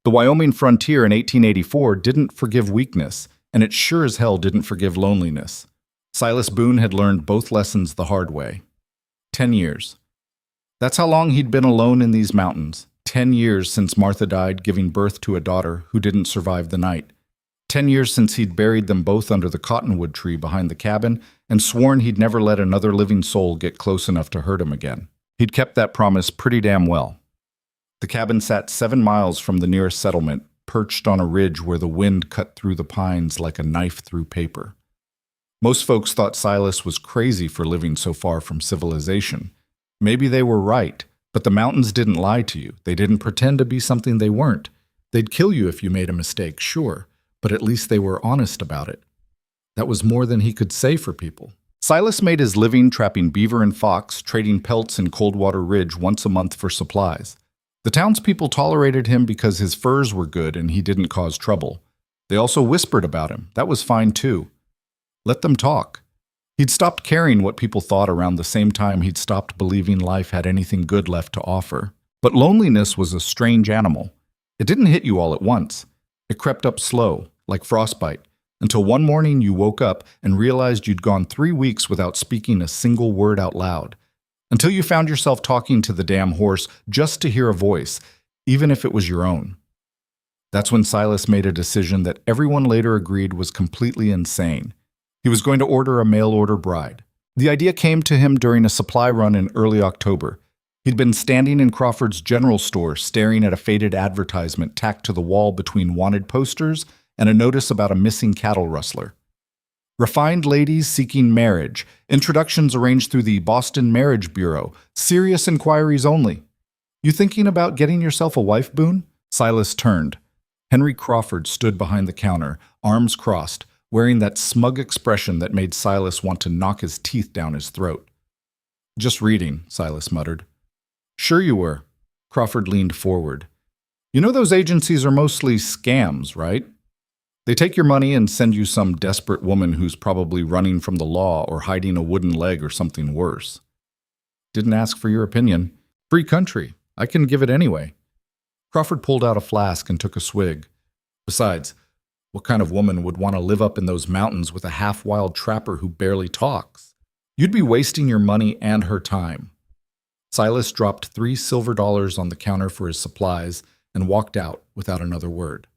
The Wyoming frontier in 1884 didn't forgive weakness, and it sure as hell didn't forgive loneliness. Silas Boone had learned both lessons the hard way. 10 years. That's how long he'd been alone in these mountains. 10 years since Martha died, giving birth to a daughter who didn't survive the night. 10 years since he'd buried them both under the cottonwood tree behind the cabin and sworn he'd never let another living soul get close enough to hurt him again. He'd kept that promise pretty damn well. The cabin sat 7 miles from the nearest settlement, perched on a ridge where the wind cut through the pines like a knife through paper. Most folks thought Silas was crazy for living so far from civilization. Maybe they were right, but the mountains didn't lie to you. They didn't pretend to be something they weren't. They'd kill you if you made a mistake, sure, but at least they were honest about it. That was more than he could say for people. Silas made his living trapping beaver and fox, trading pelts in Coldwater Ridge once a month for supplies. The townspeople tolerated him because his furs were good and he didn't cause trouble. They also whispered about him. That was fine too. Let them talk. He'd stopped caring what people thought around the same time he'd stopped believing life had anything good left to offer. But loneliness was a strange animal. It didn't hit you all at once. It crept up slow, like frostbite, until one morning you woke up and realized you'd gone 3 weeks without speaking a single word out loud. Until you found yourself talking to the damn horse just to hear a voice, even if it was your own. That's when Silas made a decision that everyone later agreed was completely insane. He was going to order a mail-order bride. The idea came to him during a supply run in early October. He'd been standing in Crawford's general store staring at a faded advertisement tacked to the wall between wanted posters and a notice about a missing cattle rustler. Refined ladies seeking marriage. Introductions arranged through the Boston Marriage Bureau. Serious inquiries only. You thinking about getting yourself a wife, Boone? Silas turned. Henry Crawford stood behind the counter, arms crossed, wearing that smug expression that made Silas want to knock his teeth down his throat. Just reading, Silas muttered. Sure you were. Crawford leaned forward. You know those agencies are mostly scams, right? They take your money and send you some desperate woman who's probably running from the law or hiding a wooden leg or something worse. Didn't ask for your opinion. Free country. I can give it anyway. Crawford pulled out a flask and took a swig. Besides, what kind of woman would want to live up in those mountains with a half-wild trapper who barely talks? You'd be wasting your money and her time. Silas dropped $3 silver on the counter for his supplies and walked out without another word.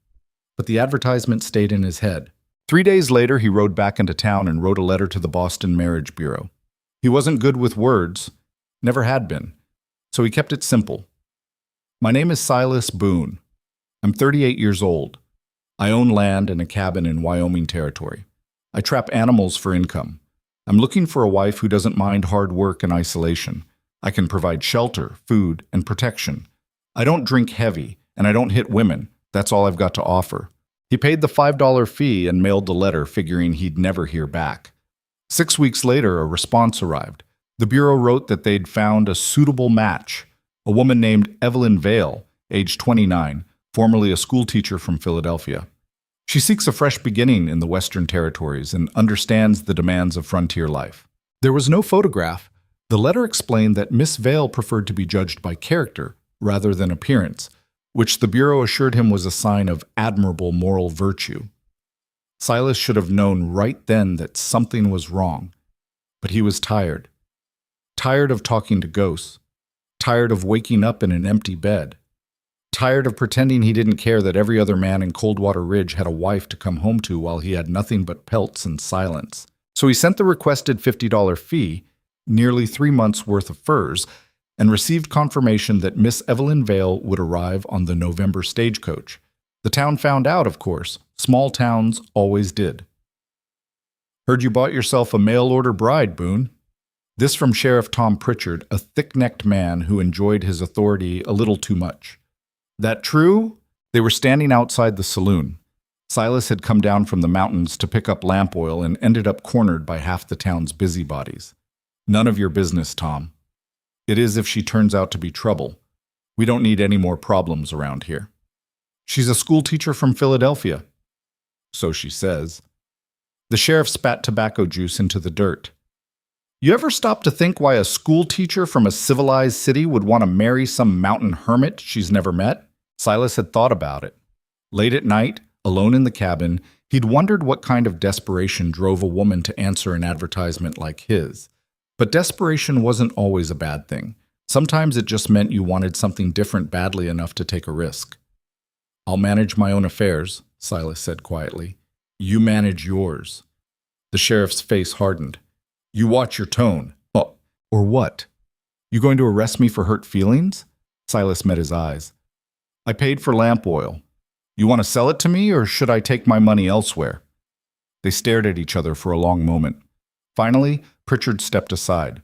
But the advertisement stayed in his head. 3 days later, he rode back into town and wrote a letter to the Boston Marriage Bureau. He wasn't good with words, never had been, so he kept it simple. My name is Silas Boone. I'm 38 years old. I own land and a cabin in Wyoming Territory. I trap animals for income. I'm looking for a wife who doesn't mind hard work and isolation. I can provide shelter, food, and protection. I don't drink heavy, and I don't hit women. That's all I've got to offer. He paid the $5 fee and mailed the letter, figuring he'd never hear back. 6 weeks later, a response arrived. The Bureau wrote that they'd found a suitable match, a woman named Evelyn Vale, age 29, formerly a schoolteacher from Philadelphia. She seeks a fresh beginning in the Western Territories and understands the demands of frontier life. There was no photograph. The letter explained that Miss Vale preferred to be judged by character rather than appearance, which the Bureau assured him was a sign of admirable moral virtue. Silas should have known right then that something was wrong, but he was tired. Tired of talking to ghosts. Tired of waking up in an empty bed. Tired of pretending he didn't care that every other man in Coldwater Ridge had a wife to come home to while he had nothing but pelts and silence. So he sent the requested $50 fee, nearly 3 months' worth of furs, and received confirmation that Miss Evelyn Vale would arrive on the November stagecoach. The town found out, of course. Small towns always did. Heard you bought yourself a mail-order bride, Boone. This from Sheriff Tom Pritchard, a thick-necked man who enjoyed his authority a little too much. That true? They were standing outside the saloon. Silas had come down from the mountains to pick up lamp oil and ended up cornered by half the town's busybodies. None of your business, Tom. It is if she turns out to be trouble. We don't need any more problems around here. She's a schoolteacher from Philadelphia. So she says. The sheriff spat tobacco juice into the dirt. You ever stop to think why a schoolteacher from a civilized city would want to marry some mountain hermit she's never met? Silas had thought about it. Late at night, alone in the cabin, he'd wondered what kind of desperation drove a woman to answer an advertisement like his. But desperation wasn't always a bad thing. Sometimes it just meant you wanted something different badly enough to take a risk. "I'll manage my own affairs," Silas said quietly. "You manage yours." The sheriff's face hardened. "You watch your tone." "Oh, or what? You going to arrest me for hurt feelings?" Silas met his eyes. "I paid for lamp oil. You want to sell it to me, or should I take my money elsewhere?" They stared at each other for a long moment. Finally, Pritchard stepped aside.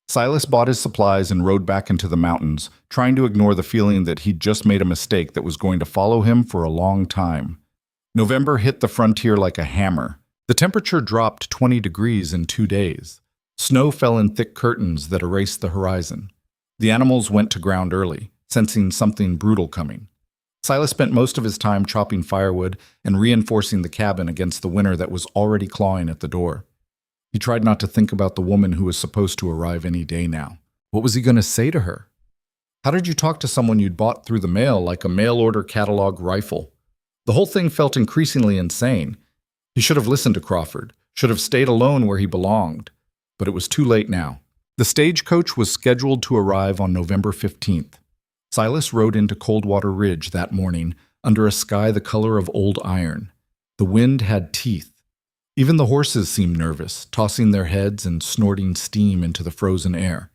Silas bought his supplies and rode back into the mountains, trying to ignore the feeling that he'd just made a mistake that was going to follow him for a long time. November hit the frontier like a hammer. The temperature dropped 20 degrees in 2 days. Snow fell in thick curtains that erased the horizon. The animals went to ground early, sensing something brutal coming. Silas spent most of his time chopping firewood and reinforcing the cabin against the winter that was already clawing at the door. He tried not to think about the woman who was supposed to arrive any day now. What was he going to say to her? How did you talk to someone you'd bought through the mail like a mail-order catalog rifle? The whole thing felt increasingly insane. He should have listened to Crawford, should have stayed alone where he belonged. But it was too late now. The stagecoach was scheduled to arrive on November 15th. Silas rode into Coldwater Ridge that morning under a sky the color of old iron. The wind had teeth. Even the horses seemed nervous, tossing their heads and snorting steam into the frozen air.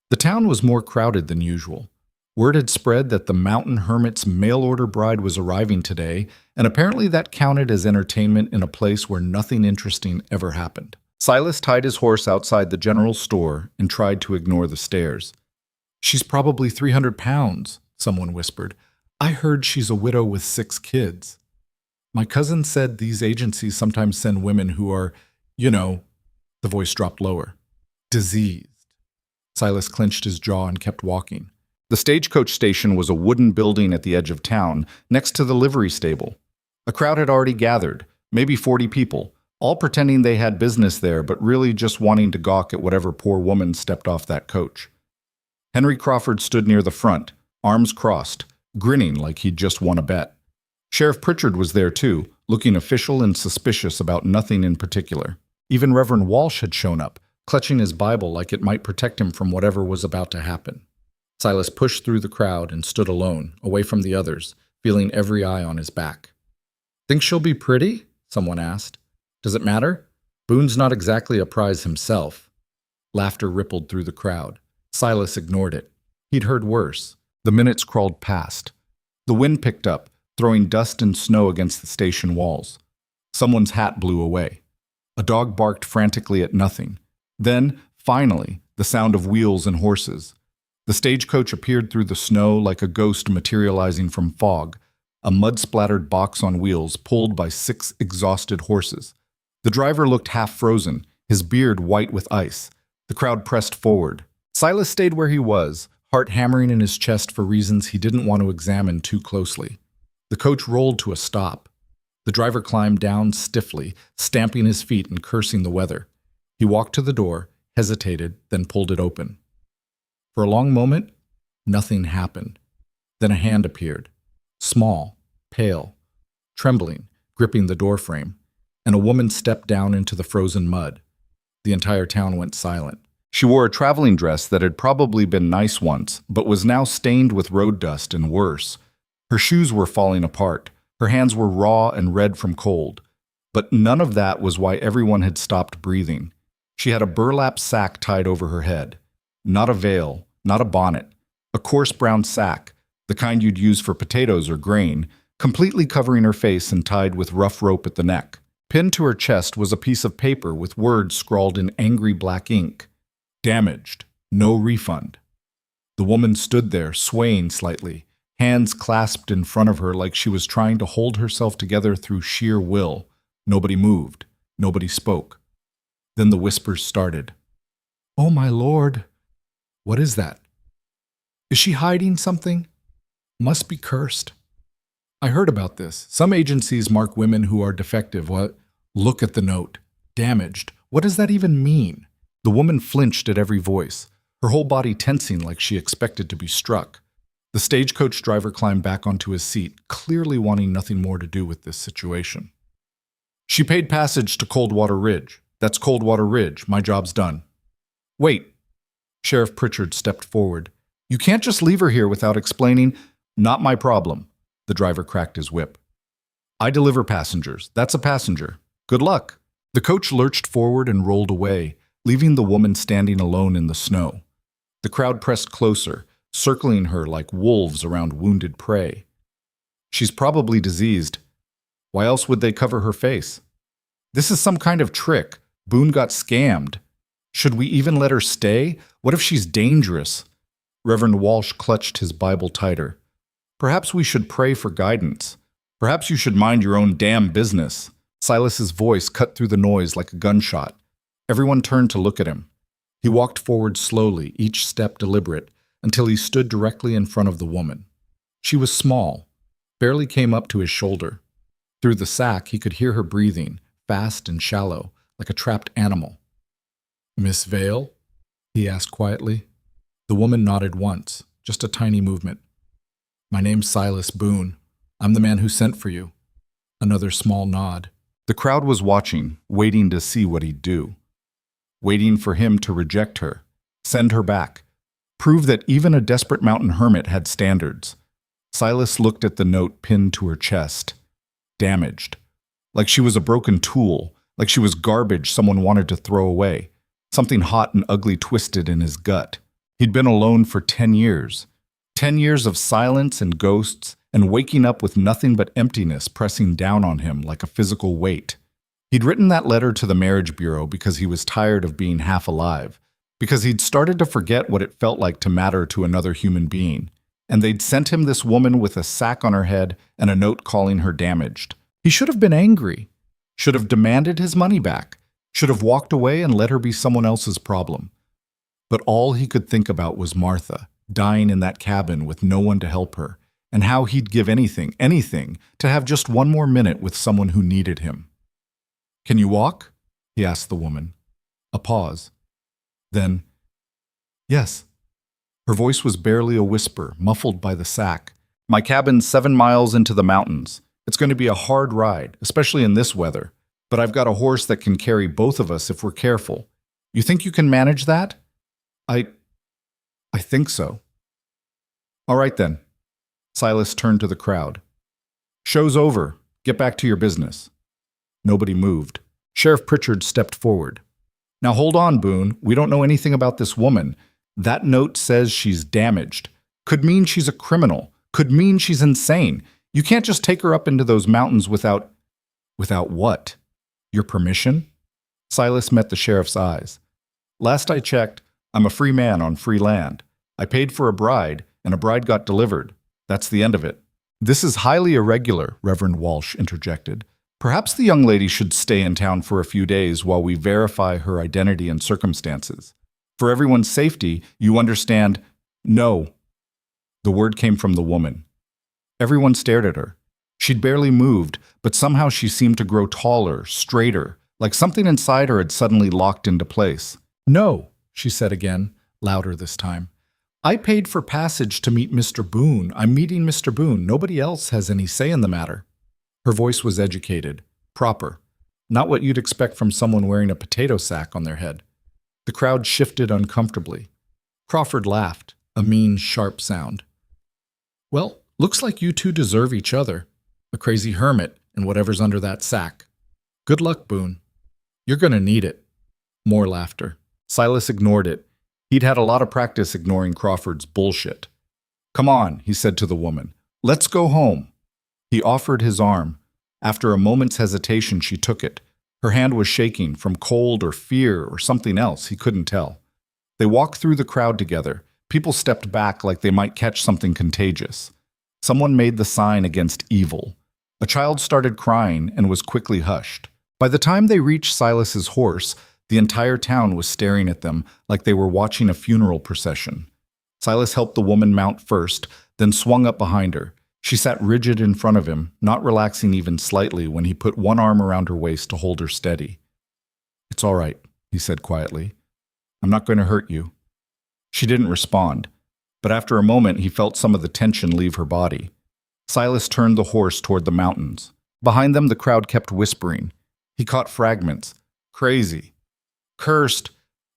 The town was more crowded than usual. Word had spread that the mountain hermit's mail-order bride was arriving today, and apparently that counted as entertainment in a place where nothing interesting ever happened. Silas tied his horse outside the general store and tried to ignore the stares. "She's probably 300 pounds, someone whispered. "I heard she's a widow with 6 kids. My cousin said these agencies sometimes send women who are, the voice dropped lower, diseased." Silas clenched his jaw and kept walking. The stagecoach station was a wooden building at the edge of town, next to the livery stable. A crowd had already gathered, maybe 40 people, all pretending they had business there, but really just wanting to gawk at whatever poor woman stepped off that coach. Henry Crawford stood near the front, arms crossed, grinning like he'd just won a bet. Sheriff Pritchard was there too, looking official and suspicious about nothing in particular. Even Reverend Walsh had shown up, clutching his Bible like it might protect him from whatever was about to happen. Silas pushed through the crowd and stood alone, away from the others, feeling every eye on his back. "Think she'll be pretty?" someone asked. "Does it matter? Boone's not exactly a prize himself." Laughter rippled through the crowd. Silas ignored it. He'd heard worse. The minutes crawled past. The wind picked up, throwing dust and snow against the station walls. Someone's hat blew away. A dog barked frantically at nothing. Then, finally, the sound of wheels and horses. The stagecoach appeared through the snow like a ghost materializing from fog, a mud-splattered box on wheels pulled by 6 exhausted horses. The driver looked half-frozen, his beard white with ice. The crowd pressed forward. Silas stayed where he was, heart hammering in his chest for reasons he didn't want to examine too closely. The coach rolled to a stop. The driver climbed down stiffly, stamping his feet and cursing the weather. He walked to the door, hesitated, then pulled it open. For a long moment, nothing happened. Then a hand appeared, small, pale, trembling, gripping the doorframe, and a woman stepped down into the frozen mud. The entire town went silent. She wore a traveling dress that had probably been nice once, but was now stained with road dust and worse. Her shoes were falling apart. Her hands were raw and red from cold. But none of that was why everyone had stopped breathing. She had a burlap sack tied over her head. Not a veil, not a bonnet. A coarse brown sack, the kind you'd use for potatoes or grain, completely covering her face and tied with rough rope at the neck. Pinned to her chest was a piece of paper with words scrawled in angry black ink. "Damaged. No refund." The woman stood there, swaying slightly, hands clasped in front of her like she was trying to hold herself together through sheer will. Nobody moved. Nobody spoke. Then the whispers started. "Oh, my Lord. What is that? Is she hiding something? Must be cursed. I heard about this. Some agencies mark women who are defective. What? Look at the note. Damaged. What does that even mean?" The woman flinched at every voice, her whole body tensing like she expected to be struck. The stagecoach driver climbed back onto his seat, clearly wanting nothing more to do with this situation. She paid passage to Coldwater Ridge. That's Coldwater Ridge. My job's done. Wait. Sheriff Pritchard stepped forward. You can't just leave her here without explaining. Not my problem. The driver cracked his whip. I deliver passengers. That's a passenger. Good luck. The coach lurched forward and rolled away, leaving the woman standing alone in the snow. The crowd pressed closer, circling her like wolves around wounded prey. She's probably diseased. Why else would they cover her face? This is some kind of trick. Boone got scammed. Should we even let her stay? What if she's dangerous? Reverend Walsh clutched his Bible tighter. Perhaps we should pray for guidance. Perhaps you should mind your own damn business. Silas's voice cut through the noise like a gunshot. Everyone turned to look at him. He walked forward slowly, each step deliberate, until he stood directly in front of the woman. She was small, barely came up to his shoulder. Through the sack, he could hear her breathing, fast and shallow, like a trapped animal. Miss Vale? He asked quietly. The woman nodded once, just a tiny movement. My name's Silas Boone. I'm the man who sent for you. Another small nod. The crowd was watching, waiting to see what he'd do. Waiting for him to reject her, send her back, prove that even a desperate mountain hermit had standards. Silas looked at the note pinned to her chest. Damaged. Like she was a broken tool, like she was garbage someone wanted to throw away. Something hot and ugly twisted in his gut. He'd been alone for 10 years. 10 years of silence and ghosts, and waking up with nothing but emptiness pressing down on him like a physical weight. He'd written that letter to the marriage bureau because he was tired of being half alive, because he'd started to forget what it felt like to matter to another human being. And they'd sent him this woman with a sack on her head and a note calling her damaged. He should have been angry, should have demanded his money back, should have walked away and let her be someone else's problem. But all he could think about was Martha, dying in that cabin with no one to help her, and how he'd give anything, to have just one more minute with someone who needed him. Can you walk? He asked the woman. A pause. Then, yes. Her voice was barely a whisper, muffled by the sack. My cabin's 7 miles into the mountains. It's going to be a hard ride, especially in this weather. But I've got a horse that can carry both of us if we're careful. You think you can manage that? I think so. All right then. Silas turned to the crowd. Show's over. Get back to your business. Nobody moved. Sheriff Pritchard stepped forward. Now hold on, Boone. We don't know anything about this woman. That note says she's damaged. Could mean she's a criminal. Could mean she's insane. You can't just take her up into those mountains without... Without what? Your permission? Silas met the sheriff's eyes. Last I checked, I'm a free man on free land. I paid for a bride, and a bride got delivered. That's the end of it. This is highly irregular, Reverend Walsh interjected. Perhaps the young lady should stay in town for a few days while we verify her identity and circumstances. For everyone's safety, you understand, no. The word came from the woman. Everyone stared at her. She'd barely moved, but somehow she seemed to grow taller, straighter, like something inside her had suddenly locked into place. No, she said again, louder this time. I paid for passage to meet Mr. Boone. I'm meeting Mr. Boone. Nobody else has any say in the matter. Her voice was educated, proper, not what you'd expect from someone wearing a potato sack on their head. The crowd shifted uncomfortably. Crawford laughed, a mean, sharp sound. Well, looks like you two deserve each other. A crazy hermit and whatever's under that sack. Good luck, Boone. You're gonna need it. More laughter. Silas ignored it. He'd had a lot of practice ignoring Crawford's bullshit. Come on, he said to the woman. Let's go home. He offered his arm. After a moment's hesitation, she took it. Her hand was shaking from cold or fear or something else, he couldn't tell. They walked through the crowd together. People stepped back like they might catch something contagious. Someone made the sign against evil. A child started crying and was quickly hushed. By the time they reached Silas's horse, the entire town was staring at them like they were watching a funeral procession. Silas helped the woman mount first, then swung up behind her. She sat rigid in front of him, not relaxing even slightly when he put one arm around her waist to hold her steady. It's all right, he said quietly. I'm not going to hurt you. She didn't respond. but after a moment he felt some of the tension leave her body. Silas turned the horse toward the mountains. Behind them, the crowd kept whispering. He caught fragments. Crazy. Cursed.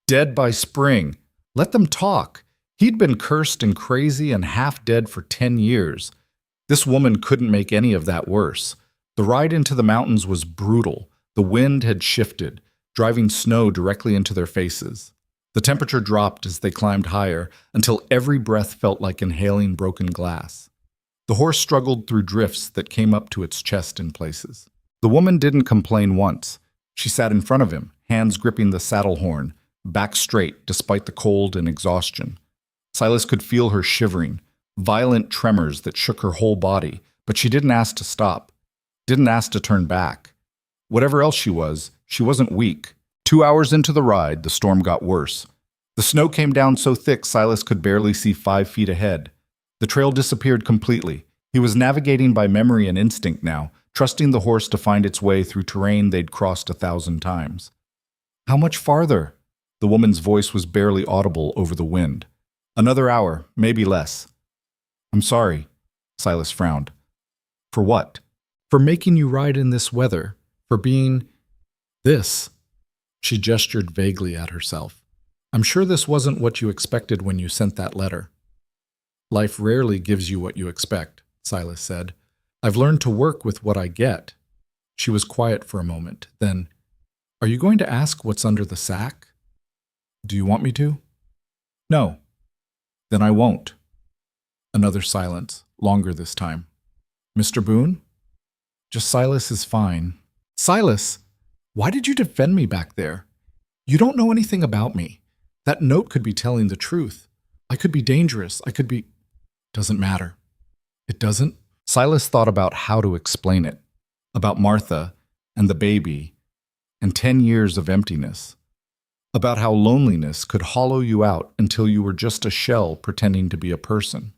Dead by spring. Let them talk. He'd been cursed and crazy and half dead for 10 years. This woman couldn't make any of that worse. The ride into the mountains was brutal. The wind had shifted, driving snow directly into their faces. The temperature dropped as they climbed higher until every breath felt like inhaling broken glass. The horse struggled through drifts that came up to its chest in places. The woman didn't complain once. She sat in front of him, hands gripping the saddle horn, back straight despite the cold and exhaustion. Silas could feel her shivering, violent tremors that shook her whole body, but she didn't ask to stop, didn't ask to turn back. Whatever else she wasn't weak. 2 hours into the ride, the storm got worse. The snow came down so thick Silas could barely see 5 feet ahead. The trail disappeared completely. He was navigating by memory and instinct now, trusting the horse to find its way through terrain they'd crossed 1,000 times. How much farther? The woman's voice was barely audible over the wind. Another hour, maybe less. I'm sorry, Silas frowned. For what? For making you ride in this weather. For being this. She gestured vaguely at herself. I'm sure this wasn't what you expected when you sent that letter. Life rarely gives you what you expect, Silas said. I've learned to work with what I get. She was quiet for a moment. Then, are you going to ask what's under the sack? Do you want me to? No. Then I won't. Another silence, longer this time. Mr. Boone? Just Silas is fine. Silas, why did you defend me back there? You don't know anything about me. That note could be telling the truth. I could be dangerous. I could be... Doesn't matter. It doesn't? Silas thought about how to explain it. About Martha and the baby and 10 years of emptiness. About how loneliness could hollow you out until you were just a shell pretending to be a person.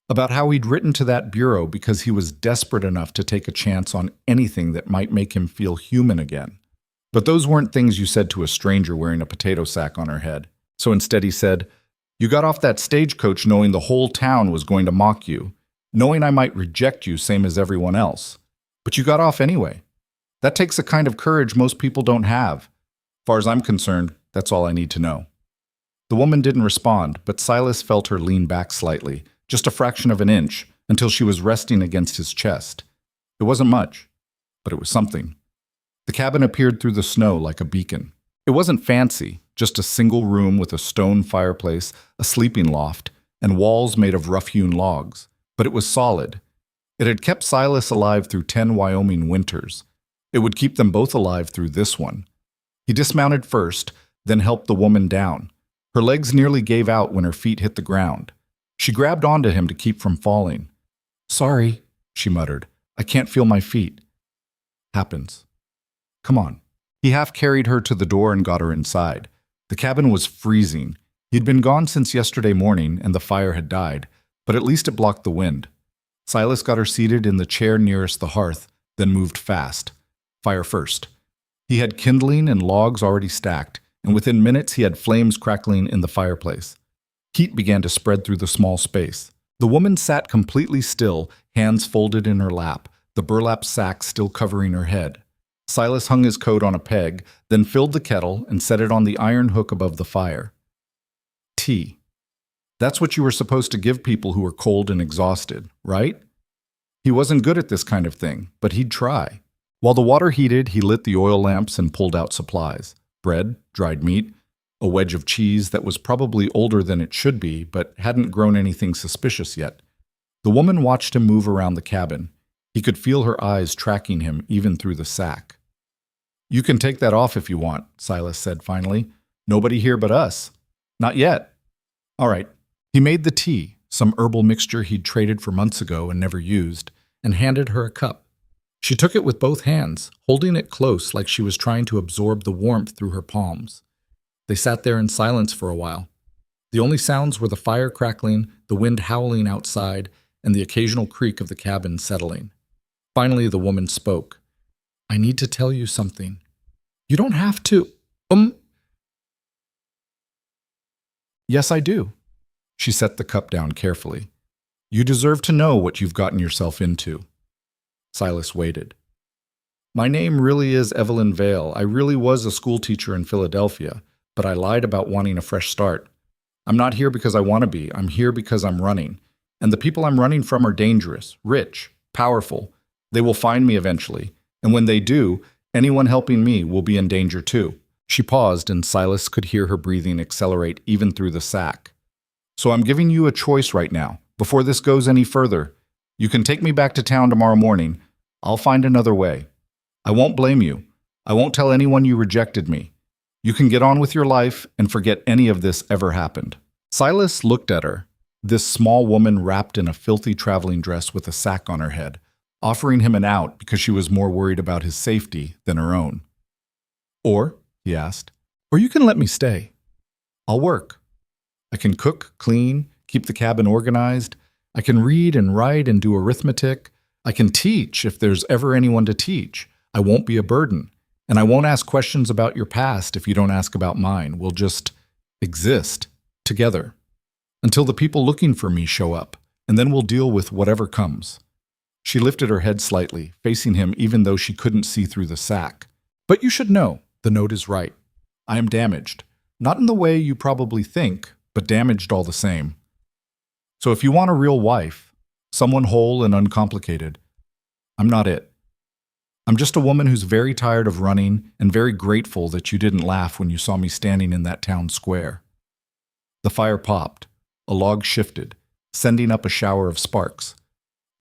About how he'd written to that bureau because he was desperate enough to take a chance on anything that might make him feel human again. But those weren't things you said to a stranger wearing a potato sack on her head. So instead he said, you got off that stagecoach knowing the whole town was going to mock you, knowing I might reject you same as everyone else. But you got off anyway. That takes a kind of courage most people don't have. As far as I'm concerned, that's all I need to know. The woman didn't respond, but Silas felt her lean back slightly, just a fraction of an inch, until she was resting against his chest. It wasn't much, but it was something. The cabin appeared through the snow like a beacon. It wasn't fancy, just a single room with a stone fireplace, a sleeping loft, and walls made of rough-hewn logs. But it was solid. It had kept Silas alive through 10 Wyoming winters. It would keep them both alive through this one. He dismounted first, then helped the woman down. Her legs nearly gave out when her feet hit the ground. She grabbed onto him to keep from falling. Sorry, she muttered. I can't feel my feet. Happens. Come on. He half carried her to the door and got her inside. The cabin was freezing. He'd been gone since yesterday morning and the fire had died, but at least it blocked the wind. Silas got her seated in the chair nearest the hearth, then moved fast. Fire first. He had kindling and logs already stacked, and within minutes he had flames crackling in the fireplace. Heat began to spread through the small space. The woman sat completely still, hands folded in her lap, the burlap sack still covering her head. Silas hung his coat on a peg, then filled the kettle and set it on the iron hook above the fire. Tea. That's what you were supposed to give people who were cold and exhausted, right? He wasn't good at this kind of thing, but he'd try. While the water heated, he lit the oil lamps and pulled out supplies. Bread, dried meat, a wedge of cheese that was probably older than it should be, but hadn't grown anything suspicious yet. The woman watched him move around the cabin. He could feel her eyes tracking him even through the sack. You can take that off if you want, Silas said finally. Nobody here but us. Not yet. All right. He made the tea, some herbal mixture he'd traded for months ago and never used, and handed her a cup. She took it with both hands, holding it close like she was trying to absorb the warmth through her palms. They sat there in silence for a while. The only sounds were the fire crackling, the wind howling outside, and the occasional creak of the cabin settling. Finally, the woman spoke. I need to tell you something. You don't have to. Yes, I do. She set the cup down carefully. You deserve to know what you've gotten yourself into. Silas waited. My name really is Evelyn Vale. I really was a schoolteacher in Philadelphia, but I lied about wanting a fresh start. I'm not here because I want to be. I'm here because I'm running. And the people I'm running from are dangerous, rich, powerful. They will find me eventually. And when they do, anyone helping me will be in danger too. She paused, and Silas could hear her breathing accelerate even through the sack. So I'm giving you a choice right now. Before this goes any further, you can take me back to town tomorrow morning. I'll find another way. I won't blame you. I won't tell anyone you rejected me. You can get on with your life and forget any of this ever happened. Silas looked at her, this small woman wrapped in a filthy traveling dress with a sack on her head, offering him an out because she was more worried about his safety than her own. Or, he asked, or you can let me stay. I'll work. I can cook, clean, keep the cabin organized. I can read and write and do arithmetic. I can teach if there's ever anyone to teach. I won't be a burden. And I won't ask questions about your past if you don't ask about mine. We'll just exist together until the people looking for me show up, and then we'll deal with whatever comes. She lifted her head slightly, facing him even though she couldn't see through the sack. But you should know, the note is right. I am damaged. Not in the way you probably think, but damaged all the same. So if you want a real wife, someone whole and uncomplicated, I'm not it. I'm just a woman who's very tired of running and very grateful that you didn't laugh when you saw me standing in that town square. The fire popped. A log shifted, sending up a shower of sparks.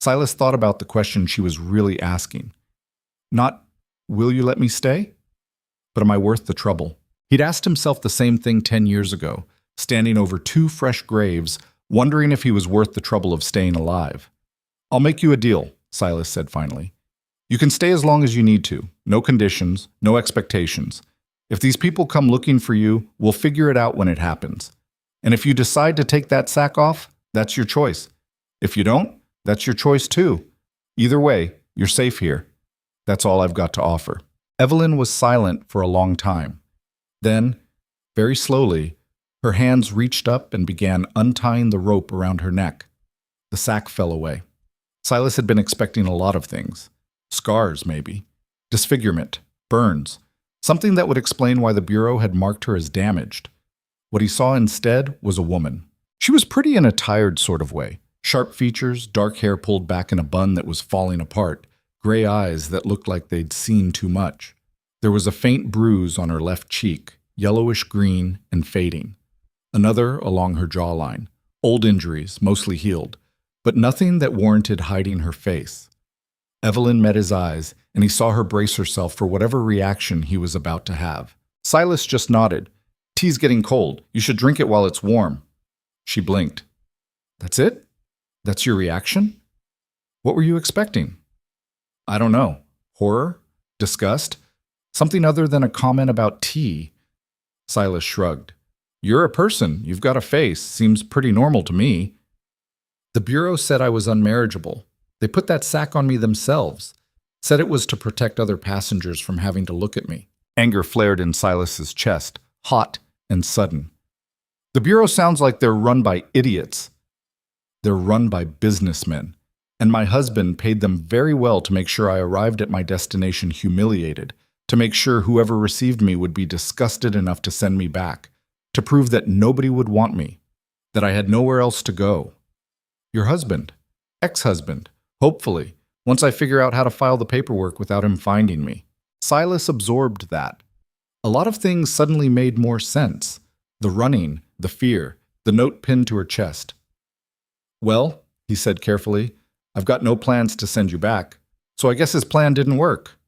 Silas thought about the question she was really asking. Not, will you let me stay? But am I worth the trouble? He'd asked himself the same thing 10 years ago, standing over 2 fresh graves, wondering if he was worth the trouble of staying alive. I'll make you a deal, Silas said finally. You can stay as long as you need to. No conditions, no expectations. If these people come looking for you, we'll figure it out when it happens. And if you decide to take that sack off, that's your choice. If you don't, that's your choice too. Either way, you're safe here. That's all I've got to offer. Evelyn was silent for a long time. Then, very slowly, her hands reached up and began untying the rope around her neck. The sack fell away. Silas had been expecting a lot of things. Scars, maybe. Disfigurement. Burns. Something that would explain why the Bureau had marked her as damaged. What he saw instead was a woman. She was pretty in a tired sort of way. Sharp features, dark hair pulled back in a bun that was falling apart, gray eyes that looked like they'd seen too much. There was a faint bruise on her left cheek, yellowish green and fading. Another along her jawline. Old injuries, mostly healed, but nothing that warranted hiding her face. Evelyn met his eyes, and he saw her brace herself for whatever reaction he was about to have. Silas just nodded. Tea's getting cold. You should drink it while it's warm. She blinked. That's it? That's your reaction? What were you expecting? I don't know. Horror? Disgust? Something other than a comment about tea? Silas shrugged. You're a person. You've got a face. Seems pretty normal to me. The Bureau said I was unmarriageable. They put that sack on me themselves. Said it was to protect other passengers from having to look at me. Anger flared in Silas's chest, hot and sudden. The Bureau sounds like they're run by idiots. They're run by businessmen. And my husband paid them very well to make sure I arrived at my destination humiliated, to make sure whoever received me would be disgusted enough to send me back, to prove that nobody would want me, that I had nowhere else to go. Your husband, ex-husband, hopefully, once I figure out how to file the paperwork without him finding me. Silas absorbed that. A lot of things suddenly made more sense. The running, the fear, the note pinned to her chest. Well, he said carefully, I've got no plans to send you back, so I guess his plan didn't work.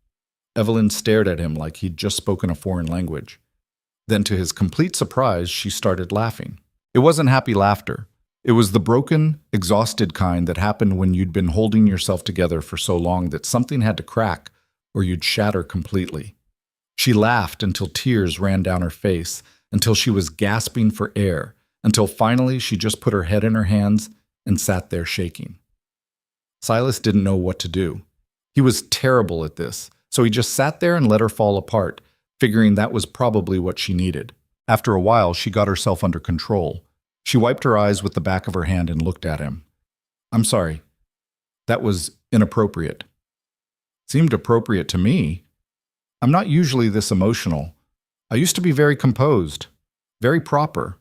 Evelyn stared at him like he'd just spoken a foreign language. Then, to his complete surprise, she started laughing. It wasn't happy laughter. It was the broken, exhausted kind that happened when you'd been holding yourself together for so long that something had to crack or you'd shatter completely. She laughed until tears ran down her face, until she was gasping for air, until finally she just put her head in her hands and sat there shaking. Silas didn't know what to do. He was terrible at this, so he just sat there and let her fall apart, figuring that was probably what she needed. After a while, she got herself under control. She wiped her eyes with the back of her hand and looked at him. I'm sorry. That was inappropriate. Seemed appropriate to me. I'm not usually this emotional. I used to be very composed, very proper.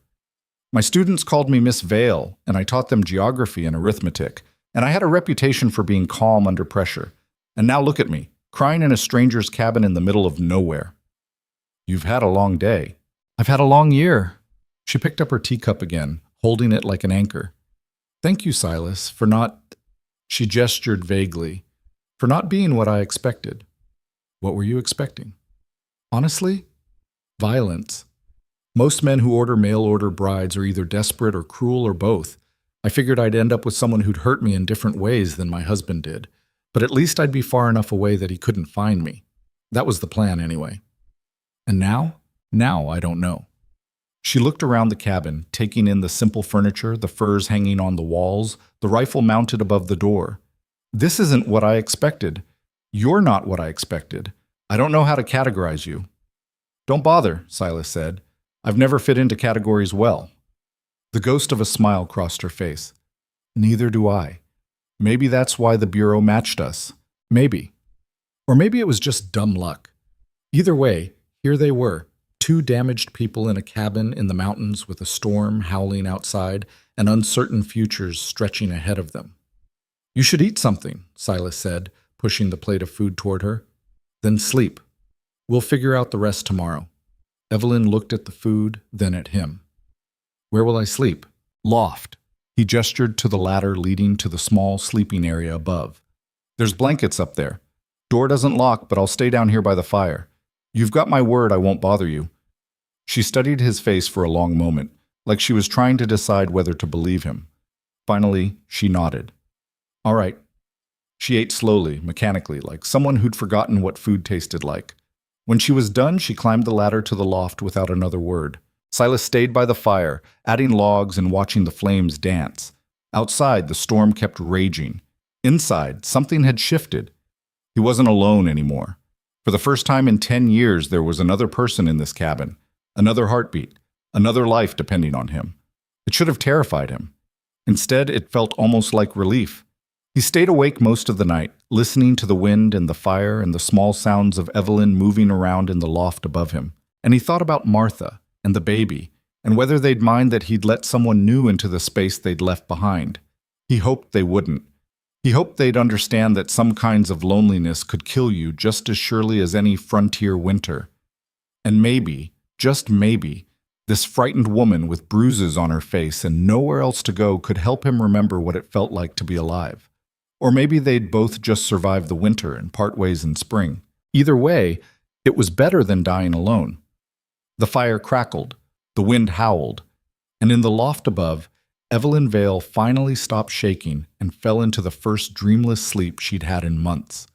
My students called me Miss Vale, and I taught them geography and arithmetic, and I had a reputation for being calm under pressure. And now look at me, crying in a stranger's cabin in the middle of nowhere. You've had a long day. I've had a long year. She picked up her teacup again, holding it like an anchor. Thank you, Silas, for not... She gestured vaguely. For not being what I expected. What were you expecting? Honestly? Violence. Most men who order mail-order brides are either desperate or cruel or both. I figured I'd end up with someone who'd hurt me in different ways than my husband did. But at least I'd be far enough away that he couldn't find me. That was the plan anyway. And now? Now I don't know. She looked around the cabin, taking in the simple furniture, the furs hanging on the walls, the rifle mounted above the door. This isn't what I expected. You're not what I expected. I don't know how to categorize you. Don't bother, Silas said. I've never fit into categories well. The ghost of a smile crossed her face. Neither do I. Maybe that's why the Bureau matched us. Maybe. Or maybe it was just dumb luck. Either way, here they were. Two damaged people in a cabin in the mountains with a storm howling outside and uncertain futures stretching ahead of them. You should eat something, Silas said, pushing the plate of food toward her. Then sleep. We'll figure out the rest tomorrow. Evelyn looked at the food, then at him. Where will I sleep? Loft. He gestured to the ladder leading to the small sleeping area above. There's blankets up there. Door doesn't lock, but I'll stay down here by the fire. You've got my word I won't bother you. She studied his face for a long moment, like she was trying to decide whether to believe him. Finally, she nodded. All right. She ate slowly, mechanically, like someone who'd forgotten what food tasted like. When she was done, she climbed the ladder to the loft without another word. Silas stayed by the fire, adding logs and watching the flames dance. Outside, the storm kept raging. Inside, something had shifted. He wasn't alone anymore. For the first time in 10 years, there was another person in this cabin, another heartbeat, another life depending on him. It should have terrified him. Instead, it felt almost like relief. He stayed awake most of the night, listening to the wind and the fire and the small sounds of Evelyn moving around in the loft above him. And he thought about Martha and the baby, and whether they'd mind that he'd let someone new into the space they'd left behind. He hoped they wouldn't. He hoped they'd understand that some kinds of loneliness could kill you just as surely as any frontier winter. And maybe, just maybe, this frightened woman with bruises on her face and nowhere else to go could help him remember what it felt like to be alive. Or maybe they'd both just survive the winter and part ways in spring. Either way, it was better than dying alone. The fire crackled, the wind howled, and in the loft above, Evelyn Vale finally stopped shaking and fell into the first dreamless sleep she'd had in months.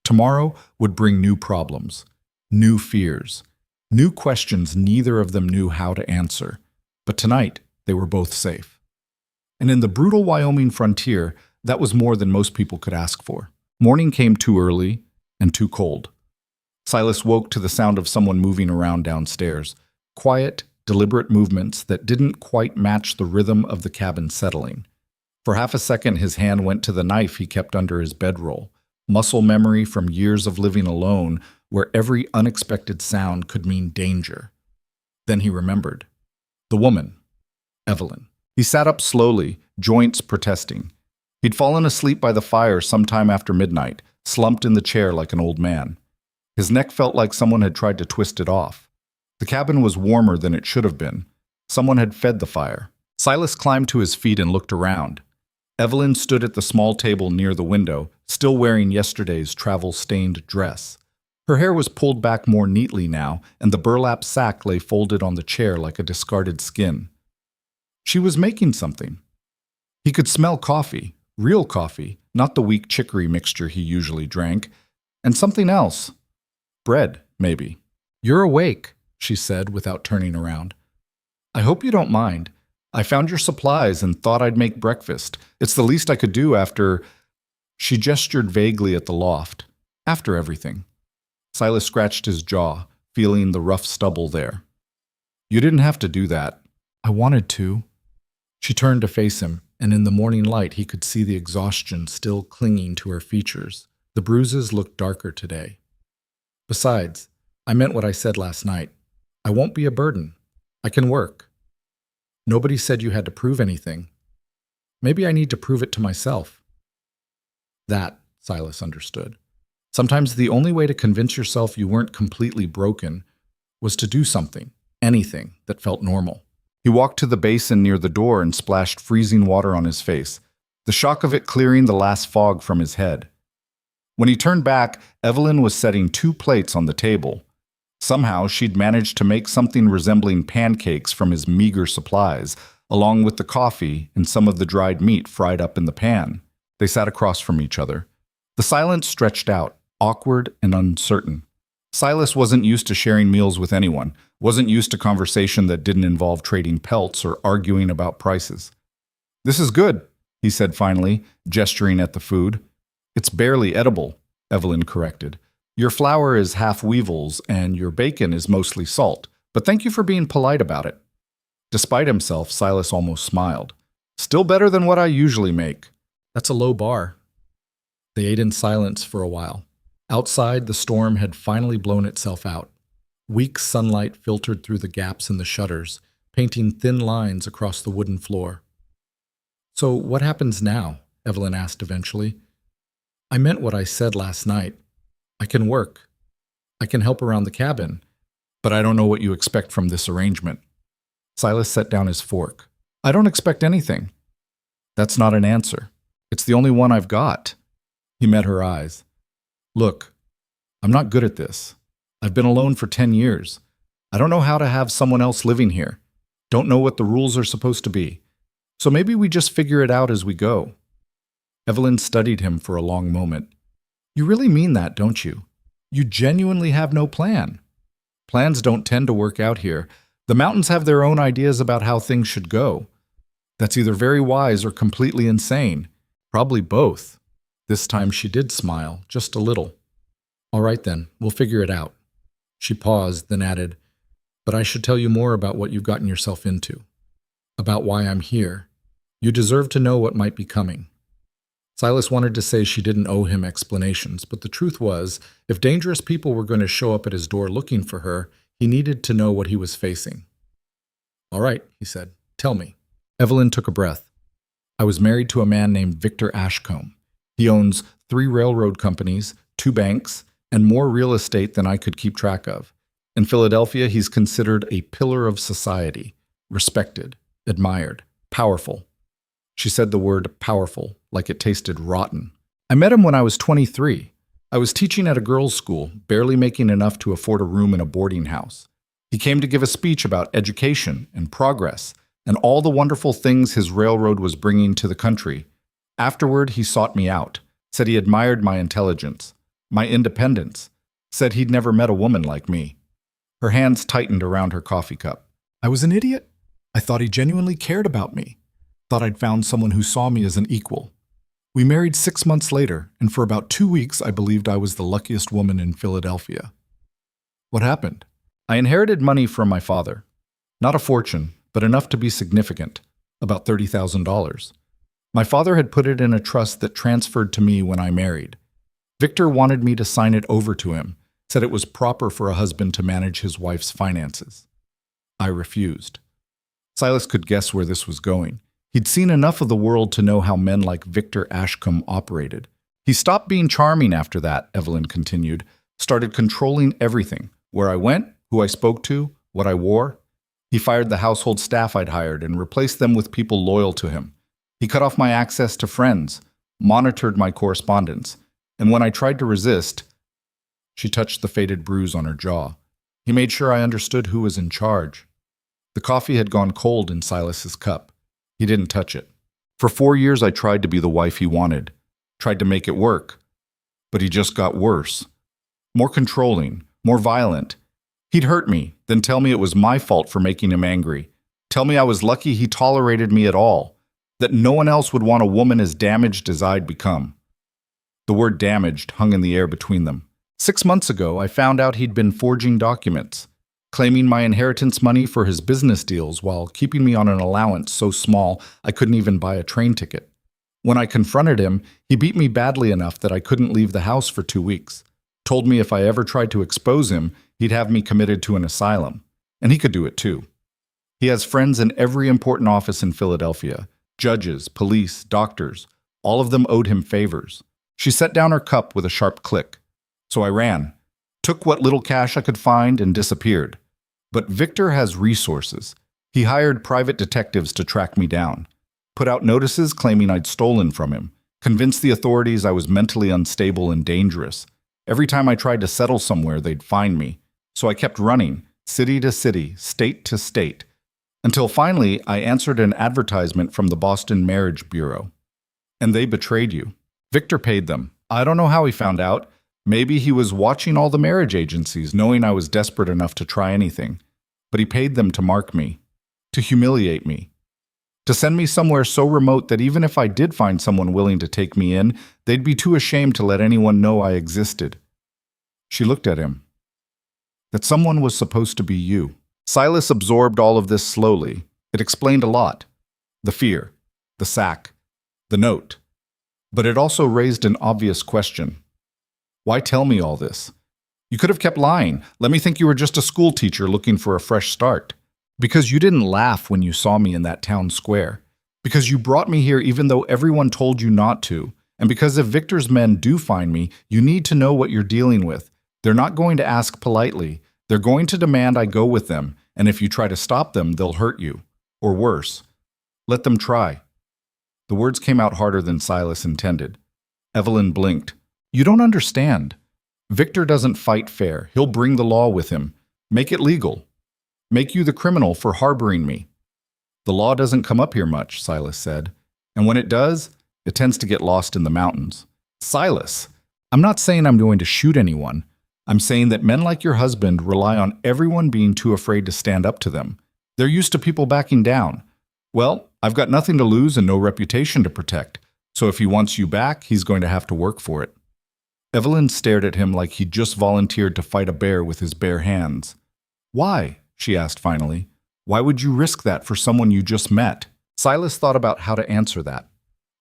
Tomorrow would bring new problems, new fears, new questions neither of them knew how to answer. But tonight, they were both safe. And in the brutal Wyoming frontier, that was more than most people could ask for. Morning came too early and too cold. Silas woke to the sound of someone moving around downstairs. Quiet, deliberate movements that didn't quite match the rhythm of the cabin settling. For half a second, his hand went to the knife he kept under his bedroll, muscle memory from years of living alone where every unexpected sound could mean danger. Then he remembered. The woman, Evelyn. He sat up slowly, joints protesting. He'd fallen asleep by the fire sometime after midnight, slumped in the chair like an old man. His neck felt like someone had tried to twist it off. The cabin was warmer than it should have been. Someone had fed the fire. Silas climbed to his feet and looked around. Evelyn stood at the small table near the window, still wearing yesterday's travel-stained dress. Her hair was pulled back more neatly now, and the burlap sack lay folded on the chair like a discarded skin. She was making something. He could smell coffee, real coffee, not the weak chicory mixture he usually drank, and something else. Bread, maybe. You're awake, she said without turning around. I hope you don't mind. I found your supplies and thought I'd make breakfast. It's the least I could do after... She gestured vaguely at the loft. After everything. Silas scratched his jaw, feeling the rough stubble there. You didn't have to do that. I wanted to. She turned to face him, and in the morning light he could see the exhaustion still clinging to her features. The bruises looked darker today. Besides, I meant what I said last night. I won't be a burden. I can work. Nobody said you had to prove anything. Maybe I need to prove it to myself. That, Silas understood. Sometimes the only way to convince yourself you weren't completely broken was to do something, anything, that felt normal. He walked to the basin near the door and splashed freezing water on his face, the shock of it clearing the last fog from his head. When he turned back, Evelyn was setting 2 plates on the table. Somehow she'd managed to make something resembling pancakes from his meager supplies, along with the coffee and some of the dried meat fried up in the pan. They sat across from each other. The silence stretched out, awkward and uncertain. Silas wasn't used to sharing meals with anyone, wasn't used to conversation that didn't involve trading pelts or arguing about prices. "This is good," he said finally, gesturing at the food. "It's barely edible," Evelyn corrected. "Your flour is half weevils and your bacon is mostly salt, but thank you for being polite about it." Despite himself, Silas almost smiled. "Still better than what I usually make." "That's a low bar." They ate in silence for a while. Outside, the storm had finally blown itself out. Weak sunlight filtered through the gaps in the shutters, painting thin lines across the wooden floor. "So what happens now?" Evelyn asked eventually. "I meant what I said last night. I can work. I can help around the cabin, but I don't know what you expect from this arrangement." Silas set down his fork. "I don't expect anything." "That's not an answer. It's the only one I've got." He met her eyes. "Look, I'm not good at this. I've been alone for 10 years. I don't know how to have someone else living here. Don't know what the rules are supposed to be. So maybe we just figure it out as we go." Evelyn studied him for a long moment. "You really mean that, don't you? You genuinely have no plan." "Plans don't tend to work out here. The mountains have their own ideas about how things should go. That's either very wise or completely insane. Probably both." This time she did smile, just a little. "All right then, we'll figure it out." She paused, then added, "But I should tell you more about what you've gotten yourself into. About why I'm here. You deserve to know what might be coming." Silas wanted to say she didn't owe him explanations, but the truth was, if dangerous people were going to show up at his door looking for her, he needed to know what he was facing. "All right," he said, "tell me." Evelyn took a breath. "I was married to a man named Victor Ashcombe. He owns 3 railroad companies, 2 banks, and more real estate than I could keep track of. In Philadelphia, he's considered a pillar of society, respected, admired, powerful." She said the word powerful like it tasted rotten. "I met him when I was 23. I was teaching at a girls' school, barely making enough to afford a room in a boarding house. He came to give a speech about education and progress and all the wonderful things his railroad was bringing to the country. Afterward, he sought me out, said he admired my intelligence, my independence, said he'd never met a woman like me." Her hands tightened around her coffee cup. "I was an idiot. I thought he genuinely cared about me. Thought I'd found someone who saw me as an equal. We married 6 months later, and for about 2 weeks I believed I was the luckiest woman in Philadelphia." "What happened?" "I inherited money from my father. Not a fortune, but enough to be significant, about $30,000. My father had put it in a trust that transferred to me when I married. Victor wanted me to sign it over to him, said it was proper for a husband to manage his wife's finances. I refused." Silas could guess where this was going. He'd seen enough of the world to know how men like Victor Ashcombe operated. "He stopped being charming after that," Evelyn continued, "started controlling everything, where I went, who I spoke to, what I wore. He fired the household staff I'd hired and replaced them with people loyal to him. He cut off my access to friends, monitored my correspondence, and when I tried to resist," she touched the faded bruise on her jaw, "he made sure I understood who was in charge." The coffee had gone cold in Silas's cup. He didn't touch it. "For 4 years I tried to be the wife he wanted, tried to make it work, but he just got worse. More controlling, more violent. He'd hurt me, then tell me it was my fault for making him angry. Tell me I was lucky he tolerated me at all, that no one else would want a woman as damaged as I'd become." The word damaged hung in the air between them. 6 months ago, I found out he'd been forging documents, claiming my inheritance money for his business deals while keeping me on an allowance so small I couldn't even buy a train ticket. When I confronted him, he beat me badly enough that I couldn't leave the house for 2 weeks. Told me if I ever tried to expose him, he'd have me committed to an asylum. And he could do it too. He has friends in every important office in Philadelphia. Judges, police, doctors. All of them owed him favors. She set down her cup with a sharp click. So I ran, took what little cash I could find, and disappeared. But Victor has resources. He hired private detectives to track me down. Put out notices claiming I'd stolen from him. Convinced the authorities I was mentally unstable and dangerous. Every time I tried to settle somewhere, they'd find me. So I kept running, city to city, state to state, until finally I answered an advertisement from the Boston Marriage Bureau. And they betrayed you. Victor paid them. I don't know how he found out. Maybe he was watching all the marriage agencies, knowing I was desperate enough to try anything. But he paid them to mark me, to humiliate me, to send me somewhere so remote that even if I did find someone willing to take me in, they'd be too ashamed to let anyone know I existed. She looked at him. That someone was supposed to be you. Silas absorbed all of this slowly. It explained a lot. The fear, the sack, the note. But it also raised an obvious question. Why tell me all this? You could have kept lying. Let me think you were just a school teacher looking for a fresh start. Because you didn't laugh when you saw me in that town square. Because you brought me here even though everyone told you not to. And because if Victor's men do find me, you need to know what you're dealing with. They're not going to ask politely. They're going to demand I go with them. And if you try to stop them, they'll hurt you. Or worse. Let them try. The words came out harder than Silas intended. Evelyn blinked. You don't understand. Victor doesn't fight fair. He'll bring the law with him. Make it legal. Make you the criminal for harboring me. The law doesn't come up here much, Silas said. And when it does, it tends to get lost in the mountains. Silas, I'm not saying I'm going to shoot anyone. I'm saying that men like your husband rely on everyone being too afraid to stand up to them. They're used to people backing down. Well, I've got nothing to lose and no reputation to protect. So if he wants you back, he's going to have to work for it. Evelyn stared at him like he'd just volunteered to fight a bear with his bare hands. Why? She asked finally. Why would you risk that for someone you just met? Silas thought about how to answer that.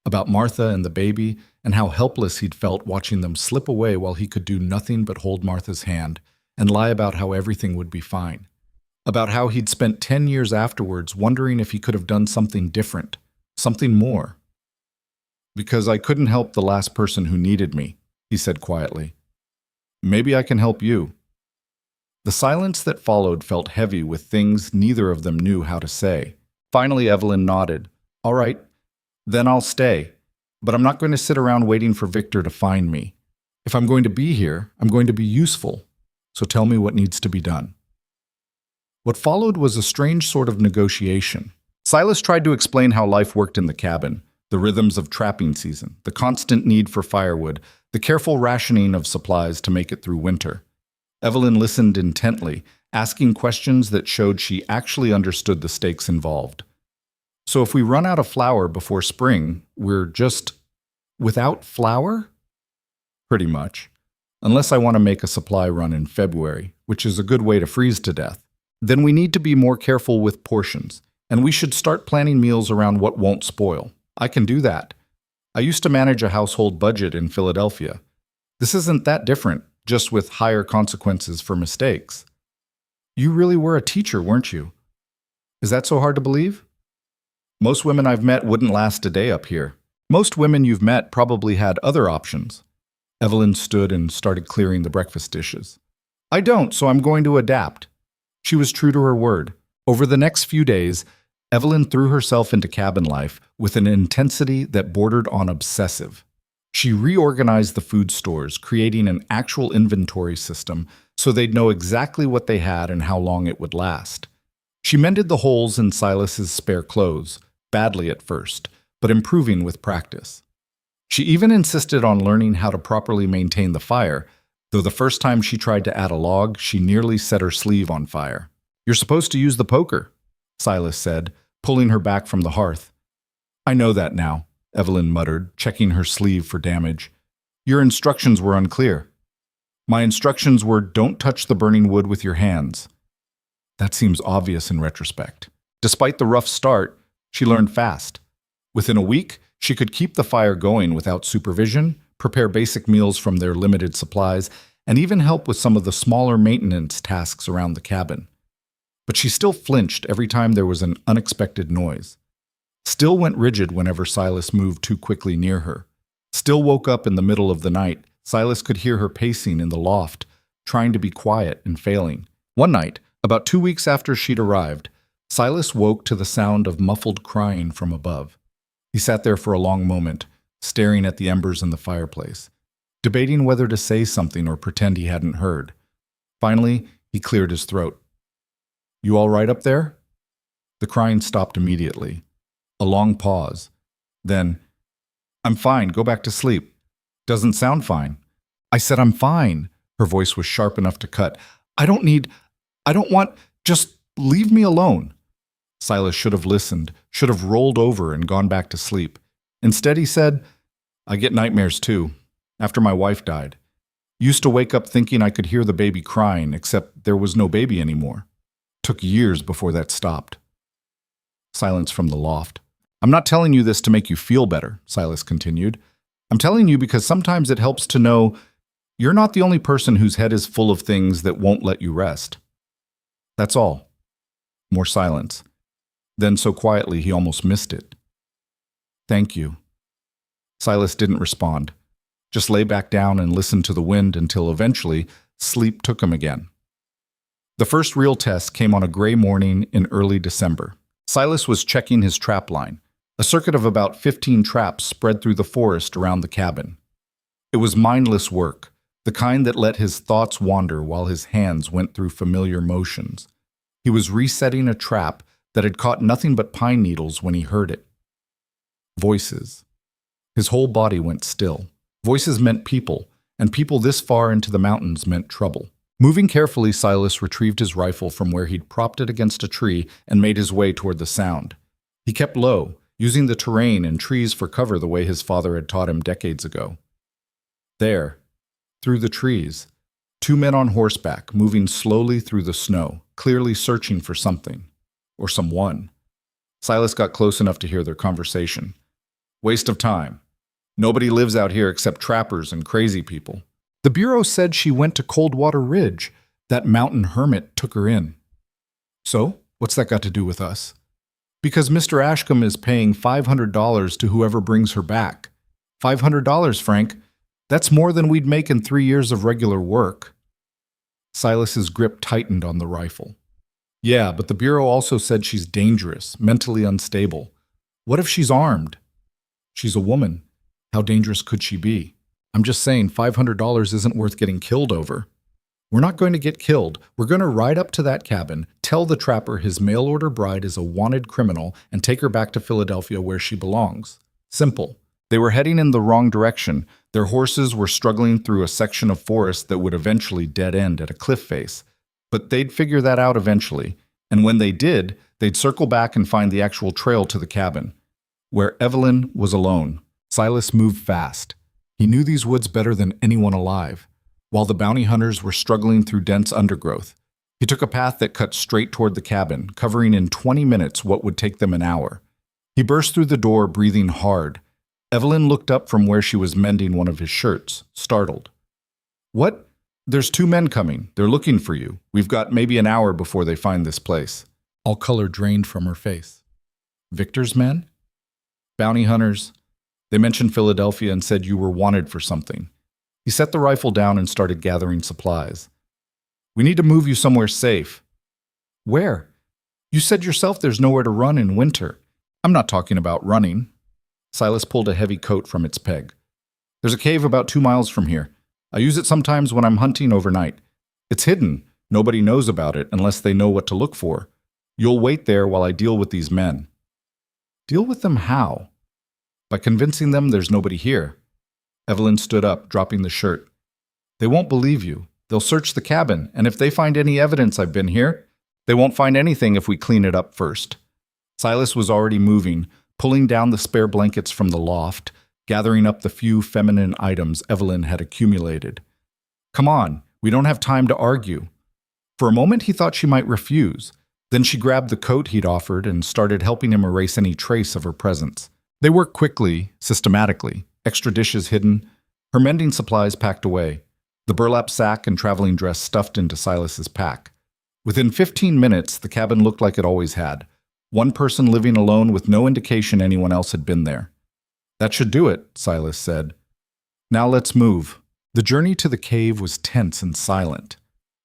About Martha and the baby, and how helpless he'd felt watching them slip away while he could do nothing but hold Martha's hand and lie about how everything would be fine. About how he'd spent 10 years afterwards wondering if he could have done something different, something more. Because I couldn't help the last person who needed me, he said quietly. Maybe I can help you. The silence that followed felt heavy with things neither of them knew how to say. Finally, Evelyn nodded. All right, then I'll stay. But I'm not going to sit around waiting for Victor to find me. If I'm going to be here, I'm going to be useful. So tell me what needs to be done. What followed was a strange sort of negotiation. Silas tried to explain how life worked in the cabin, the rhythms of trapping season, the constant need for firewood, the careful rationing of supplies to make it through winter. Evelyn listened intently, asking questions that showed she actually understood the stakes involved. So if we run out of flour before spring, we're just without flour? Pretty much. Unless I want to make a supply run in February, which is a good way to freeze to death. Then we need to be more careful with portions, and we should start planning meals around what won't spoil. I can do that. I used to manage a household budget in Philadelphia. This isn't that different, just with higher consequences for mistakes. You really were a teacher, weren't you? Is that so hard to believe? Most women I've met wouldn't last a day up here. Most women you've met probably had other options. Evelyn stood and started clearing the breakfast dishes. I don't, so I'm going to adapt. She was true to her word. Over the next few days, Evelyn threw herself into cabin life with an intensity that bordered on obsessive. She reorganized the food stores, creating an actual inventory system so they'd know exactly what they had and how long it would last. She mended the holes in Silas's spare clothes, badly at first, but improving with practice. She even insisted on learning how to properly maintain the fire, though the first time she tried to add a log, she nearly set her sleeve on fire. You're supposed to use the poker, Silas said, pulling her back from the hearth. I know that now, Evelyn muttered, checking her sleeve for damage. Your instructions were unclear. My instructions were don't touch the burning wood with your hands. That seems obvious in retrospect. Despite the rough start, she learned fast. Within a week, she could keep the fire going without supervision, prepare basic meals from their limited supplies, and even help with some of the smaller maintenance tasks around the cabin. But she still flinched every time there was an unexpected noise. Still went rigid whenever Silas moved too quickly near her. Still woke up in the middle of the night. Silas could hear her pacing in the loft, trying to be quiet and failing. One night, about 2 weeks after she'd arrived, Silas woke to the sound of muffled crying from above. He sat there for a long moment, staring at the embers in the fireplace, debating whether to say something or pretend he hadn't heard. Finally, he cleared his throat. "You all right up there?" The crying stopped immediately. A long pause. Then, "I'm fine, go back to sleep." "Doesn't sound fine." "I said I'm fine." Her voice was sharp enough to cut. I don't want, just leave me alone." Silas should have listened, should have rolled over and gone back to sleep. Instead, he said, "I get nightmares too, after my wife died. Used to wake up thinking I could hear the baby crying, except there was no baby anymore. Took years before that stopped." Silence from the loft. "I'm not telling you this to make you feel better," Silas continued. "I'm telling you because sometimes it helps to know you're not the only person whose head is full of things that won't let you rest. That's all." More silence. Then so quietly he almost missed it. "Thank you." Silas didn't respond, just lay back down and listened to the wind until eventually sleep took him again. The first real test came on a gray morning in early December. Silas was checking his trap line, a circuit of about 15 traps spread through the forest around the cabin. It was mindless work, the kind that let his thoughts wander while his hands went through familiar motions. He was resetting a trap that had caught nothing but pine needles when he heard it. Voices. His whole body went still. Voices meant people, and people this far into the mountains meant trouble. Moving carefully, Silas retrieved his rifle from where he'd propped it against a tree and made his way toward the sound. He kept low, using the terrain and trees for cover the way his father had taught him decades ago. There, through the trees, 2 men on horseback moving slowly through the snow, clearly searching for something. Or someone. Silas got close enough to hear their conversation. "Waste of time. Nobody lives out here except trappers and crazy people. The Bureau said she went to Coldwater Ridge. That mountain hermit took her in." "So, what's that got to do with us?" "Because Mr. Ashcombe is paying $500 to whoever brings her back. $500, Frank. That's more than we'd make in 3 years of regular work." Silas's grip tightened on the rifle. "Yeah, but the Bureau also said she's dangerous, mentally unstable. What if she's armed?" "She's a woman. How dangerous could she be?" "I'm just saying $500 isn't worth getting killed over." "We're not going to get killed. We're going to ride up to that cabin, tell the trapper his mail-order bride is a wanted criminal, and take her back to Philadelphia where she belongs. Simple." They were heading in the wrong direction. Their horses were struggling through a section of forest that would eventually dead end at a cliff face. But they'd figure that out eventually, and when they did, they'd circle back and find the actual trail to the cabin, where Evelyn was alone. Silas moved fast. He knew these woods better than anyone alive. While the bounty hunters were struggling through dense undergrowth, he took a path that cut straight toward the cabin, covering in 20 minutes what would take them an hour. He burst through the door, breathing hard. Evelyn looked up from where she was mending one of his shirts, startled. "What? There's 2 men coming. They're looking for you. We've got maybe an hour before they find this place." All color drained from her face. "Victor's men?" "Bounty hunters. They mentioned Philadelphia and said you were wanted for something." He set the rifle down and started gathering supplies. "We need to move you somewhere safe." "Where? You said yourself there's nowhere to run in winter." "I'm not talking about running." Silas pulled a heavy coat from its peg. "There's a cave about 2 miles from here. I use it sometimes when I'm hunting overnight. It's hidden. Nobody knows about it unless they know what to look for. You'll wait there while I deal with these men." "Deal with them how?" "By convincing them there's nobody here." Evelyn stood up, dropping the shirt. "They won't believe you. They'll search the cabin, and if they find any evidence I've been here, they won't find anything if we clean it up first." Silas was already moving, pulling down the spare blankets from the loft, gathering up the few feminine items Evelyn had accumulated. "Come on, we don't have time to argue." For a moment, he thought she might refuse. Then she grabbed the coat he'd offered and started helping him erase any trace of her presence. They worked quickly, systematically, extra dishes hidden, her mending supplies packed away, the burlap sack and traveling dress stuffed into Silas's pack. Within 15 minutes, the cabin looked like it always had. One person living alone with no indication anyone else had been there. "That should do it," Silas said. "Now let's move." The journey to the cave was tense and silent.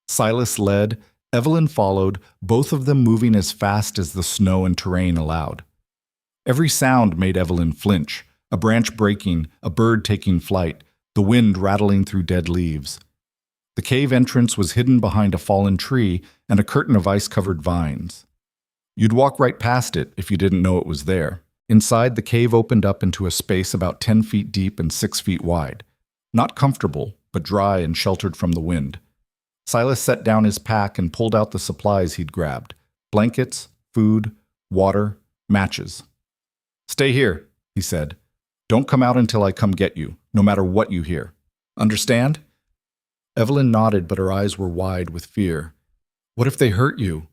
Silas led, Evelyn followed, both of them moving as fast as the snow and terrain allowed. Every sound made Evelyn flinch, a branch breaking, a bird taking flight, the wind rattling through dead leaves. The cave entrance was hidden behind a fallen tree and a curtain of ice-covered vines. You'd walk right past it if you didn't know it was there. Inside, the cave opened up into a space about 10 feet deep and 6 feet wide. Not comfortable, but dry and sheltered from the wind. Silas set down his pack and pulled out the supplies he'd grabbed: blankets, food, water, matches. "Stay here," he said. "Don't come out until I come get you, no matter what you hear. Understand?" Evelyn nodded, but her eyes were wide with fear. "What if they hurt you?"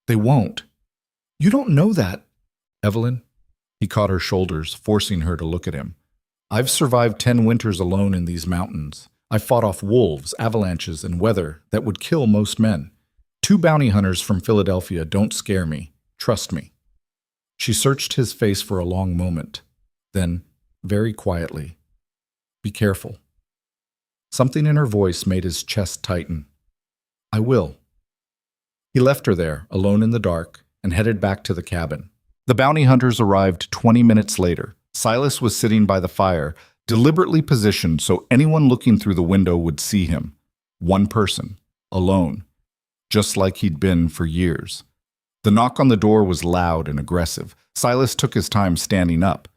"They won't." "You don't know that." "Evelyn?" He caught her shoulders, forcing her to look at him. "I've survived 10 winters alone in these mountains. I fought off wolves, avalanches, and weather that would kill most men. 2 bounty hunters from Philadelphia don't scare me. Trust me." She searched his face for a long moment. Then, very quietly, "Be careful." Something in her voice made his chest tighten. "I will." He left her there, alone in the dark, and headed back to the cabin. The bounty hunters arrived 20 minutes later. Silas was sitting by the fire, deliberately positioned so anyone looking through the window would see him. One person, alone, just like he'd been for years. The knock on the door was loud and aggressive. Silas took his time standing up,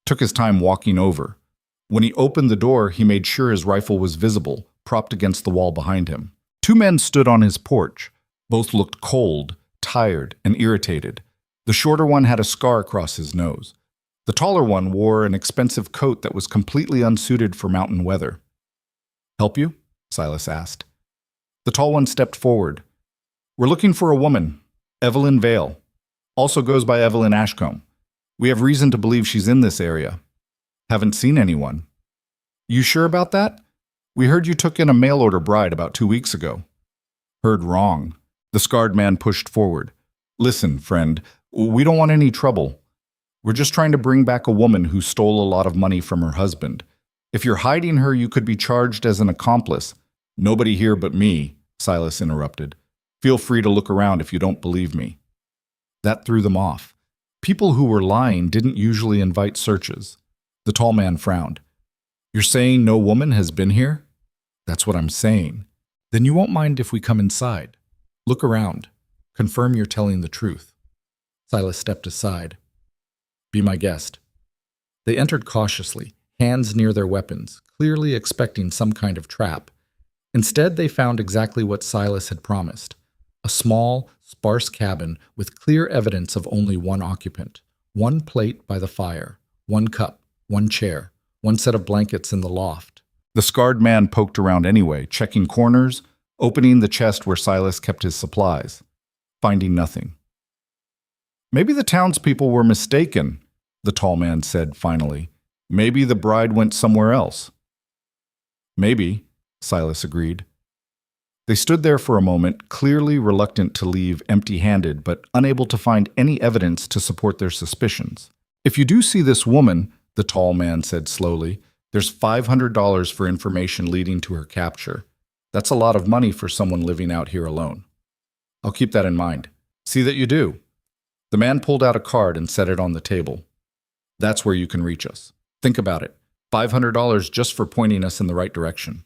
took his time walking over. When he opened the door, he made sure his rifle was visible, propped against the wall behind him. 2 men stood on his porch. Both looked cold, tired, and irritated. The shorter one had a scar across his nose. The taller one wore an expensive coat that was completely unsuited for mountain weather. "Help you?" Silas asked. The tall one stepped forward. "We're looking for a woman, Evelyn Vale. Also goes by Evelyn Ashcombe. We have reason to believe she's in this area. Haven't seen anyone." "You sure about that? We heard you took in a mail-order bride about 2 weeks ago." "Heard wrong." The scarred man pushed forward. "Listen, friend, we don't want any trouble. We're just trying to bring back a woman who stole a lot of money from her husband. If you're hiding her, you could be charged as an accomplice." "Nobody here but me," Silas interrupted. "Feel free to look around if you don't believe me." That threw them off. People who were lying didn't usually invite searches. The tall man frowned. "You're saying no woman has been here?" "That's what I'm saying." "Then you won't mind if we come inside. Look around. Confirm you're telling the truth." Silas stepped aside. "Be my guest." They entered cautiously, hands near their weapons, clearly expecting some kind of trap. Instead, they found exactly what Silas had promised: a small, sparse cabin with clear evidence of only one occupant, one plate by the fire, one cup, one chair, one set of blankets in the loft. The scarred man poked around anyway, checking corners, opening the chest where Silas kept his supplies, finding nothing. "Maybe the townspeople were mistaken," the tall man said finally. "Maybe the bride went somewhere else." "Maybe," Silas agreed. They stood there for a moment, clearly reluctant to leave empty-handed, but unable to find any evidence to support their suspicions. "If you do see this woman," the tall man said slowly, "there's $500 for information leading to her capture. That's a lot of money for someone living out here alone." "I'll keep that in mind." "See that you do." The man pulled out a card and set it on the table. "That's where you can reach us. Think about it. $500 just for pointing us in the right direction."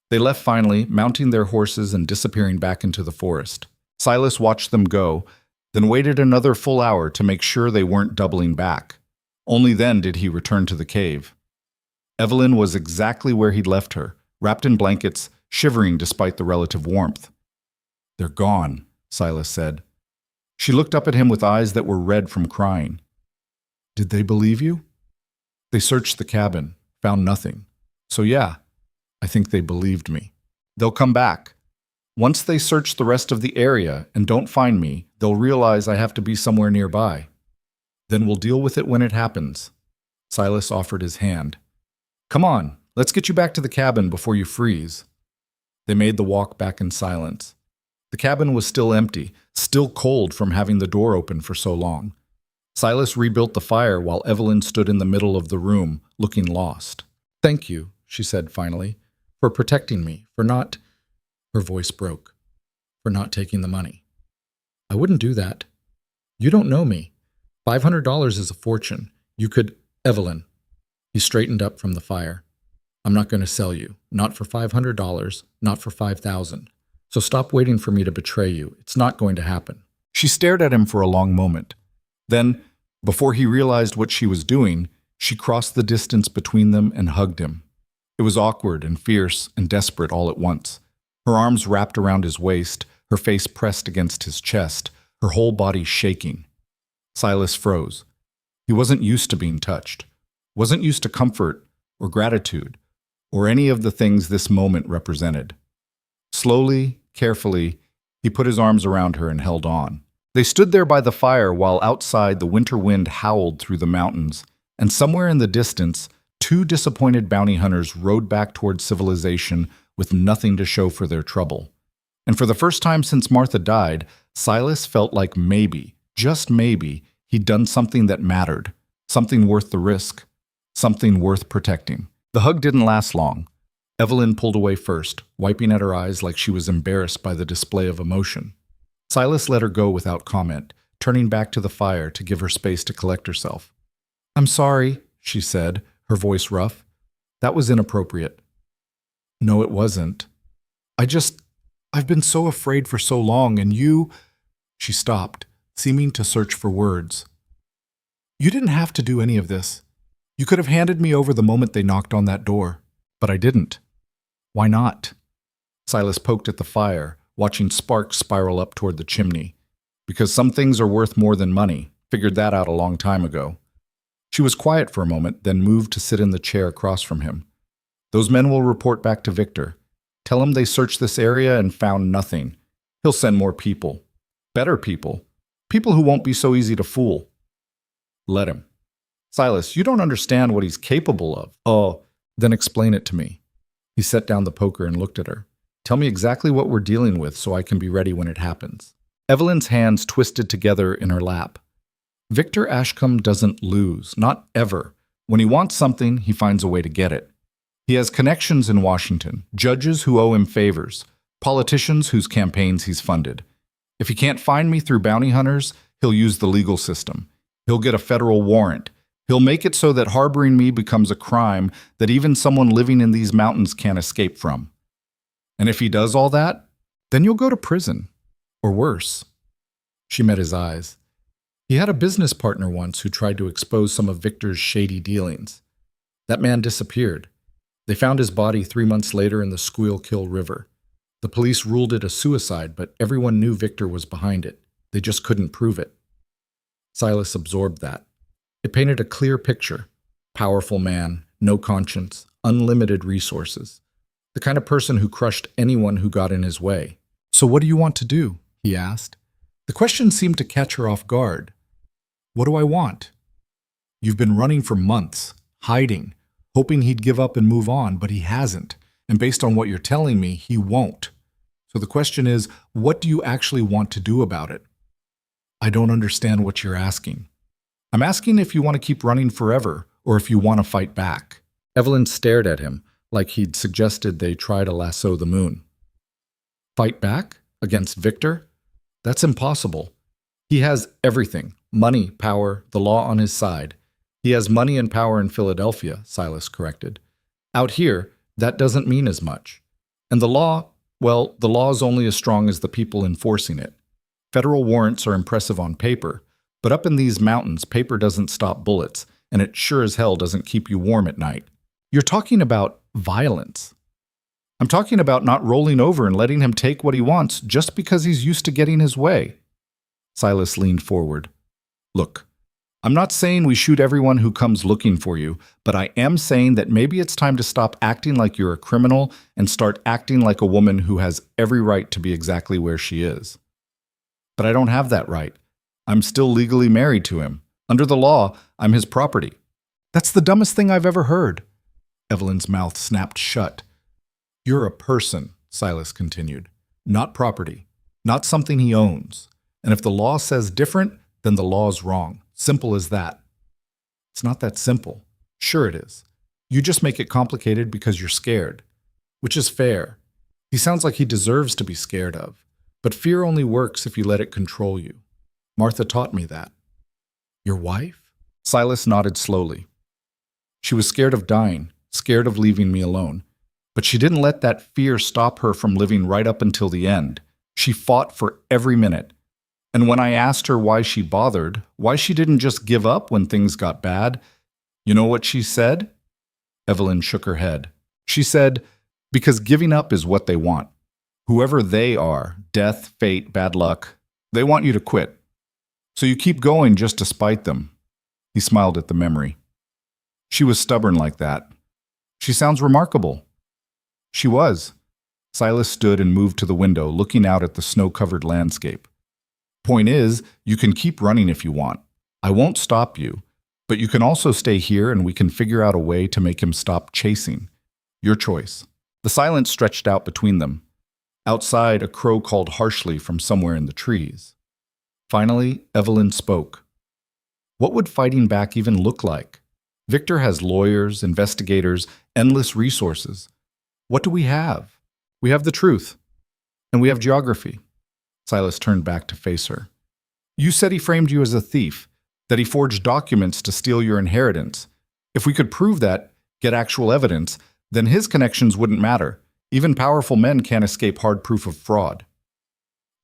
They left finally, mounting their horses and disappearing back into the forest. Silas watched them go, then waited another full hour to make sure they weren't doubling back. Only then did he return to the cave. Evelyn was exactly where he'd left her, wrapped in blankets, shivering despite the relative warmth. "They're gone," Silas said. She looked up at him with eyes that were red from crying. "Did they believe you?" "They searched the cabin, found nothing. So yeah, I think they believed me. They'll come back." Once they search the rest of the area and don't find me, they'll realize I have to be somewhere nearby. Then we'll deal with it when it happens. Silas offered his hand. Come on, let's get you back to the cabin before you freeze. They made the walk back in silence. The cabin was still empty, still cold from having the door open for so long. Silas rebuilt the fire while Evelyn stood in the middle of the room, looking lost. Thank you, she said finally, for protecting me, for not... Her voice broke. For not taking the money. I wouldn't do that. You don't know me. $500 is a fortune. You could... Evelyn. He straightened up from the fire. I'm not going to sell you. Not for $500, not for $5,000. So stop waiting for me to betray you. It's not going to happen. She stared at him for a long moment. Then, before he realized what she was doing, she crossed the distance between them and hugged him. It was awkward and fierce and desperate all at once. Her arms wrapped around his waist, her face pressed against his chest, her whole body shaking. Silas froze. He wasn't used to being touched, wasn't used to comfort or gratitude or any of the things this moment represented. Slowly, carefully, he put his arms around her and held on. They stood there by the fire while outside the winter wind howled through the mountains, and somewhere in the distance, two disappointed bounty hunters rode back toward civilization with nothing to show for their trouble. And for the first time since Martha died, Silas felt like maybe, just maybe, he'd done something that mattered, something worth the risk, something worth protecting. The hug didn't last long. Evelyn pulled away first, wiping at her eyes like she was embarrassed by the display of emotion. Silas let her go without comment, turning back to the fire to give her space to collect herself. I'm sorry, she said, her voice rough. That was inappropriate. No, it wasn't. I've been so afraid for so long, and you... She stopped, seeming to search for words. You didn't have to do any of this. You could have handed me over the moment they knocked on that door. But I didn't. Why not? Silas poked at the fire, watching sparks spiral up toward the chimney. Because some things are worth more than money. Figured that out a long time ago. She was quiet for a moment, then moved to sit in the chair across from him. Those men will report back to Victor. Tell him they searched this area and found nothing. He'll send more people. Better people. People who won't be so easy to fool. Let him. Silas, you don't understand what he's capable of. Oh, then explain it to me. He set down the poker and looked at her. Tell me exactly what we're dealing with so I can be ready when it happens. Evelyn's hands twisted together in her lap. Victor Ashcombe doesn't lose, not ever. When he wants something, he finds a way to get it. He has connections in Washington, judges who owe him favors, politicians whose campaigns he's funded. If he can't find me through bounty hunters, he'll use the legal system. He'll get a federal warrant. He'll make it so that harboring me becomes a crime that even someone living in these mountains can't escape from. And if he does all that, then you'll go to prison. Or worse. She met his eyes. He had a business partner once who tried to expose some of Victor's shady dealings. That man disappeared. They found his body 3 months later in the Squealkill River. The police ruled it a suicide, but everyone knew Victor was behind it. They just couldn't prove it. Silas absorbed that. It painted a clear picture. Powerful man, no conscience, unlimited resources. The kind of person who crushed anyone who got in his way. So what do you want to do? He asked. The question seemed to catch her off guard. What do I want? You've been running for months, hiding, hoping he'd give up and move on, but he hasn't. And based on what you're telling me, he won't. So the question is, what do you actually want to do about it? I don't understand what you're asking. I'm asking if you want to keep running forever, or if you want to fight back. Evelyn stared at him, like he'd suggested they try to lasso the moon. Fight back? Against Victor? That's impossible. He has everything. Money, power, the law on his side. He has money and power in Philadelphia, Silas corrected. Out here, that doesn't mean as much. And the law, well, the law is only as strong as the people enforcing it. Federal warrants are impressive on paper, but up in these mountains, paper doesn't stop bullets, and it sure as hell doesn't keep you warm at night. You're talking about violence. I'm talking about not rolling over and letting him take what he wants just because he's used to getting his way. Silas leaned forward. Look, I'm not saying we shoot everyone who comes looking for you, but I am saying that maybe it's time to stop acting like you're a criminal and start acting like a woman who has every right to be exactly where she is. But I don't have that right. I'm still legally married to him. Under the law, I'm his property. That's the dumbest thing I've ever heard. Evelyn's mouth snapped shut. You're a person, Silas continued, not property, not something he owns. And if the law says different, then the law's wrong. Simple as that. It's not that simple. Sure it is. You just make it complicated because you're scared, which is fair. He sounds like he deserves to be scared of, but fear only works if you let it control you. Martha taught me that. Your wife? Silas nodded slowly. She was scared of dying, scared of leaving me alone, but she didn't let that fear stop her from living right up until the end. She fought for every minute. And when I asked her why she bothered, why she didn't just give up when things got bad, you know what she said? Evelyn shook her head. She said, because giving up is what they want. Whoever they are, death, fate, bad luck, they want you to quit. So you keep going just to spite them. He smiled at the memory. She was stubborn like that. She sounds remarkable. She was. Silas stood and moved to the window, looking out at the snow-covered landscape. Point is, you can keep running if you want. I won't stop you, but you can also stay here and we can figure out a way to make him stop chasing. Your choice. The silence stretched out between them. Outside, a crow called harshly from somewhere in the trees. Finally, Evelyn spoke. What would fighting back even look like? Victor has lawyers, investigators, endless resources. What do we have? We have the truth. And we have geography. Silas turned back to face her. You said he framed you as a thief, that he forged documents to steal your inheritance. If we could prove that, get actual evidence, then his connections wouldn't matter. Even powerful men can't escape hard proof of fraud.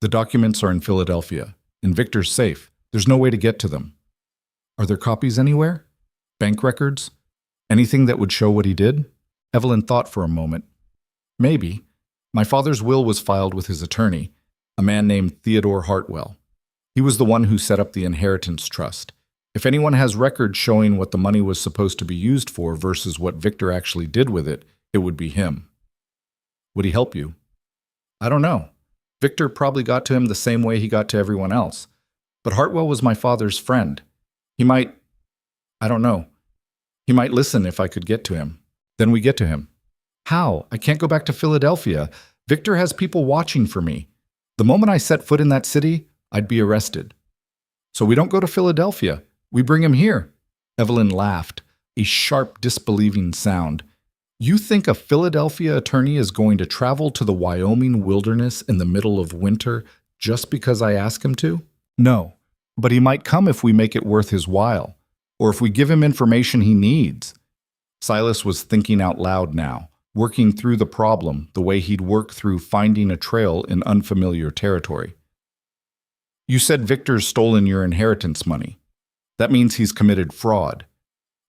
The documents are in Philadelphia. In Victor's safe. There's no way to get to them. Are there copies anywhere? Bank records? Anything that would show what he did? Evelyn thought for a moment. Maybe. My father's will was filed with his attorney, a man named Theodore Hartwell. He was the one who set up the inheritance trust. If anyone has records showing what the money was supposed to be used for versus what Victor actually did with it, it would be him. Would he help you? I don't know. Victor probably got to him the same way he got to everyone else. But Hartwell was my father's friend. I don't know. He might listen if I could get to him. Then we get to him. How? I can't go back to Philadelphia. Victor has people watching for me. The moment I set foot in that city, I'd be arrested. So we don't go to Philadelphia. We bring him here. Evelyn laughed, a sharp, disbelieving sound. You think a Philadelphia attorney is going to travel to the Wyoming wilderness in the middle of winter just because I ask him to? No, but he might come if we make it worth his while, or if we give him information he needs. Silas was thinking out loud now, working through the problem the way he'd work through finding a trail in unfamiliar territory. You said Victor's stolen your inheritance money. That means he's committed fraud.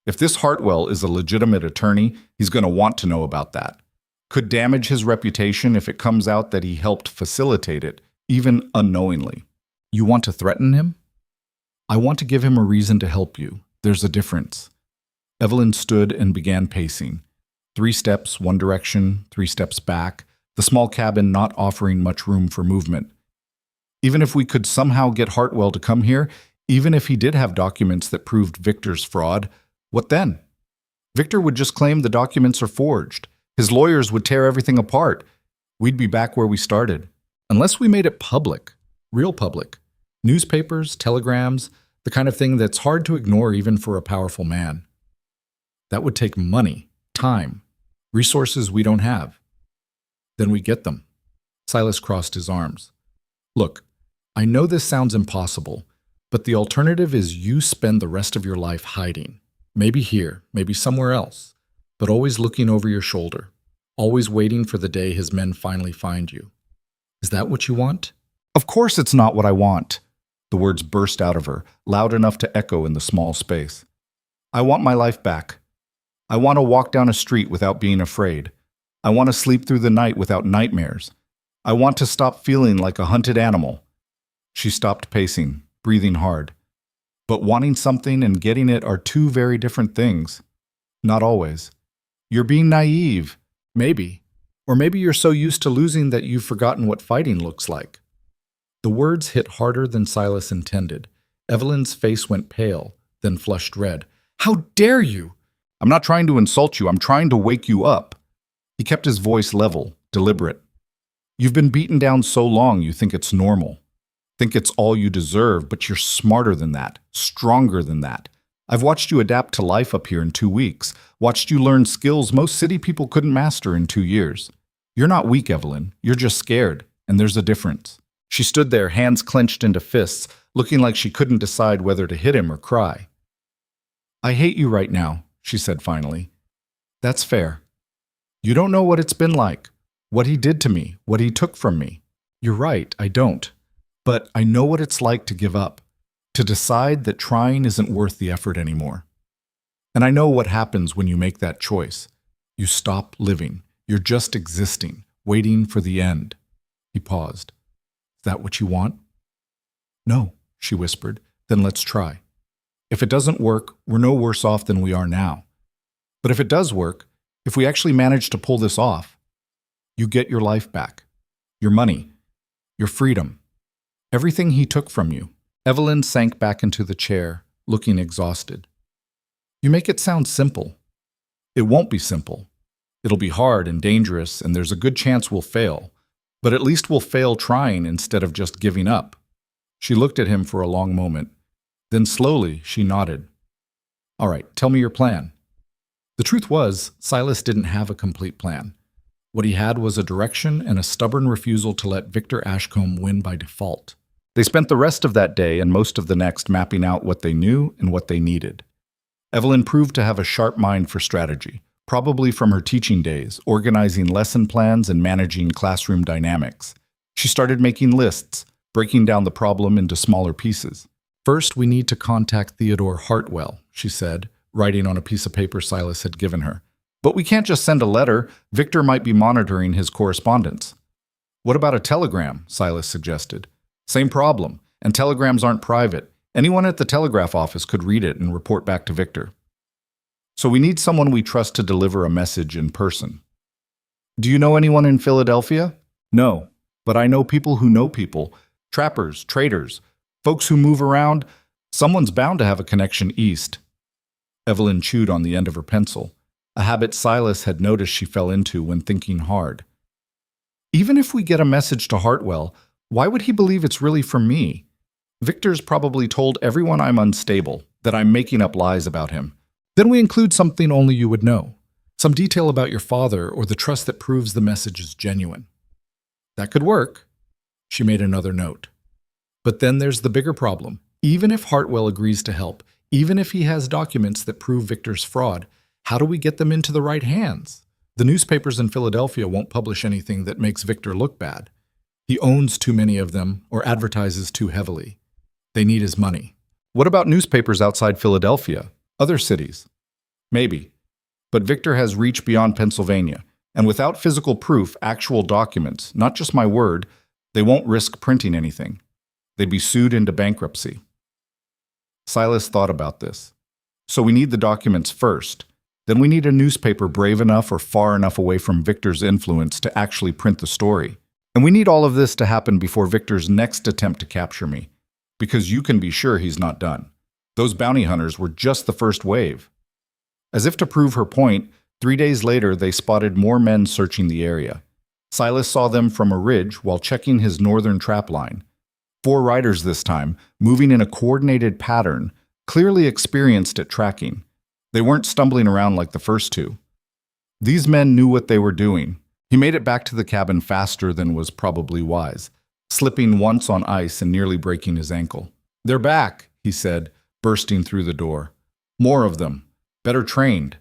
If this Hartwell is a legitimate attorney, he's going to want to know about that. Could damage his reputation if it comes out that he helped facilitate it, even unknowingly. You want to threaten him? I want to give him a reason to help you. There's a difference. Evelyn stood and began pacing. 3 steps, one direction, 3 steps back, the small cabin not offering much room for movement. Even if we could somehow get Hartwell to come here, even if he did have documents that proved Victor's fraud, what then? Victor would just claim the documents are forged. His lawyers would tear everything apart. We'd be back where we started. Unless we made it public, real public. Newspapers, telegrams, the kind of thing that's hard to ignore even for a powerful man. That would take money, time, resources we don't have. Then we get them. Silas crossed his arms. Look, I know this sounds impossible, but the alternative is you spend the rest of your life hiding. Maybe here, maybe somewhere else, but always looking over your shoulder, always waiting for the day his men finally find you. Is that what you want? Of course it's not what I want. The words burst out of her, loud enough to echo in the small space. I want my life back. I want to walk down a street without being afraid. I want to sleep through the night without nightmares. I want to stop feeling like a hunted animal. She stopped pacing, breathing hard. But wanting something and getting it are two very different things. Not always. You're being naive. Maybe. Or maybe you're so used to losing that you've forgotten what fighting looks like. The words hit harder than Silas intended. Evelyn's face went pale, then flushed red. How dare you? I'm not trying to insult you. I'm trying to wake you up. He kept his voice level, deliberate. You've been beaten down so long you think it's normal. Think it's all you deserve, but you're smarter than that, stronger than that. I've watched you adapt to life up here in 2 weeks, watched you learn skills most city people couldn't master in 2 years. You're not weak, Evelyn. You're just scared, and there's a difference. She stood there, hands clenched into fists, looking like she couldn't decide whether to hit him or cry. I hate you right now, she said finally. That's fair. You don't know what it's been like, what he did to me, what he took from me. You're right, I don't. But I know what it's like to give up, to decide that trying isn't worth the effort anymore. And I know what happens when you make that choice. You stop living. You're just existing, waiting for the end. He paused. Is that what you want? No, she whispered. Then let's try. If it doesn't work, we're no worse off than we are now. But if it does work, if we actually manage to pull this off, you get your life back, your money, your freedom, everything he took from you. Evelyn sank back into the chair, looking exhausted. You make it sound simple. It won't be simple. It'll be hard and dangerous, and there's a good chance we'll fail. But at least we'll fail trying instead of just giving up. She looked at him for a long moment. Then slowly, she nodded. All right, tell me your plan. The truth was, Silas didn't have a complete plan. What he had was a direction and a stubborn refusal to let Victor Ashcombe win by default. They spent the rest of that day and most of the next mapping out what they knew and what they needed. Evelyn proved to have a sharp mind for strategy, probably from her teaching days, organizing lesson plans and managing classroom dynamics. She started making lists, breaking down the problem into smaller pieces. First, we need to contact Theodore Hartwell, she said, writing on a piece of paper Silas had given her. But we can't just send a letter. Victor might be monitoring his correspondence. What about a telegram? Silas suggested. Same problem, and telegrams aren't private. Anyone at the telegraph office could read it and report back to Victor. So we need someone we trust to deliver a message in person. Do you know anyone in Philadelphia? No, but I know people who know people. Trappers, traders, folks who move around. Someone's bound to have a connection east. Evelyn chewed on the end of her pencil, a habit Silas had noticed she fell into when thinking hard. Even if we get a message to Hartwell, why would he believe it's really for me? Victor's probably told everyone I'm unstable, that I'm making up lies about him. Then we include something only you would know, some detail about your father or the trust that proves the message is genuine. That could work. She made another note. But then there's the bigger problem. Even if Hartwell agrees to help, even if he has documents that prove Victor's fraud, how do we get them into the right hands? The newspapers in Philadelphia won't publish anything that makes Victor look bad. He owns too many of them or advertises too heavily. They need his money. What about newspapers outside Philadelphia? Other cities? Maybe. But Victor has reach beyond Pennsylvania, and without physical proof, actual documents, not just my word, they won't risk printing anything. They'd be sued into bankruptcy. Silas thought about this. So we need the documents first. Then we need a newspaper brave enough or far enough away from Victor's influence to actually print the story. And we need all of this to happen before Victor's next attempt to capture me, because you can be sure he's not done. Those bounty hunters were just the first wave. As if to prove her point, 3 days later they spotted more men searching the area. Silas saw them from a ridge while checking his northern trap line. 4 riders this time, moving in a coordinated pattern, clearly experienced at tracking. They weren't stumbling around like the first 2. These men knew what they were doing. He made it back to the cabin faster than was probably wise, slipping once on ice and nearly breaking his ankle. They're back, he said, bursting through the door. More of them. Better trained.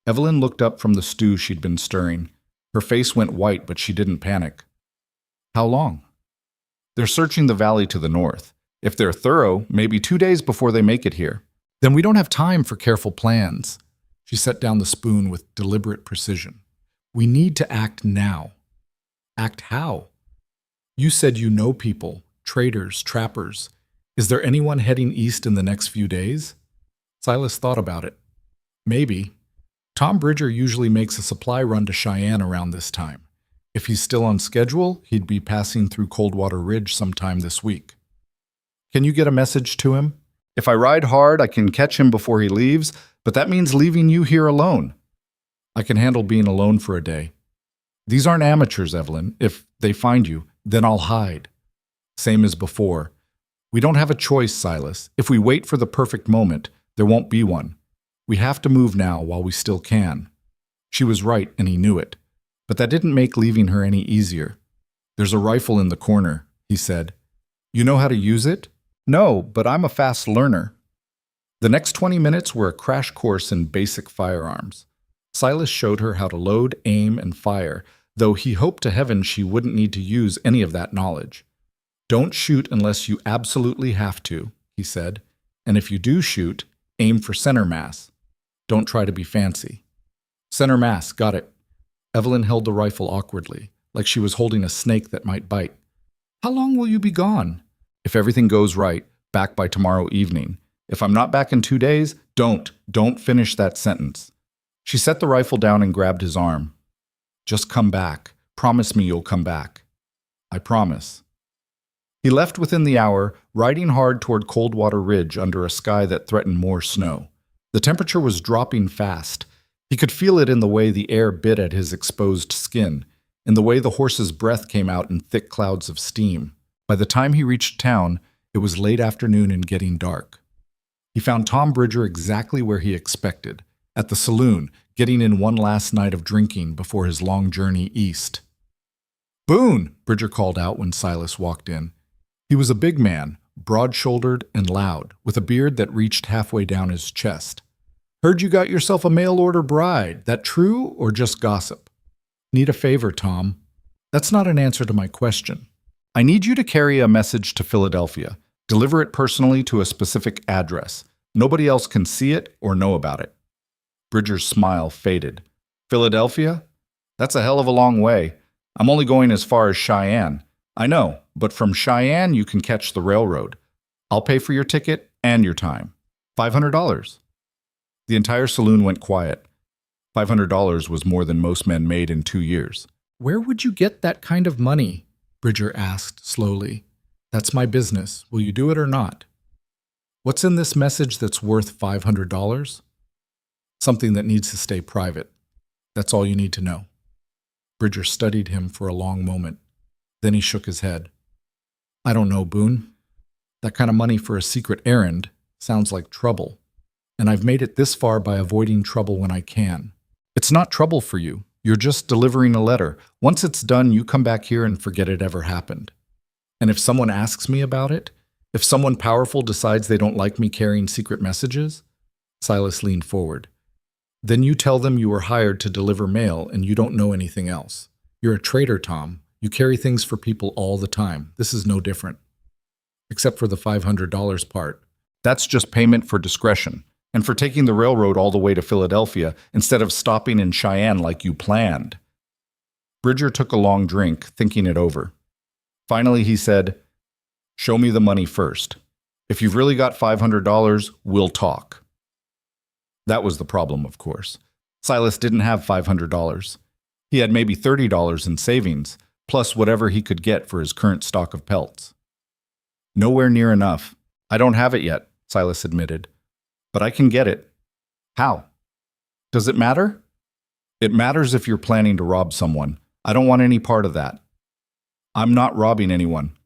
Evelyn looked up from the stew she'd been stirring. Her face went white, but she didn't panic. How long? They're searching the valley to the north. If they're thorough, maybe 2 days before they make it here. Then we don't have time for careful plans. She set down the spoon with deliberate precision. We need to act now. Act how? You said you know people, traders, trappers. Is there anyone heading east in the next few days? Silas thought about it. Maybe. Tom Bridger usually makes a supply run to Cheyenne around this time. If he's still on schedule, he'd be passing through Coldwater Ridge sometime this week. Can you get a message to him? If I ride hard, I can catch him before he leaves, but that means leaving you here alone. I can handle being alone for a day. These aren't amateurs, Evelyn. If they find you, then I'll hide. Same as before. We don't have a choice, Silas. If we wait for the perfect moment, there won't be one. We have to move now while we still can. She was right, and he knew it. But that didn't make leaving her any easier. There's a rifle in the corner, he said. You know how to use it? No, but I'm a fast learner. The next 20 minutes were a crash course in basic firearms. Silas showed her how to load, aim, and fire, though he hoped to heaven she wouldn't need to use any of that knowledge. Don't shoot unless you absolutely have to, he said. And if you do shoot, aim for center mass. Don't try to be fancy. Center mass, got it. Evelyn held the rifle awkwardly, like she was holding a snake that might bite. How long will you be gone? If everything goes right, back by tomorrow evening. If I'm not back in 2 days, don't finish that sentence. She set the rifle down and grabbed his arm. Just come back. Promise me you'll come back. I promise. He left within the hour, riding hard toward Coldwater Ridge under a sky that threatened more snow. The temperature was dropping fast. He could feel it in the way the air bit at his exposed skin, in the way the horse's breath came out in thick clouds of steam. By the time he reached town, it was late afternoon and getting dark. He found Tom Bridger exactly where he expected, at the saloon, getting in one last night of drinking before his long journey east. Boone, Bridger called out when Silas walked in. He was a big man, broad-shouldered and loud, with a beard that reached halfway down his chest. Heard you got yourself a mail-order bride. That true or just gossip? Need a favor, Tom. That's not an answer to my question. I need you to carry a message to Philadelphia. Deliver it personally to a specific address. Nobody else can see it or know about it. Bridger's smile faded. Philadelphia? That's a hell of a long way. I'm only going as far as Cheyenne. I know, but from Cheyenne you can catch the railroad. I'll pay for your ticket and your time. $500. The entire saloon went quiet. $500 was more than most men made in 2 years. Where would you get that kind of money? Bridger asked slowly. That's my business. Will you do it or not? What's in this message that's worth $500? Something that needs to stay private. That's all you need to know. Bridger studied him for a long moment. Then he shook his head. I don't know, Boone. That kind of money for a secret errand sounds like trouble. And I've made it this far by avoiding trouble when I can. It's not trouble for you. You're just delivering a letter. Once it's done, you come back here and forget it ever happened. And if someone asks me about it, if someone powerful decides they don't like me carrying secret messages, Silas leaned forward. Then you tell them you were hired to deliver mail and you don't know anything else. You're a traitor, Tom. You carry things for people all the time. This is no different. Except for the $500 part. That's just payment for discretion. And for taking the railroad all the way to Philadelphia instead of stopping in Cheyenne like you planned. Bridger took a long drink, thinking it over. Finally, he said, Show me the money first. If you've really got $500, we'll talk. That was the problem, of course. Silas didn't have $500. He had maybe $30 in savings, plus whatever he could get for his current stock of pelts. Nowhere near enough. I don't have it yet, Silas admitted. But I can get it. How? Does it matter? It matters if you're planning to rob someone. I don't want any part of that. I'm not robbing anyone.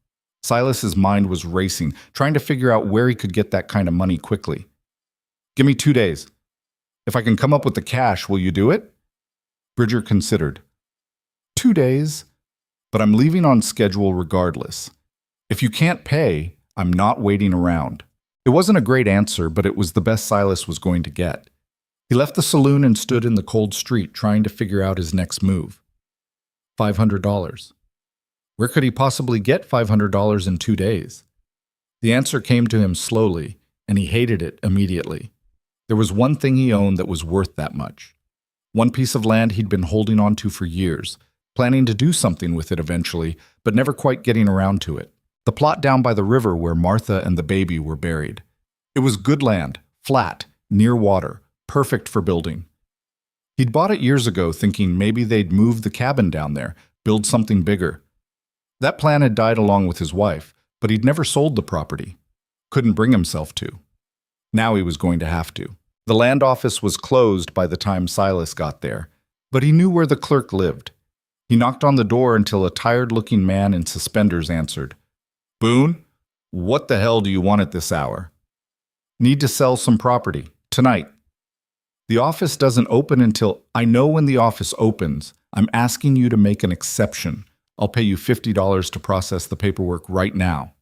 Silas's mind was racing, trying to figure out where he could get that kind of money quickly. Give me 2 days. If I can come up with the cash, will you do it? Bridger considered. 2 days, but I'm leaving on schedule regardless. If you can't pay, I'm not waiting around. It wasn't a great answer, but it was the best Silas was going to get. He left the saloon and stood in the cold street trying to figure out his next move. $500. Where could he possibly get $500 in 2 days? The answer came to him slowly, and he hated it immediately. There was one thing he owned that was worth that much. One piece of land he'd been holding on to for years, planning to do something with it eventually, but never quite getting around to it. The plot down by the river where Martha and the baby were buried. It was good land, flat, near water, perfect for building. He'd bought it years ago thinking maybe they'd move the cabin down there, build something bigger. That plan had died along with his wife, but he'd never sold the property. Couldn't bring himself to. Now he was going to have to. The land office was closed by the time Silas got there, but he knew where the clerk lived. He knocked on the door until a tired-looking man in suspenders answered. "Boone, what the hell do you want at this hour?" "Need to sell some property. Tonight." "The office doesn't open until—" "I know when the office opens. I'm asking you to make an exception. I'll pay you $50 to process the paperwork right now."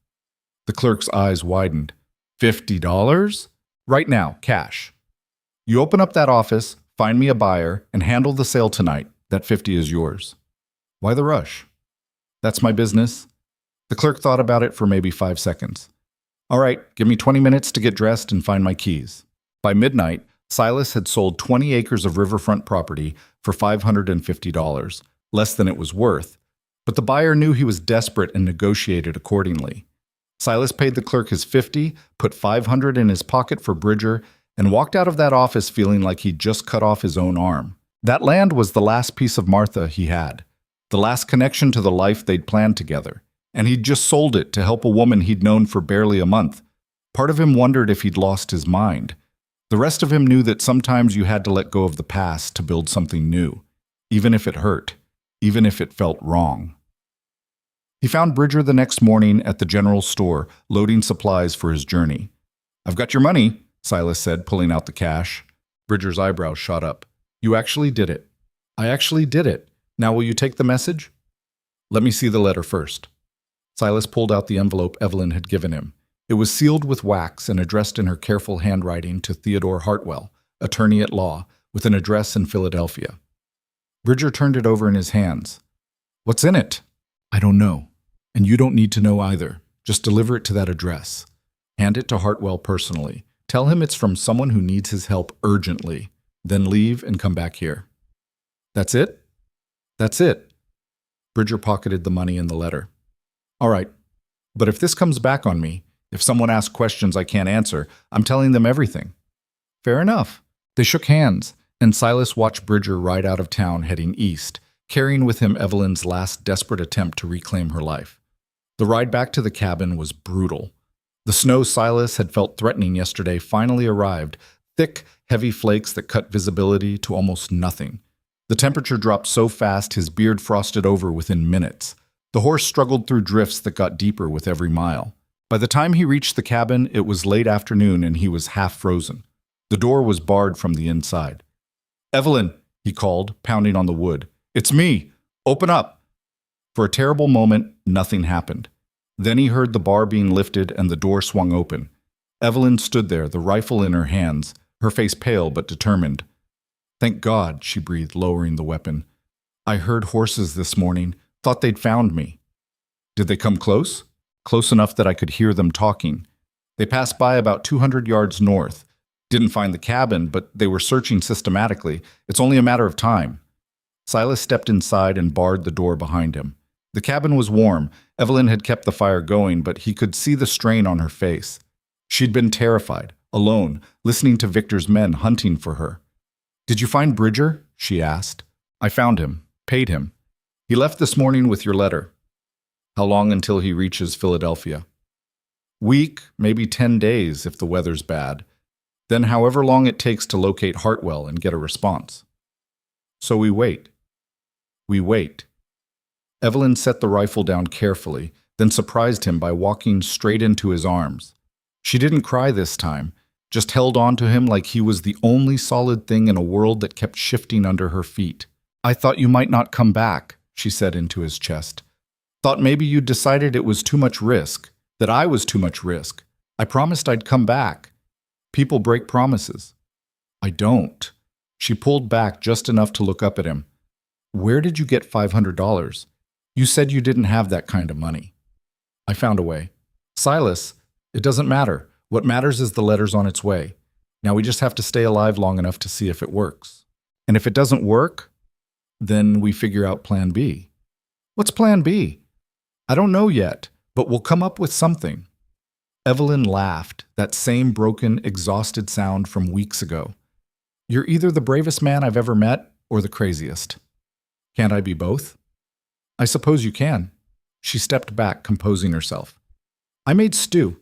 The clerk's eyes widened. $50? Right now, cash. You open up that office, find me a buyer, and handle the sale tonight. That $50 is yours. Why the rush? That's my business. The clerk thought about it for maybe 5 seconds. All right, give me 20 minutes to get dressed and find my keys. By midnight, Silas had sold 20 acres of riverfront property for $550, less than it was worth, but the buyer knew he was desperate and negotiated accordingly. Silas paid the clerk his $50, put $500 in his pocket for Bridger, and walked out of that office feeling like he'd just cut off his own arm. That land was the last piece of Martha he had, the last connection to the life they'd planned together, and he'd just sold it to help a woman he'd known for barely a month. Part of him wondered if he'd lost his mind. The rest of him knew that sometimes you had to let go of the past to build something new, even if it hurt, even if it felt wrong. He found Bridger the next morning at the general store, loading supplies for his journey. "I've got your money," Silas said, pulling out the cash. Bridger's eyebrows shot up. "You actually did it." "I actually did it. Now will you take the message?" "Let me see the letter first." Silas pulled out the envelope Evelyn had given him. It was sealed with wax and addressed in her careful handwriting to Theodore Hartwell, attorney at law, with an address in Philadelphia. Bridger turned it over in his hands. "What's in it?" "I don't know. And you don't need to know either. Just deliver it to that address. Hand it to Hartwell personally. Tell him it's from someone who needs his help urgently. Then leave and come back here." "That's it?" "That's it." Bridger pocketed the money in the letter. "All right. But if this comes back on me, if someone asks questions I can't answer, I'm telling them everything." "Fair enough." They shook hands, and Silas watched Bridger ride out of town heading east, carrying with him Evelyn's last desperate attempt to reclaim her life. The ride back to the cabin was brutal. The snow Silas had felt threatening yesterday finally arrived, thick, heavy flakes that cut visibility to almost nothing. The temperature dropped so fast his beard frosted over within minutes. The horse struggled through drifts that got deeper with every mile. By the time he reached the cabin, it was late afternoon and he was half frozen. The door was barred from the inside. "Evelyn," he called, pounding on the wood. "It's me. Open up." For a terrible moment, nothing happened. Then he heard the bar being lifted and the door swung open. Evelyn stood there, the rifle in her hands, her face pale but determined. "Thank God," she breathed, lowering the weapon. "I heard horses this morning. Thought they'd found me." "Did they come close?" "Close enough that I could hear them talking. They passed by about 200 yards north. Didn't find the cabin, but they were searching systematically. It's only a matter of time." Silas stepped inside and barred the door behind him. The cabin was warm. Evelyn had kept the fire going, but he could see the strain on her face. She'd been terrified, alone, listening to Victor's men hunting for her. "Did you find Bridger?" she asked. "I found him. Paid him. He left this morning with your letter." "How long until he reaches Philadelphia?" "Week, maybe 10 days if the weather's bad. Then however long it takes to locate Hartwell and get a response." "So we wait." "We wait." Evelyn set the rifle down carefully, then surprised him by walking straight into his arms. She didn't cry this time, just held on to him like he was the only solid thing in a world that kept shifting under her feet. "I thought you might not come back," she said into his chest. "Thought maybe you'd decided it was too much risk, that I was too much risk. I promised I'd come back. People break promises." "I don't." She pulled back just enough to look up at him. "Where did you get $500? You said you didn't have that kind of money." "I found a way." "Silas, it doesn't matter. What matters is the letter's on its way. Now we just have to stay alive long enough to see if it works. And if it doesn't work, then we figure out plan B." "What's plan B?" "I don't know yet, But we'll come up with something. Evelyn laughed, that same broken, exhausted sound from weeks ago. You're either the bravest man I've ever met or the craziest. Can't I be both? I suppose you can. She stepped back, composing herself. I made stew.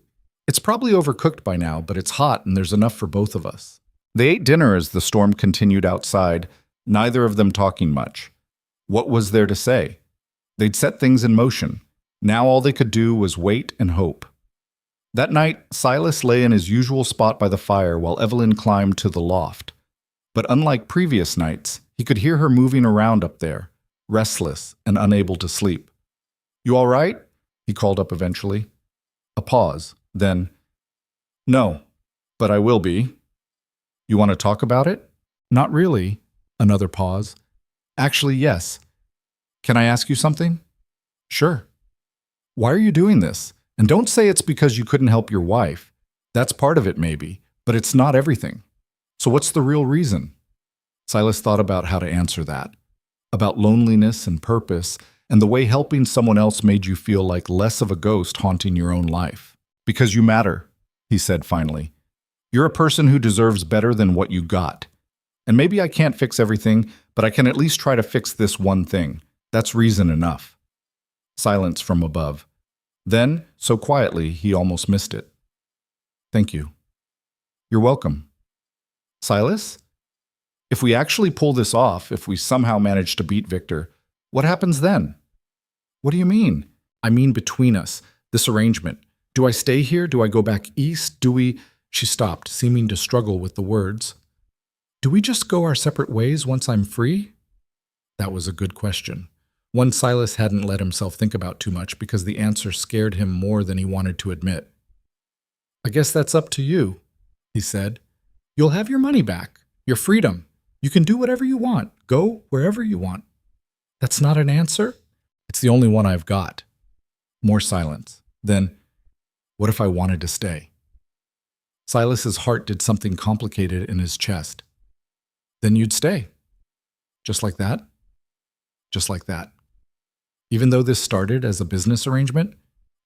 It's probably overcooked by now, but it's hot and there's enough for both of us. They ate dinner as the storm continued outside, neither of them talking much. What was there to say? They'd set things in motion. Now all they could do was wait and hope. That night, Silas lay in his usual spot by the fire while Evelyn climbed to the loft. But unlike previous nights, he could hear her moving around up there, restless and unable to sleep. You all right? He called up eventually. A pause, then, No, but I will be. You want to talk about it? Not really. Another pause. Actually, yes. Can I ask you something? Sure. Why are you doing this? And don't say it's because you couldn't help your wife. That's part of it, maybe, but it's not everything. So what's the real reason? Silas thought about how to answer that, about loneliness and purpose, and the way helping someone else made you feel like less of a ghost haunting your own life. Because you matter, he said finally. You're a person who deserves better than what you got. And maybe I can't fix everything, but I can at least try to fix this one thing. That's reason enough. Silence from above. Then, so quietly, he almost missed it. Thank you. You're welcome. Silas? If we actually pull this off, if we somehow manage to beat Victor, what happens then? What do you mean? I mean between us, this arrangement. Do I stay here? Do I go back east? Do we... She stopped, seeming to struggle with the words. Do we just go our separate ways once I'm free? That was a good question. One Silas hadn't let himself think about too much because the answer scared him more than he wanted to admit. I guess that's up to you, he said. You'll have your money back, your freedom. You can do whatever you want, go wherever you want. That's not an answer? It's the only one I've got. More silence. Then, what if I wanted to stay? Silas's heart did something complicated in his chest. Then you'd stay. Just like that? Just like that. Even though this started as a business arrangement,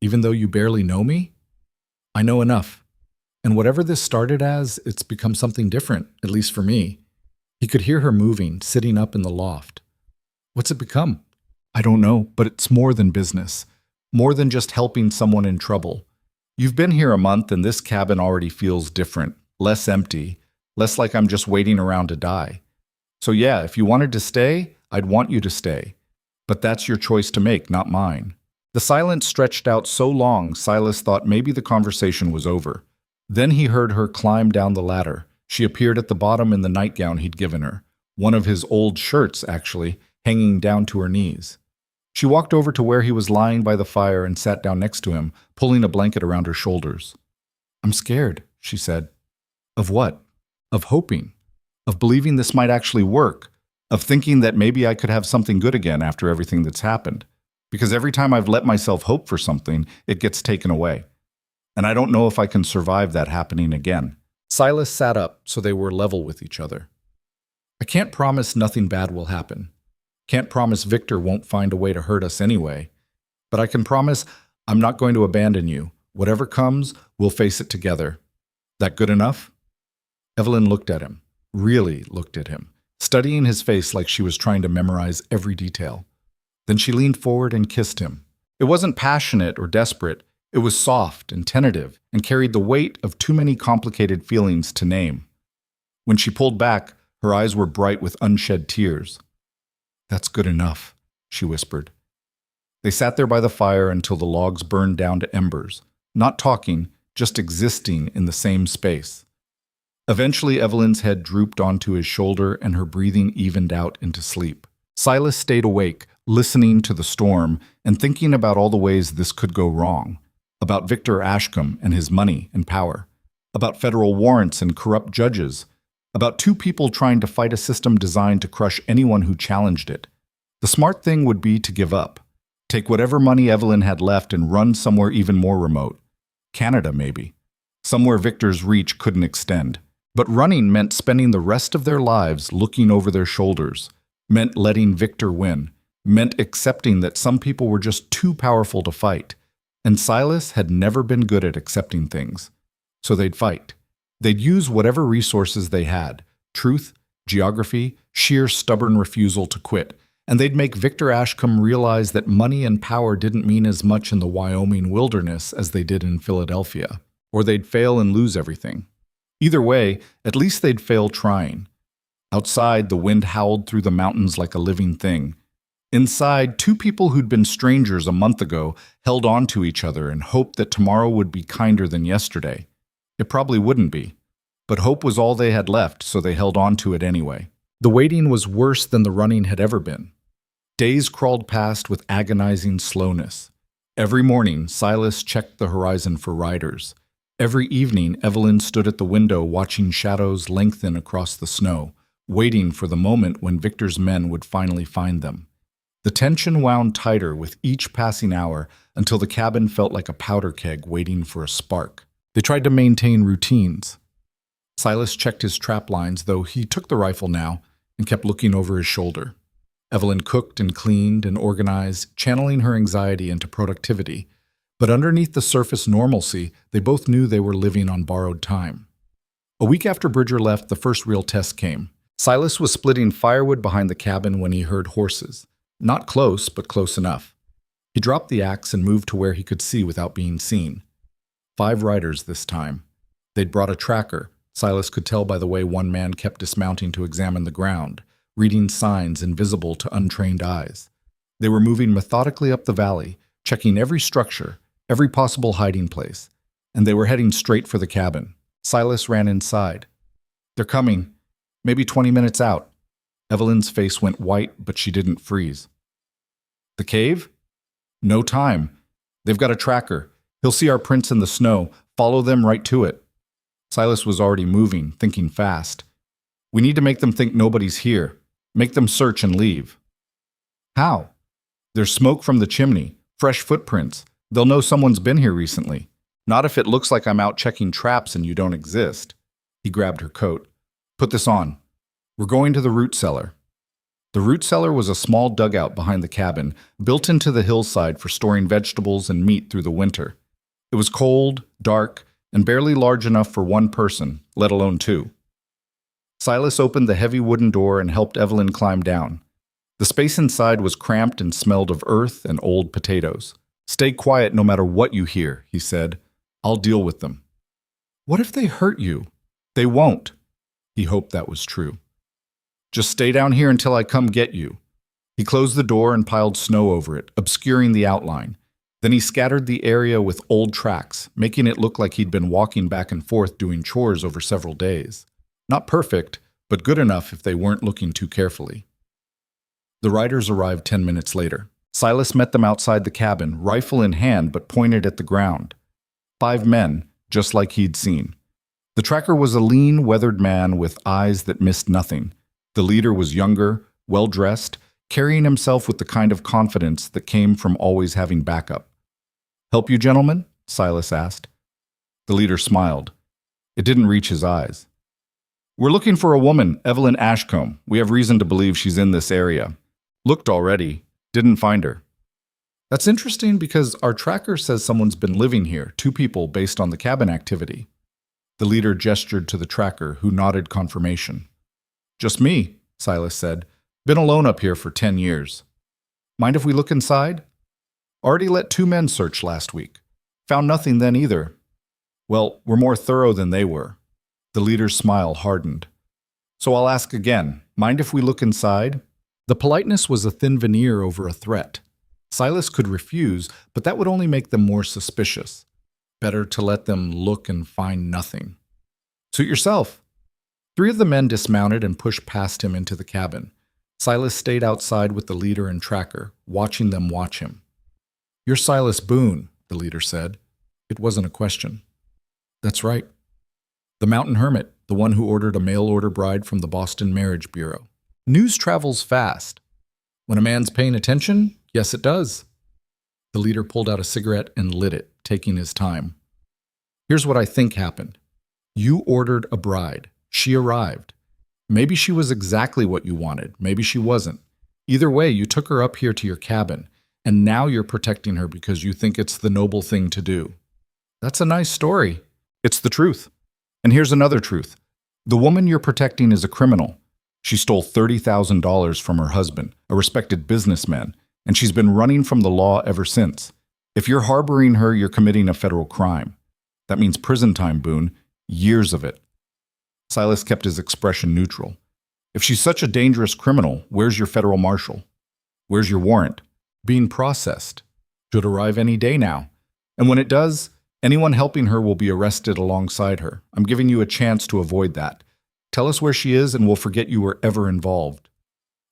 even though you barely know me, I know enough. And whatever this started as, it's become something different, at least for me. He could hear her moving, sitting up in the loft. What's it become? I don't know, but it's more than business. More than just helping someone in trouble. You've been here a month and this cabin already feels different, less empty, less like I'm just waiting around to die. So yeah, if you wanted to stay, I'd want you to stay. But that's your choice to make, not mine. The silence stretched out so long, Silas thought maybe the conversation was over. Then he heard her climb down the ladder. She appeared at the bottom in the nightgown he'd given her, one of his old shirts, actually, hanging down to her knees. She walked over to where he was lying by the fire and sat down next to him, pulling a blanket around her shoulders. I'm scared, she said. Of what? Of hoping. Of believing this might actually work. Of thinking that maybe I could have something good again after everything that's happened. Because every time I've let myself hope for something, it gets taken away. And I don't know if I can survive that happening again. Silas sat up so they were level with each other. I can't promise nothing bad will happen. Can't promise Victor won't find a way to hurt us anyway. But I can promise I'm not going to abandon you. Whatever comes, we'll face it together. That good enough? Evelyn looked at him, really looked at him, studying his face like she was trying to memorize every detail. Then she leaned forward and kissed him. It wasn't passionate or desperate. It was soft and tentative and carried the weight of too many complicated feelings to name. When she pulled back, her eyes were bright with unshed tears. That's good enough, she whispered. They sat there by the fire until the logs burned down to embers, not talking, just existing in the same space. Eventually, Evelyn's head drooped onto his shoulder and her breathing evened out into sleep. Silas stayed awake, listening to the storm and thinking about all the ways this could go wrong, about Victor Ashcombe and his money and power, about federal warrants and corrupt judges, about two people trying to fight a system designed to crush anyone who challenged it. The smart thing would be to give up, take whatever money Evelyn had left and run somewhere even more remote. Canada, maybe. Somewhere Victor's reach couldn't extend. But running meant spending the rest of their lives looking over their shoulders, meant letting Victor win, meant accepting that some people were just too powerful to fight, And Silas had never been good at accepting things. So they'd fight. They'd use whatever resources they had: truth, geography, sheer stubborn refusal to quit. And they'd make Victor Ashcombe realize that money and power didn't mean as much in the Wyoming wilderness as they did in Philadelphia. Or they'd fail and lose everything. Either way, at least they'd fail trying. Outside, the wind howled through the mountains like a living thing. Inside, two people who'd been strangers a month ago held on to each other and hoped that tomorrow would be kinder than yesterday. It probably wouldn't be, but hope was all they had left, so they held on to it anyway. The waiting was worse than the running had ever been. Days crawled past with agonizing slowness. Every morning, Silas checked the horizon for riders. Every evening, Evelyn stood at the window watching shadows lengthen across the snow, waiting for the moment when Victor's men would finally find them. The tension wound tighter with each passing hour until the cabin felt like a powder keg waiting for a spark. They tried to maintain routines. Silas checked his trap lines, though he took the rifle now and kept looking over his shoulder. Evelyn cooked and cleaned and organized, channeling her anxiety into productivity. But underneath the surface normalcy, they both knew they were living on borrowed time. A week after Bridger left, the first real test came. Silas was splitting firewood behind the cabin when he heard horses. Not close, but close enough. He dropped the axe and moved to where he could see without being seen. 5 riders this time. They'd brought a tracker. Silas could tell by the way one man kept dismounting to examine the ground, reading signs invisible to untrained eyes. They were moving methodically up the valley, checking every structure, every possible hiding place, and they were heading straight for the cabin. Silas ran inside. "They're coming. Maybe 20 minutes out." Evelyn's face went white, but she didn't freeze. "The cave? No time. They've got a tracker. He'll see our prints in the snow. Follow them right to it." Silas was already moving, thinking fast. "We need to make them think nobody's here. Make them search and leave." "How?" "There's smoke from the chimney. Fresh footprints. They'll know someone's been here recently. Not if it looks like I'm out checking traps and you don't exist." He grabbed her coat. "Put this on. We're going to the root cellar." The root cellar was a small dugout behind the cabin, built into the hillside for storing vegetables and meat through the winter. It was cold, dark, and barely large enough for one person, let alone 2. Silas opened the heavy wooden door and helped Evelyn climb down. The space inside was cramped and smelled of earth and old potatoes. "Stay quiet no matter what you hear," he said. "I'll deal with them." "What if they hurt you?" "They won't." He hoped that was true. "Just stay down here until I come get you." He closed the door and piled snow over it, obscuring the outline. Then he scattered the area with old tracks, making it look like he'd been walking back and forth doing chores over several days. Not perfect, but good enough if they weren't looking too carefully. The riders arrived 10 minutes later. Silas met them outside the cabin, rifle in hand but pointed at the ground. 5 men, just like he'd seen. The tracker was a lean, weathered man with eyes that missed nothing. The leader was younger, well-dressed, carrying himself with the kind of confidence that came from always having backup. "Help you, gentlemen?" Silas asked. The leader smiled. It didn't reach his eyes. "We're looking for a woman, Evelyn Ashcombe. We have reason to believe she's in this area. Looked already. Didn't find her." "That's interesting because our tracker says someone's been living here, 2 people based on the cabin activity." The leader gestured to the tracker, who nodded confirmation. "Just me," Silas said. "Been alone up here for 10 years. Mind if we look inside?" "Already let 2 men search last week. Found nothing then either." "Well, we're more thorough than they were." The leader's smile hardened. "So I'll ask again. Mind if we look inside?" The politeness was a thin veneer over a threat. Silas could refuse, but that would only make them more suspicious. Better to let them look and find nothing. "Suit yourself." 3 of the men dismounted and pushed past him into the cabin. Silas stayed outside with the leader and tracker, watching them watch him. "You're Silas Boone," the leader said. It wasn't a question. "That's right. The mountain hermit, the one who ordered a mail-order bride from the Boston Marriage Bureau. News travels fast. When a man's paying attention, yes it does." The leader pulled out a cigarette and lit it, taking his time. "Here's what I think happened. You ordered a bride. She arrived. Maybe she was exactly what you wanted. Maybe she wasn't. Either way, you took her up here to your cabin. and now you're protecting her because you think it's the noble thing to do. That's a nice story. It's the truth. And here's another truth. The woman you're protecting is a criminal. She stole $30,000 from her husband, a respected businessman, and she's been running from the law ever since. If you're harboring her, you're committing a federal crime. That means prison time, Boone. Years of it. Silas kept his expression neutral. If she's such a dangerous criminal, where's your federal marshal? Where's your warrant? Being processed. Should arrive any day now. And when it does, anyone helping her will be arrested alongside her. I'm giving you a chance to avoid that. Tell us where she is and we'll forget you were ever involved.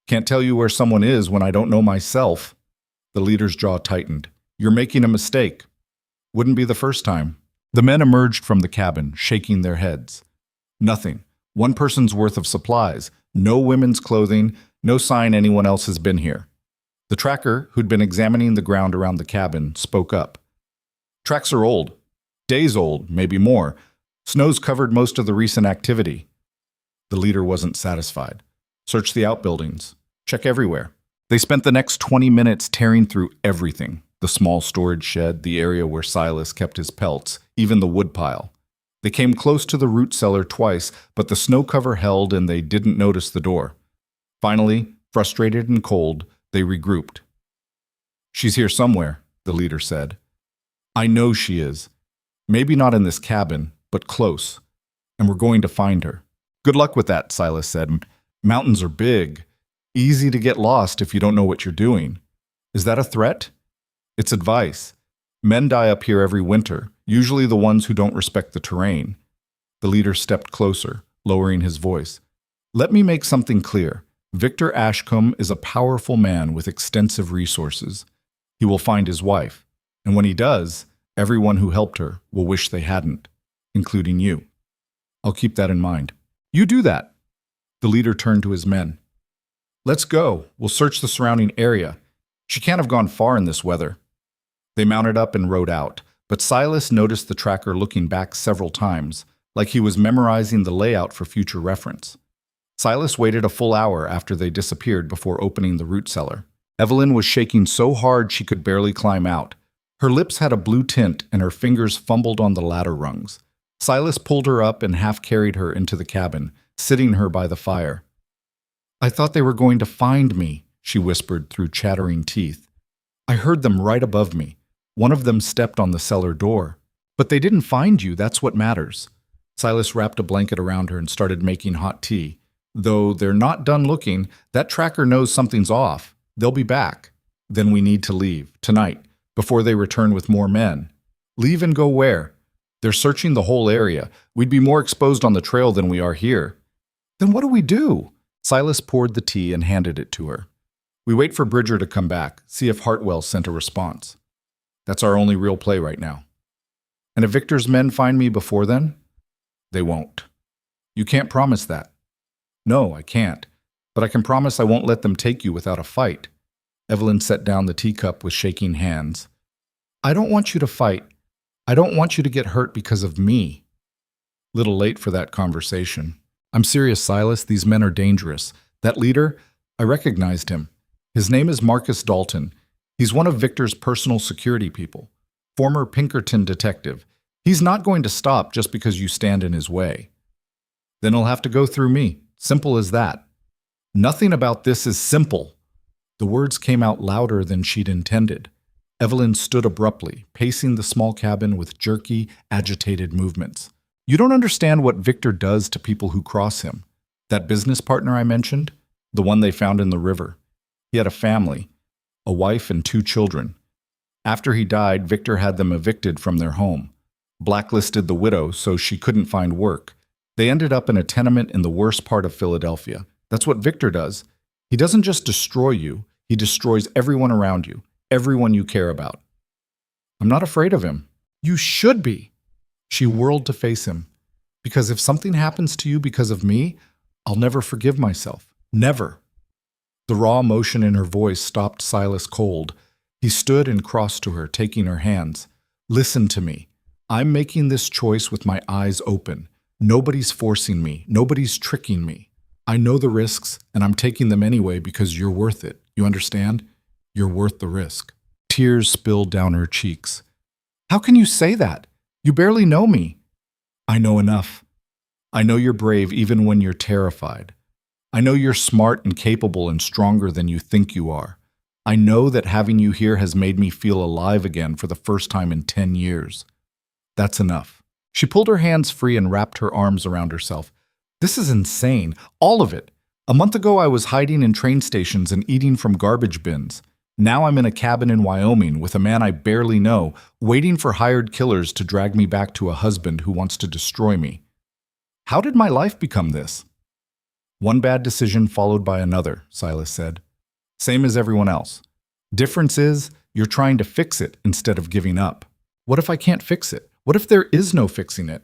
Can't tell you where someone is when I don't know myself. The leader's jaw tightened. You're making a mistake. Wouldn't be the first time. The men emerged from the cabin, shaking their heads. Nothing. One person's worth of supplies. No women's clothing. No sign anyone else has been here. The tracker, who'd been examining the ground around the cabin, spoke up. Tracks are old. Days old, maybe more. Snow's covered most of the recent activity. The leader wasn't satisfied. Search the outbuildings. Check everywhere. They spent the next 20 minutes tearing through everything. The small storage shed, the area where Silas kept his pelts, even the woodpile. They came close to the root cellar twice, but the snow cover held and they didn't notice the door. Finally, frustrated and cold, they regrouped. She's here somewhere, the leader said. I know she is. Maybe not in this cabin, but close. And we're going to find her. Good luck with that, Silas said. Mountains are big. Easy to get lost if you don't know what you're doing. Is that a threat? It's advice. Men die up here every winter, usually the ones who don't respect the terrain. The leader stepped closer, lowering his voice. Let me make something clear. Victor Ashcombe is a powerful man with extensive resources. He will find his wife, and when he does, everyone who helped her will wish they hadn't, including you. I'll keep that in mind. You do that. The leader turned to his men. Let's go. We'll search the surrounding area. She can't have gone far in this weather. They mounted up and rode out, but Silas noticed the tracker looking back several times, like he was memorizing the layout for future reference. Silas waited a full hour after they disappeared before opening the root cellar. Evelyn was shaking so hard she could barely climb out. Her lips had a blue tint and her fingers fumbled on the ladder rungs. Silas pulled her up and half carried her into the cabin, sitting her by the fire. I thought they were going to find me, she whispered through chattering teeth. I heard them right above me. One of them stepped on the cellar door. But they didn't find you, that's what matters. Silas wrapped a blanket around her and started making hot tea. Though they're not done looking, that tracker knows something's off. They'll be back. Then we need to leave, tonight, before they return with more men. Leave and go where? They're searching the whole area. We'd be more exposed on the trail than we are here. Then what do we do? Silas poured the tea and handed it to her. We wait for Bridger to come back, see if Hartwell sent a response. That's our only real play right now. And if Victor's men find me before then? They won't. You can't promise that. No, I can't. But I can promise I won't let them take you without a fight. Evelyn set down the teacup with shaking hands. I don't want you to fight. I don't want you to get hurt because of me. Little late for that conversation. I'm serious, Silas. These men are dangerous. That leader, I recognized him. His name is Marcus Dalton. He's one of Victor's personal security people. Former Pinkerton detective. He's not going to stop just because you stand in his way. Then he'll have to go through me. Simple as that. Nothing about this is simple. The words came out louder than she'd intended. Evelyn stood abruptly, pacing the small cabin with jerky, agitated movements. You don't understand what Victor does to people who cross him. That business partner I mentioned, the one they found in the river. He had a family, a wife and 2 children. After he died, Victor had them evicted from their home. Blacklisted the widow so she couldn't find work. They ended up in a tenement in the worst part of Philadelphia. That's what Victor does. He doesn't just destroy you, he destroys everyone around you, everyone you care about. I'm not afraid of him. You should be. She whirled to face him. Because if something happens to you because of me, I'll never forgive myself. Never. The raw emotion in her voice stopped Silas cold. He stood and crossed to her, taking her hands. Listen to me. I'm making this choice with my eyes open. Nobody's forcing me. Nobody's tricking me. I know the risks, and I'm taking them anyway because you're worth it. You understand? You're worth the risk. Tears spilled down her cheeks. How can you say that? You barely know me. I know enough. I know you're brave even when you're terrified. I know you're smart and capable and stronger than you think you are. I know that having you here has made me feel alive again for the first time in 10 years. That's enough. She pulled her hands free and wrapped her arms around herself. This is insane. All of it. A month ago, I was hiding in train stations and eating from garbage bins. Now I'm in a cabin in Wyoming with a man I barely know, waiting for hired killers to drag me back to a husband who wants to destroy me. How did my life become this? One bad decision followed by another, Silas said. Same as everyone else. Difference is, you're trying to fix it instead of giving up. What if I can't fix it? What if there is no fixing it?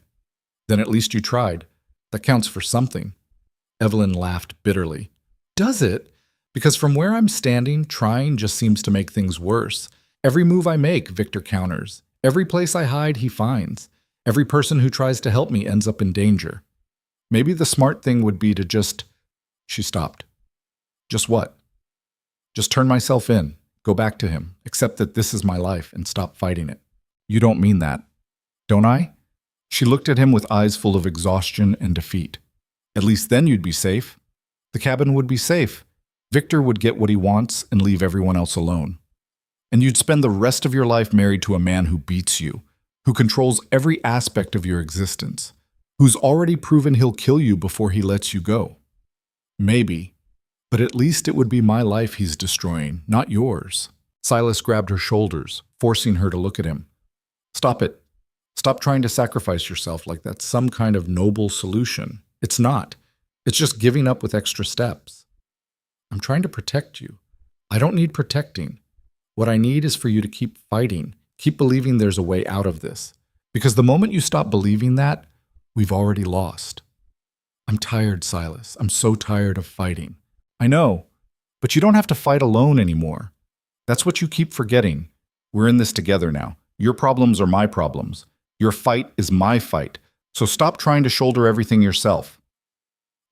Then at least you tried. That counts for something. Evelyn laughed bitterly. Does it? Because from where I'm standing, trying just seems to make things worse. Every move I make, Victor counters. Every place I hide, he finds. Every person who tries to help me ends up in danger. Maybe the smart thing would be to just... She stopped. Just what? Just turn myself in, go back to him, accept that this is my life, and stop fighting it. You don't mean that. Don't I? She looked at him with eyes full of exhaustion and defeat. At least then you'd be safe. The cabin would be safe. Victor would get what he wants and leave everyone else alone. And you'd spend the rest of your life married to a man who beats you, who controls every aspect of your existence, who's already proven he'll kill you before he lets you go. Maybe, but at least it would be my life he's destroying, not yours. Silas grabbed her shoulders, forcing her to look at him. Stop it. Stop trying to sacrifice yourself like that's some kind of noble solution. It's not. It's just giving up with extra steps. I'm trying to protect you. I don't need protecting. What I need is for you to keep fighting, keep believing there's a way out of this. Because the moment you stop believing that, we've already lost. I'm tired, Silas. I'm so tired of fighting. I know, but you don't have to fight alone anymore. That's what you keep forgetting. We're in this together now. Your problems are my problems. Your fight is my fight. So stop trying to shoulder everything yourself.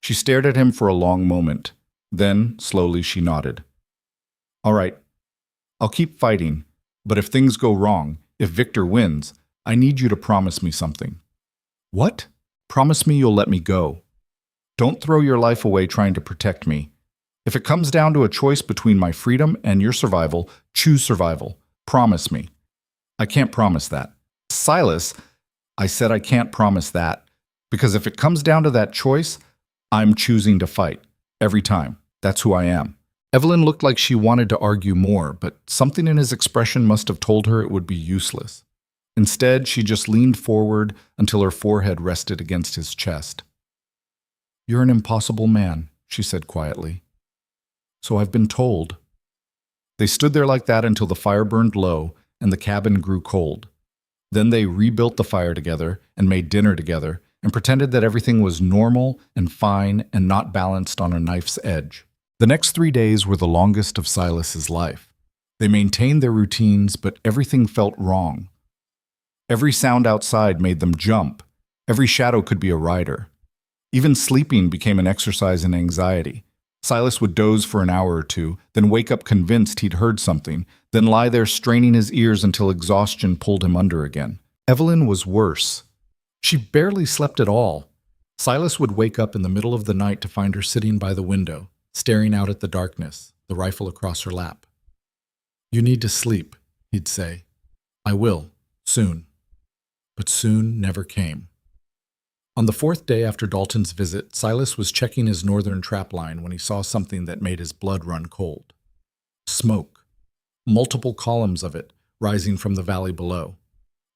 She stared at him for a long moment. Then, slowly, she nodded. All right, I'll keep fighting, but if things go wrong, if Victor wins, I need you to promise me something. What? Promise me you'll let me go. Don't throw your life away trying to protect me. If it comes down to a choice between my freedom and your survival, choose survival. Promise me. I can't promise that. Silas, I said I can't promise that, because if it comes down to that choice, I'm choosing to fight. Every time. That's who I am. Evelyn looked like she wanted to argue more, but something in his expression must have told her it would be useless. Instead, she just leaned forward until her forehead rested against his chest. You're an impossible man, she said quietly. So I've been told. They stood there like that until the fire burned low and the cabin grew cold. Then they rebuilt the fire together and made dinner together and pretended that everything was normal and fine and not balanced on a knife's edge. The next 3 days were the longest of Silas's life. They maintained their routines, but everything felt wrong. Every sound outside made them jump. Every shadow could be a rider. Even sleeping became an exercise in anxiety. Silas would doze for an hour or two, then wake up convinced he'd heard something, then lie there straining his ears until exhaustion pulled him under again. Evelyn was worse. She barely slept at all. Silas would wake up in the middle of the night to find her sitting by the window, staring out at the darkness, the rifle across her lap. You need to sleep, he'd say. I will, soon. But soon never came. On the 4th day after Dalton's visit, Silas was checking his northern trap line when he saw something that made his blood run cold. Smoke. Multiple columns of it, rising from the valley below.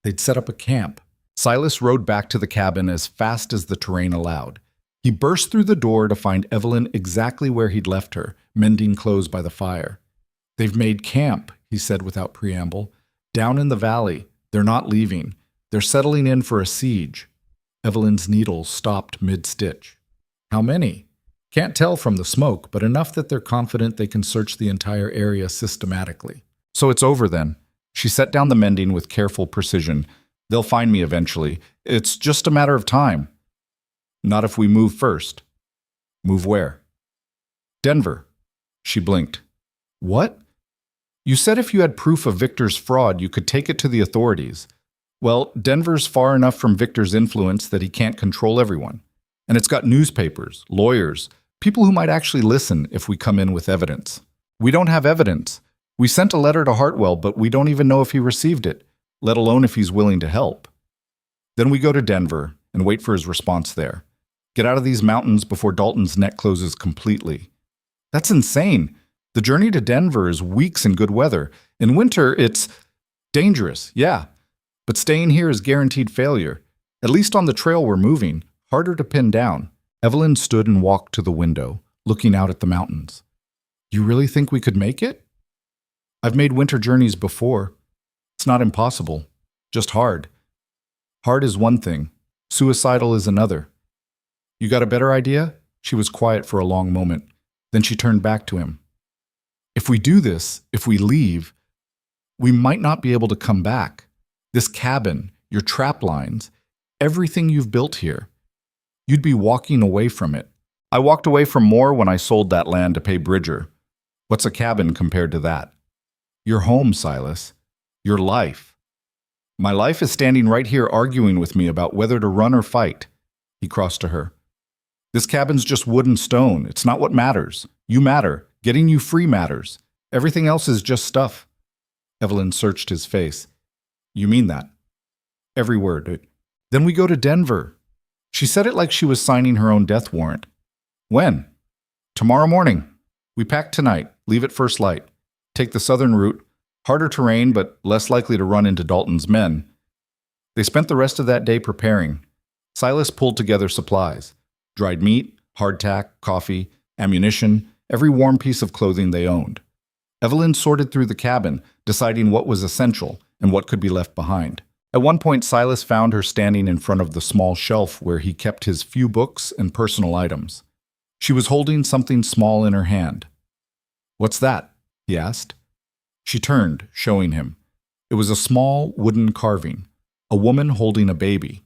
They'd set up a camp. Silas rode back to the cabin as fast as the terrain allowed. He burst through the door to find Evelyn exactly where he'd left her, mending clothes by the fire. They've made camp, he said without preamble. Down in the valley. They're not leaving. They're settling in for a siege. Evelyn's needles stopped mid-stitch. How many? Can't tell from the smoke, but enough that they're confident they can search the entire area systematically. So it's over then. She set down the mending with careful precision. They'll find me eventually. It's just a matter of time. Not if we move first. Move where? Denver. She blinked. What? You said if you had proof of Victor's fraud, you could take it to the authorities. Well, Denver's far enough from Victor's influence that he can't control everyone. And it's got newspapers, lawyers, people who might actually listen if we come in with evidence. We don't have evidence. We sent a letter to Hartwell, but we don't even know if he received it, let alone if he's willing to help. Then we go to Denver and wait for his response there. Get out of these mountains before Dalton's neck closes completely. That's insane. The journey to Denver is weeks in good weather. In winter, it's dangerous, yeah. But staying here is guaranteed failure. At least on the trail we're moving, harder to pin down. Evelyn stood and walked to the window, looking out at the mountains. You really think we could make it? I've made winter journeys before. It's not impossible, just hard. Hard is one thing, suicidal is another. You got a better idea? She was quiet for a long moment. Then she turned back to him. If we do this, if we leave, we might not be able to come back. This cabin, your trap lines, everything you've built here. You'd be walking away from it. I walked away from more when I sold that land to pay Bridger. What's a cabin compared to that? Your home, Silas. Your life. My life is standing right here arguing with me about whether to run or fight. He crossed to her. This cabin's just wood and stone. It's not what matters. You matter. Getting you free matters. Everything else is just stuff. Evelyn searched his face. You mean that? Every word. Then we go to Denver. She said it like she was signing her own death warrant. When? Tomorrow morning. We pack tonight. Leave at first light. Take the southern route. Harder terrain, but less likely to run into Dalton's men. They spent the rest of that day preparing. Silas pulled together supplies. Dried meat, hardtack, coffee, ammunition, every warm piece of clothing they owned. Evelyn sorted through the cabin, deciding what was essential and what could be left behind. At one point, Silas found her standing in front of the small shelf where he kept his few books and personal items. She was holding something small in her hand. What's that? He asked. She turned, showing him. It was a small wooden carving, a woman holding a baby.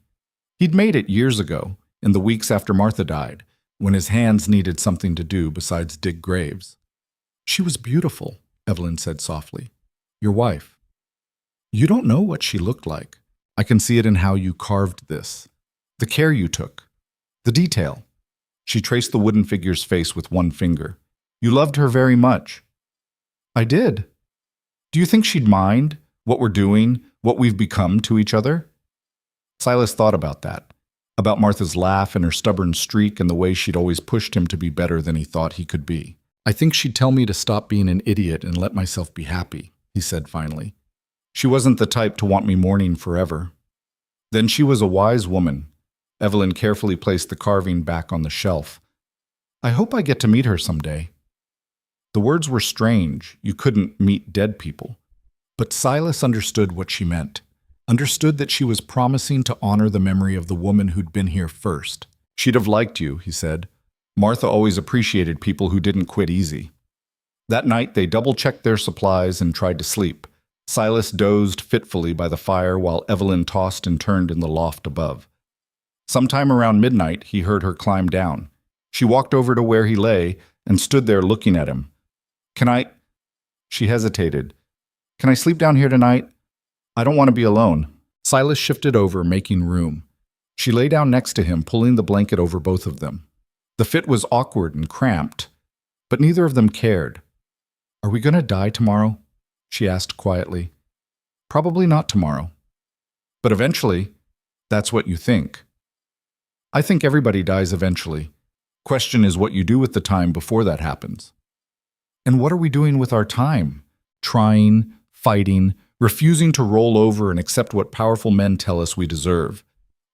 He'd made it years ago, in the weeks after Martha died, when his hands needed something to do besides dig graves. She was beautiful, Evelyn said softly. Your wife. You don't know what she looked like. I can see it in how you carved this. The care you took. The detail. She traced the wooden figure's face with one finger. You loved her very much. I did. Do you think she'd mind what we're doing, what we've become to each other? Silas thought about that, about Martha's laugh and her stubborn streak and the way she'd always pushed him to be better than he thought he could be. I think she'd tell me to stop being an idiot and let myself be happy, he said finally. She wasn't the type to want me mourning forever. Then she was a wise woman. Evelyn carefully placed the carving back on the shelf. I hope I get to meet her someday. The words were strange. You couldn't meet dead people. But Silas understood what she meant. Understood that she was promising to honor the memory of the woman who'd been here first. She'd have liked you, he said. Martha always appreciated people who didn't quit easy. That night, they double-checked their supplies and tried to sleep. Silas dozed fitfully by the fire while Evelyn tossed and turned in the loft above. Sometime around midnight, he heard her climb down. She walked over to where he lay and stood there looking at him. Can I? She hesitated. Can I sleep down here tonight? I don't want to be alone. Silas shifted over, making room. She lay down next to him, pulling the blanket over both of them. The fit was awkward and cramped, but neither of them cared. Are we going to die tomorrow? She asked quietly. Probably not tomorrow. But eventually, that's what you think. I think everybody dies eventually. Question is what you do with the time before that happens. And what are we doing with our time? Trying, fighting, refusing to roll over and accept what powerful men tell us we deserve.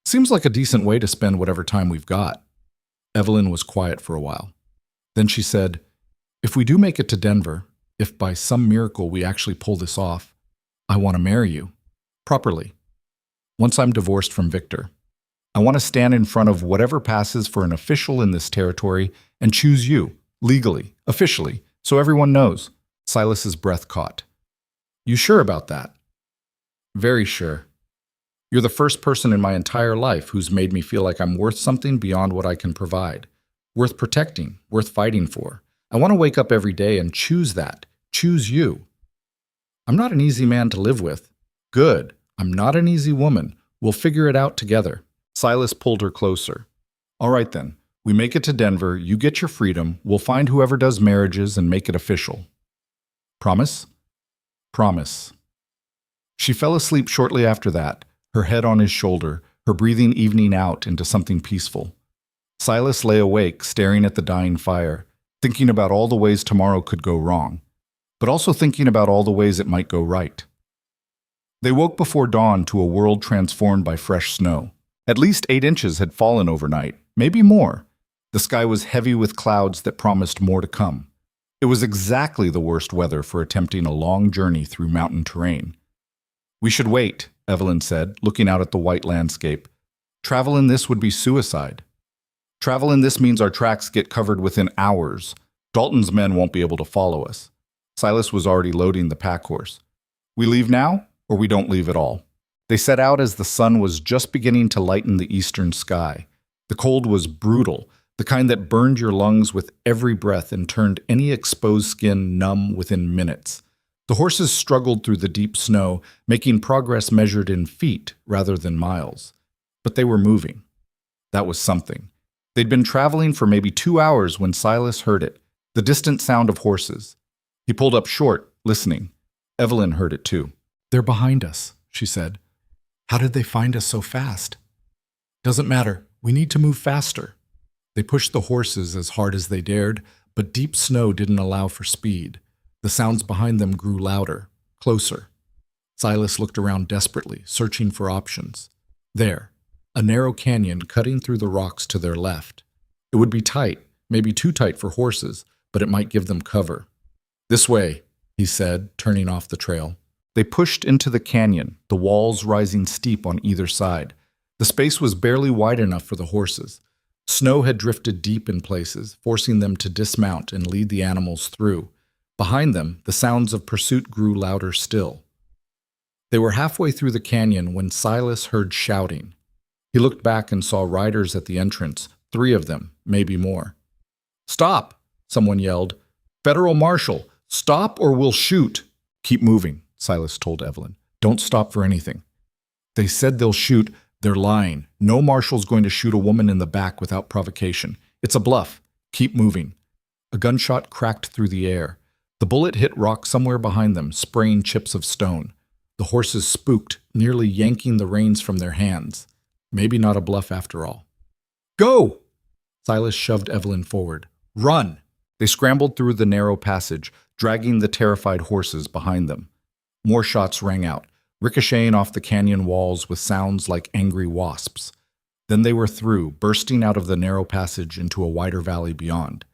Seems like a decent way to spend whatever time we've got. Evelyn was quiet for a while. Then she said, if we do make it to Denver, if by some miracle we actually pull this off, I want to marry you. Properly. Once I'm divorced from Victor. I want to stand in front of whatever passes for an official in this territory and choose you, legally, officially, so everyone knows. Silas's breath caught. You sure about that? Very sure. You're the first person in my entire life who's made me feel like I'm worth something beyond what I can provide. Worth protecting, worth fighting for. I want to wake up every day and choose that. Choose you. I'm not an easy man to live with. Good. I'm not an easy woman. We'll figure it out together. Silas pulled her closer. All right then. We make it to Denver, you get your freedom, we'll find whoever does marriages and make it official. Promise? Promise. She fell asleep shortly after that, her head on his shoulder, her breathing evening out into something peaceful. Silas lay awake, staring at the dying fire, thinking about all the ways tomorrow could go wrong, but also thinking about all the ways it might go right. They woke before dawn to a world transformed by fresh snow. At least 8 inches had fallen overnight, maybe more. The sky was heavy with clouds that promised more to come. It was exactly the worst weather for attempting a long journey through mountain terrain. We should wait, Evelyn said, looking out at the white landscape. Travel in this would be suicide. Travel in this means our tracks get covered within hours. Dalton's men won't be able to follow us. Silas was already loading the pack horse. We leave now, or we don't leave at all. They set out as the sun was just beginning to lighten the eastern sky. The cold was brutal, the kind that burned your lungs with every breath and turned any exposed skin numb within minutes. The horses struggled through the deep snow, making progress measured in feet rather than miles. But they were moving. That was something. They'd been traveling for maybe 2 hours when Silas heard it, the distant sound of horses. He pulled up short, listening. Evelyn heard it too. They're behind us, she said. How did they find us so fast? Doesn't matter. We need to move faster. They pushed the horses as hard as they dared, but deep snow didn't allow for speed. The sounds behind them grew louder, closer. Silas looked around desperately, searching for options. There, a narrow canyon cutting through the rocks to their left. It would be tight, maybe too tight for horses, but it might give them cover. This way, he said, turning off the trail. They pushed into the canyon, the walls rising steep on either side. The space was barely wide enough for the horses. Snow had drifted deep in places, forcing them to dismount and lead the animals through. Behind them, the sounds of pursuit grew louder still. They were halfway through the canyon when Silas heard shouting. He looked back and saw riders at the entrance, 3 of them, maybe more. Stop, someone yelled. Federal Marshal, stop or we'll shoot. Keep moving, Silas told Evelyn. Don't stop for anything. They said they'll shoot. They're lying. No marshal's going to shoot a woman in the back without provocation. It's a bluff. Keep moving. A gunshot cracked through the air. The bullet hit rock somewhere behind them, spraying chips of stone. The horses spooked, nearly yanking the reins from their hands. Maybe not a bluff after all. Go! Silas shoved Evelyn forward. Run! They scrambled through the narrow passage, dragging the terrified horses behind them. More shots rang out, ricocheting off the canyon walls with sounds like angry wasps. Then they were through, bursting out of the narrow passage into a wider valley beyond.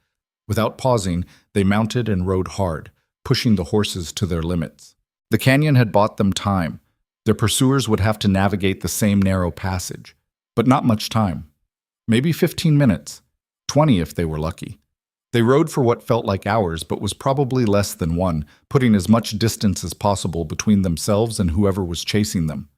Without pausing, they mounted and rode hard, pushing the horses to their limits. The canyon had bought them time. Their pursuers would have to navigate the same narrow passage, but not much time. Maybe 15 minutes, 20 if they were lucky. They rode for what felt like hours, but was probably less than one, putting as much distance as possible between themselves and whoever was chasing them.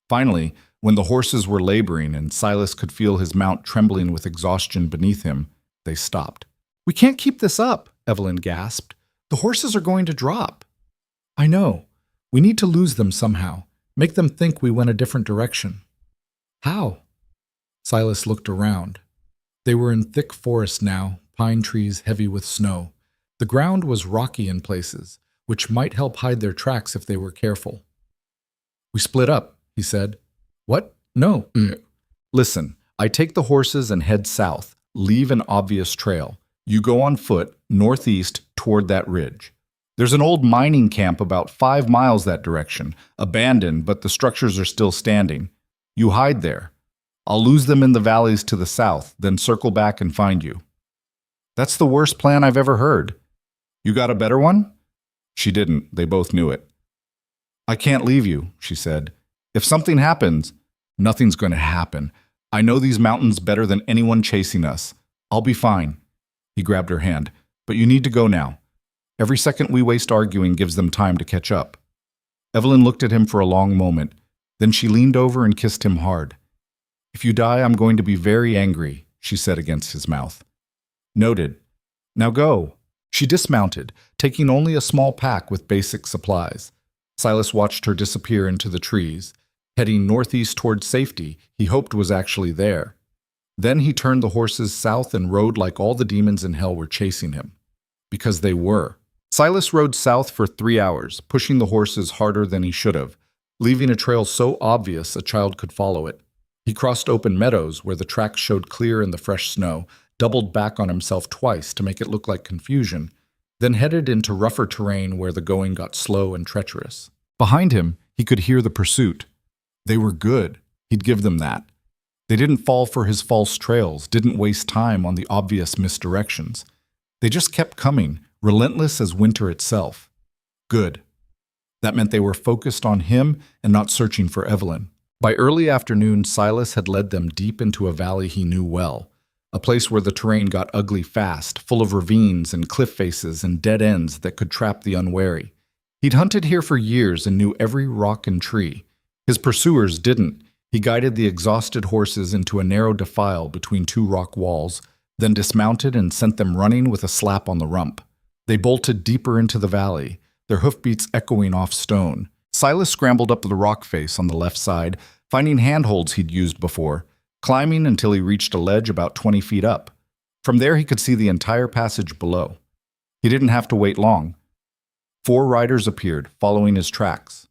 Finally, when the horses were laboring and Silas could feel his mount trembling with exhaustion beneath him, they stopped. We can't keep this up, Evelyn gasped. The horses are going to drop. I know. We need to lose them somehow. Make them think we went a different direction. How? Silas looked around. They were in thick forest now, pine trees heavy with snow. The ground was rocky in places, which might help hide their tracks if they were careful. We split up, he said. What? No. Listen, I take the horses and head south, leave an obvious trail. You go on foot, northeast, toward that ridge. There's an old mining camp about 5 miles that direction, abandoned, but the structures are still standing. You hide there. I'll lose them in the valleys to the south, then circle back and find you. That's the worst plan I've ever heard. You got a better one? She didn't. They both knew it. I can't leave you, she said. If something happens, nothing's going to happen. I know these mountains better than anyone chasing us. I'll be fine. He grabbed her hand. But you need to go now. Every second we waste arguing gives them time to catch up. Evelyn looked at him for a long moment. Then she leaned over and kissed him hard. If you die, I'm going to be very angry, she said against his mouth. Noted. Now go. She dismounted, taking only a small pack with basic supplies. Silas watched her disappear into the trees, heading northeast toward safety he hoped was actually there. Then he turned the horses south and rode like all the demons in hell were chasing him. Because they were. Silas rode south for 3 hours, pushing the horses harder than he should have, leaving a trail so obvious a child could follow it. He crossed open meadows where the tracks showed clear in the fresh snow, doubled back on himself twice to make it look like confusion, then headed into rougher terrain where the going got slow and treacherous. Behind him, he could hear the pursuit. They were good. He'd give them that. They didn't fall for his false trails, didn't waste time on the obvious misdirections. They just kept coming, relentless as winter itself. Good. That meant they were focused on him and not searching for Evelyn. By early afternoon, Silas had led them deep into a valley he knew well, a place where the terrain got ugly fast, full of ravines and cliff faces and dead ends that could trap the unwary. He'd hunted here for years and knew every rock and tree. His pursuers didn't. He guided the exhausted horses into a narrow defile between 2 rock walls, then dismounted and sent them running with a slap on the rump. They bolted deeper into the valley, their hoofbeats echoing off stone. Silas scrambled up the rock face on the left side, finding handholds he'd used before, climbing until he reached a ledge about 20 feet up. From there he could see the entire passage below. He didn't have to wait long. 4 riders appeared, following his tracks.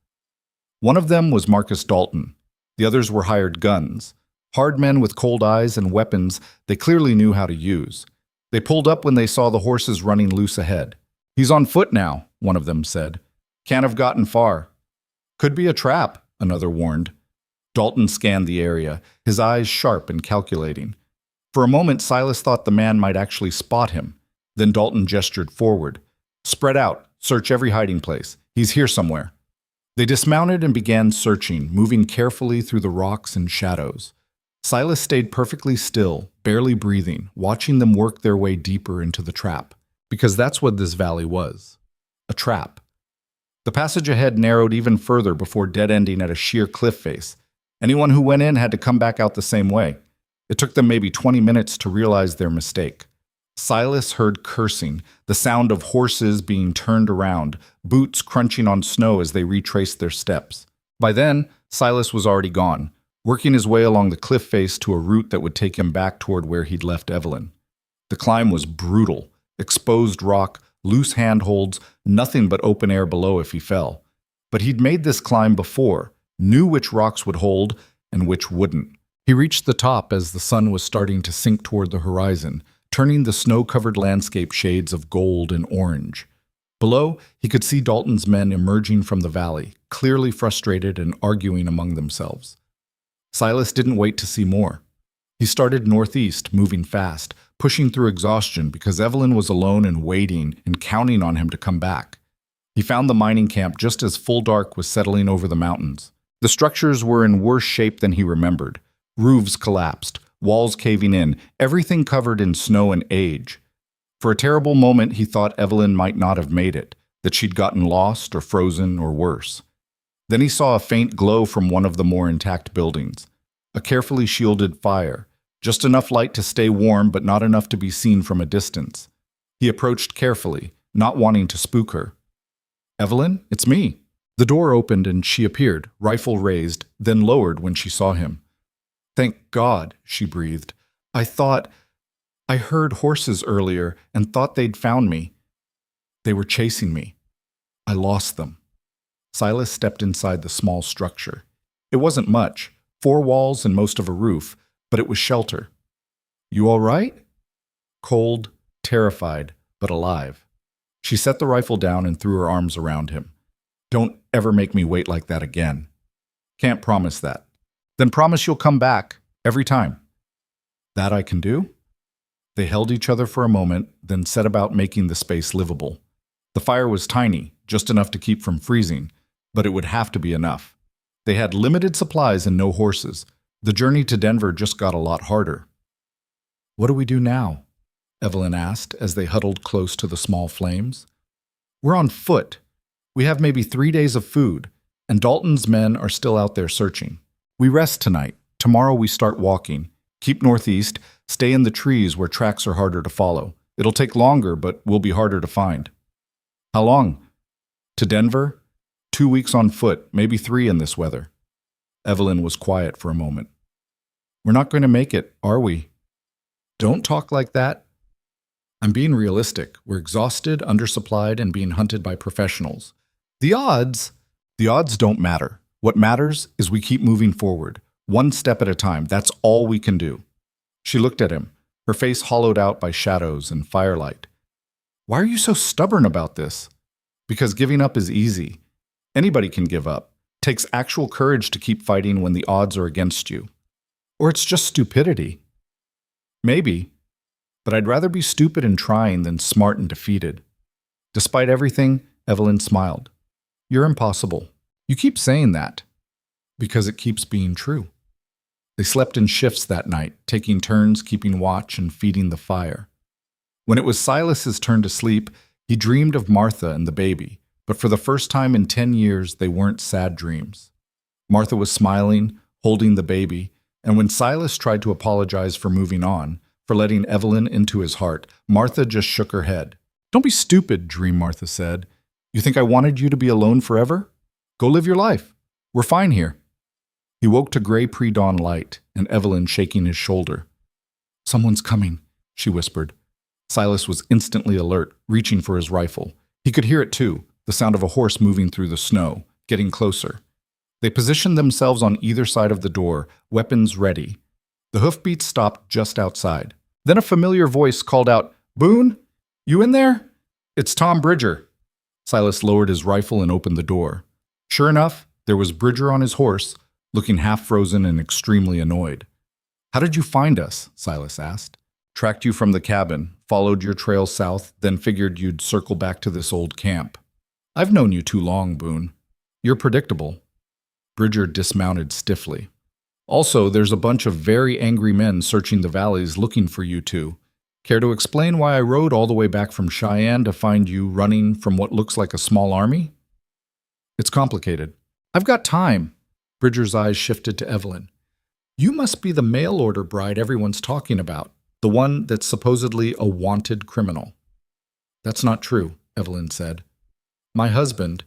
One of them was Marcus Dalton. The others were hired guns. Hard men with cold eyes and weapons they clearly knew how to use. They pulled up when they saw the horses running loose ahead. "He's on foot now," one of them said. "Can't have gotten far." "Could be a trap," another warned. Dalton scanned the area, his eyes sharp and calculating. For a moment, Silas thought the man might actually spot him. Then Dalton gestured forward. "Spread out. Search every hiding place. He's here somewhere." They dismounted and began searching, moving carefully through the rocks and shadows. Silas stayed perfectly still, barely breathing, watching them work their way deeper into the trap. Because that's what this valley was. A trap. The passage ahead narrowed even further before dead-ending at a sheer cliff face. Anyone who went in had to come back out the same way. It took them maybe 20 minutes to realize their mistake. Silas heard cursing, the sound of horses being turned around, boots crunching on snow as they retraced their steps. By then, Silas was already gone, working his way along the cliff face to a route that would take him back toward where he'd left Evelyn. The climb was brutal. Exposed rock, loose handholds, nothing but open air below if he fell. But he'd made this climb before, knew which rocks would hold and which wouldn't. He reached the top as the sun was starting to sink toward the horizon, turning the snow-covered landscape shades of gold and orange. Below, he could see Dalton's men emerging from the valley, clearly frustrated and arguing among themselves. Silas didn't wait to see more. He started northeast, moving fast, pushing through exhaustion because Evelyn was alone and waiting and counting on him to come back. He found the mining camp just as full dark was settling over the mountains. The structures were in worse shape than he remembered. Roofs collapsed, walls caving in, everything covered in snow and age. For a terrible moment, he thought Evelyn might not have made it, that she'd gotten lost or frozen or worse. Then he saw a faint glow from one of the more intact buildings. A carefully shielded fire, just enough light to stay warm but not enough to be seen from a distance. He approached carefully, not wanting to spook her. "Evelyn, it's me." The door opened and she appeared, rifle raised, then lowered when she saw him. "Thank God," she breathed. I heard horses earlier and thought they'd found me. They were chasing me. I lost them." Silas stepped inside the small structure. It wasn't much, 4 walls and most of a roof, but it was shelter. "You all right?" Cold, terrified, but alive. She set the rifle down and threw her arms around him. "Don't ever make me wait like that again." "Can't promise that." "Then promise you'll come back, every time." "That I can do?" They held each other for a moment, then set about making the space livable. The fire was tiny, just enough to keep from freezing, but it would have to be enough. They had limited supplies and no horses. The journey to Denver just got a lot harder. "What do we do now?" Evelyn asked as they huddled close to the small flames. "We're on foot. We have maybe 3 days of food, and Dalton's men are still out there searching. We rest tonight. Tomorrow we start walking. Keep northeast, stay in the trees where tracks are harder to follow. It'll take longer, but will be harder to find. How long? To Denver? 2 weeks on foot, maybe 3 in this weather. Evelyn was quiet for a moment. We're not going to make it, are we? Don't talk like that. I'm being realistic. We're exhausted, undersupplied, and being hunted by professionals. The odds don't matter. What matters is we keep moving forward, one step at a time. That's all we can do. She looked at him, her face hollowed out by shadows and firelight. Why are you so stubborn about this? Because giving up is easy. Anybody can give up. It takes actual courage to keep fighting when the odds are against you. Or it's just stupidity. Maybe, but I'd rather be stupid and trying than smart and defeated. Despite everything, Evelyn smiled. You're impossible. You keep saying that. Because it keeps being true. They slept in shifts that night, taking turns keeping watch and feeding the fire. When it was Silas's turn to sleep, he dreamed of Martha and the baby, but for the first time in 10 years, they weren't sad dreams. Martha was smiling, holding the baby, and when Silas tried to apologize for moving on, for letting Evelyn into his heart, Martha just shook her head. Don't be stupid, Dream Martha said. You think I wanted you to be alone forever? Go live your life. We're fine here. He woke to gray pre-dawn light, and Evelyn shaking his shoulder. Someone's coming, she whispered. Silas was instantly alert, reaching for his rifle. He could hear it too, the sound of a horse moving through the snow, getting closer. They positioned themselves on either side of the door, weapons ready. The hoofbeats stopped just outside. Then a familiar voice called out, Boone? You in there? It's Tom Bridger. Silas lowered his rifle and opened the door. Sure enough, there was Bridger on his horse, looking half-frozen and extremely annoyed. How did you find us? Silas asked. Tracked you from the cabin, followed your trail south, then figured you'd circle back to this old camp. I've known you too long, Boone. You're predictable. Bridger dismounted stiffly. Also, there's a bunch of very angry men searching the valleys looking for you two. Care to explain why I rode all the way back from Cheyenne to find you running from what looks like a small army? It's complicated. I've got time. Bridger's eyes shifted to Evelyn. You must be the mail-order bride everyone's talking about, the one that's supposedly a wanted criminal. That's not true, Evelyn said. My husband.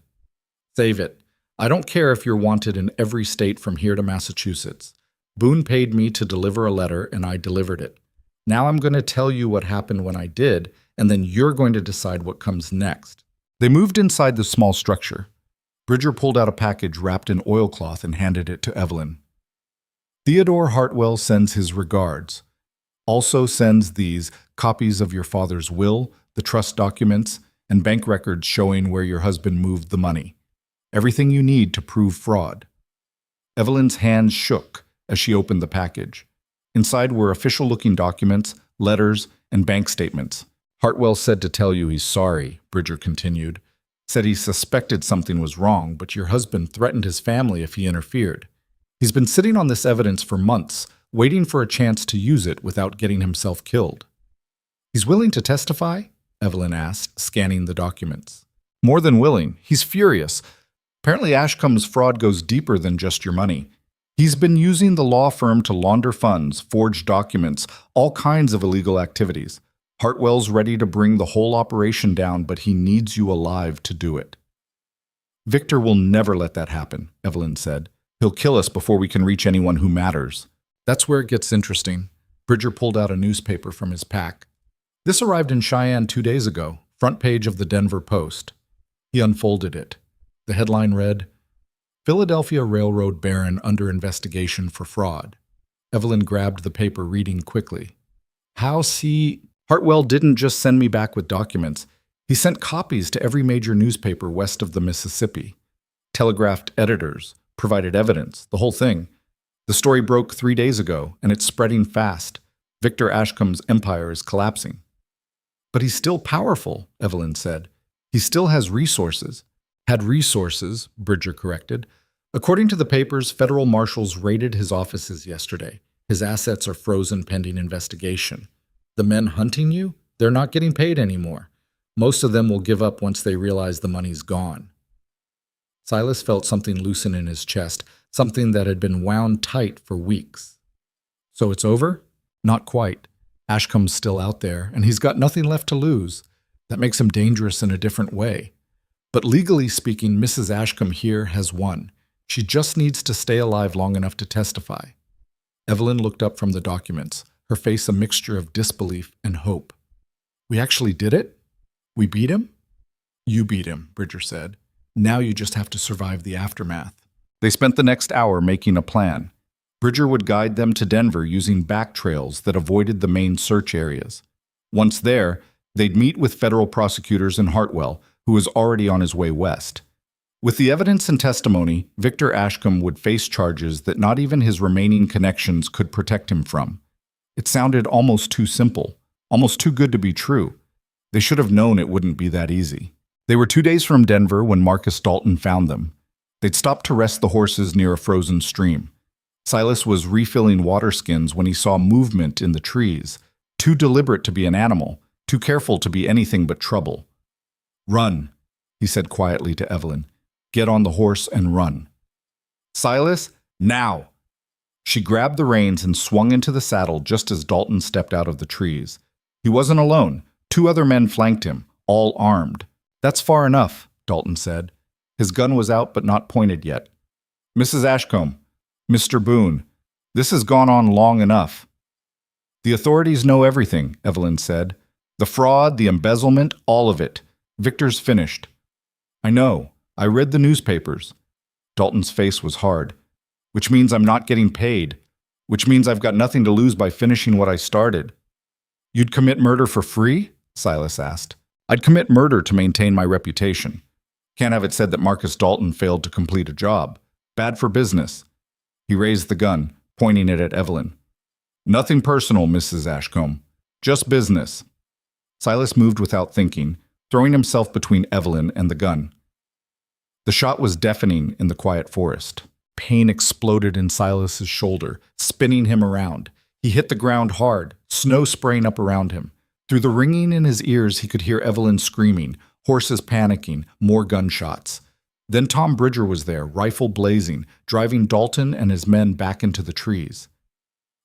Save it. I don't care if you're wanted in every state from here to Massachusetts. Boone paid me to deliver a letter, and I delivered it. Now I'm going to tell you what happened when I did, and then you're going to decide what comes next. They moved inside the small structure. Bridger pulled out a package wrapped in oilcloth and handed it to Evelyn. Theodore Hartwell sends his regards. Also sends these copies of your father's will, the trust documents, and bank records showing where your husband moved the money. Everything you need to prove fraud. Evelyn's hands shook as she opened the package. Inside were official-looking documents, letters, and bank statements. Hartwell said to tell you he's sorry, Bridger continued. Said he suspected something was wrong, but your husband threatened his family if he interfered. He's been sitting on this evidence for months, waiting for a chance to use it without getting himself killed. He's willing to testify? Evelyn asked, scanning the documents. More than willing. He's furious. Apparently Ashcombe's fraud goes deeper than just your money. He's been using the law firm to launder funds, forge documents, all kinds of illegal activities. Hartwell's ready to bring the whole operation down, but he needs you alive to do it. Victor will never let that happen, Evelyn said. He'll kill us before we can reach anyone who matters. That's where it gets interesting. Bridger pulled out a newspaper from his pack. This arrived in Cheyenne 2 days ago, front page of the Denver Post. He unfolded it. The headline read, Philadelphia Railroad Baron under investigation for fraud. Evelyn grabbed the paper, reading quickly. Hartwell didn't just send me back with documents. He sent copies to every major newspaper west of the Mississippi. Telegraphed editors, provided evidence, the whole thing. The story broke 3 days ago, and it's spreading fast. Victor Ashcombe's empire is collapsing. But he's still powerful, Evelyn said. He still has resources. Had resources, Bridger corrected. According to the papers, federal marshals raided his offices yesterday. His assets are frozen pending investigation. The men hunting you? They're not getting paid anymore. Most of them will give up once they realize the money's gone. Silas felt something loosen in his chest, something that had been wound tight for weeks. So it's over? Not quite. Ashcombe's still out there, and he's got nothing left to lose. That makes him dangerous in a different way. But legally speaking, Mrs. Ashcombe here has won. She just needs to stay alive long enough to testify. Evelyn looked up from the documents, her face a mixture of disbelief and hope. We actually did it? We beat him? You beat him, Bridger said. Now you just have to survive the aftermath. They spent the next hour making a plan. Bridger would guide them to Denver using back trails that avoided the main search areas. Once there, they'd meet with federal prosecutors in Hartwell, who was already on his way west. With the evidence and testimony, Victor Ashcombe would face charges that not even his remaining connections could protect him from. It sounded almost too simple, almost too good to be true. They should have known it wouldn't be that easy. They were 2 days from Denver when Marcus Dalton found them. They'd stopped to rest the horses near a frozen stream. Silas was refilling water skins when he saw movement in the trees, too deliberate to be an animal, too careful to be anything but trouble. Run, he said quietly to Evelyn. Get on the horse and run. Silas, now! She grabbed the reins and swung into the saddle just as Dalton stepped out of the trees. He wasn't alone. 2 other men flanked him, all armed. That's far enough, Dalton said. His gun was out but not pointed yet. Mrs. Ashcombe, Mr. Boone, this has gone on long enough. The authorities know everything, Evelyn said. The fraud, the embezzlement, all of it. Victor's finished. I know. I read the newspapers. Dalton's face was hard. Which means I'm not getting paid. Which means I've got nothing to lose by finishing what I started. You'd commit murder for free? Silas asked. I'd commit murder to maintain my reputation. Can't have it said that Marcus Dalton failed to complete a job. Bad for business. He raised the gun, pointing it at Evelyn. Nothing personal, Mrs. Ashcombe. Just business. Silas moved without thinking, throwing himself between Evelyn and the gun. The shot was deafening in the quiet forest. Pain exploded in Silas's shoulder, spinning him around. He hit the ground hard, snow spraying up around him. Through the ringing in his ears, he could hear Evelyn screaming, horses panicking, more gunshots. Then Tom Bridger was there, rifle blazing, driving Dalton and his men back into the trees.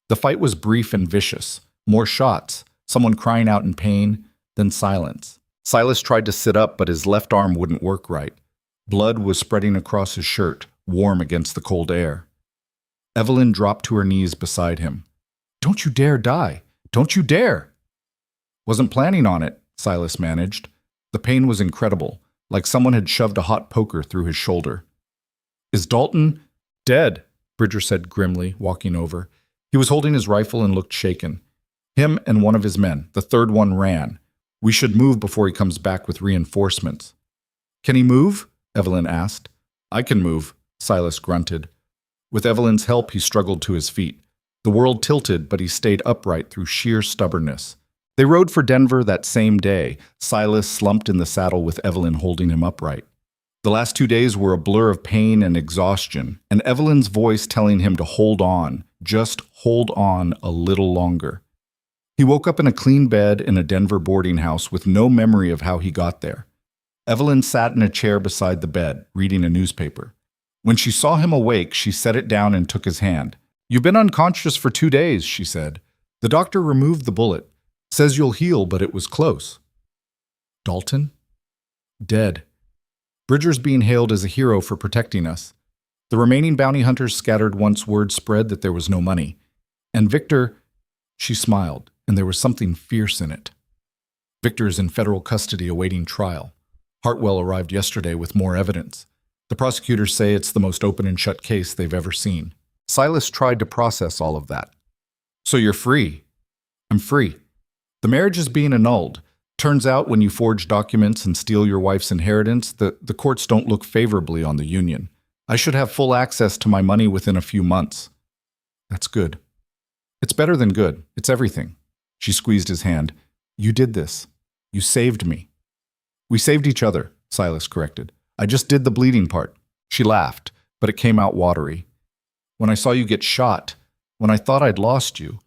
The fight was brief and vicious. More shots, someone crying out in pain, then silence. Silas tried to sit up, but his left arm wouldn't work right. Blood was spreading across his shirt, warm against the cold air. Evelyn dropped to her knees beside him. Don't you dare die! Don't you dare! Wasn't planning on it, Silas managed. The pain was incredible, like someone had shoved a hot poker through his shoulder. Is Dalton dead? Bridger said grimly, walking over. He was holding his rifle and looked shaken. Him and one of his men, the third one, ran. We should move before he comes back with reinforcements. Can he move? Evelyn asked. I can move, Silas grunted. With Evelyn's help, he struggled to his feet. The world tilted, but he stayed upright through sheer stubbornness. They rode for Denver that same day, Silas slumped in the saddle with Evelyn holding him upright. The last 2 days were a blur of pain and exhaustion, and Evelyn's voice telling him to hold on, just hold on a little longer. He woke up in a clean bed in a Denver boarding house with no memory of how he got there. Evelyn sat in a chair beside the bed, reading a newspaper. When she saw him awake, she set it down and took his hand. You've been unconscious for 2 days, she said. The doctor removed the bullet. Says you'll heal, but it was close. Dalton? Dead. Bridger's being hailed as a hero for protecting us. The remaining bounty hunters scattered once word spread that there was no money. And Victor, she smiled, and there was something fierce in it. Victor is in federal custody awaiting trial. Hartwell arrived yesterday with more evidence. The prosecutors say it's the most open and shut case they've ever seen. Silas tried to process all of that. So you're free. I'm free. The marriage is being annulled. Turns out when you forge documents and steal your wife's inheritance, the courts don't look favorably on the union. I should have full access to my money within a few months. That's good. It's better than good. It's everything. She squeezed his hand. You did this. You saved me. We saved each other, Silas corrected. I just did the bleeding part. She laughed, but it came out watery. When I saw you get shot, when I thought I'd lost you,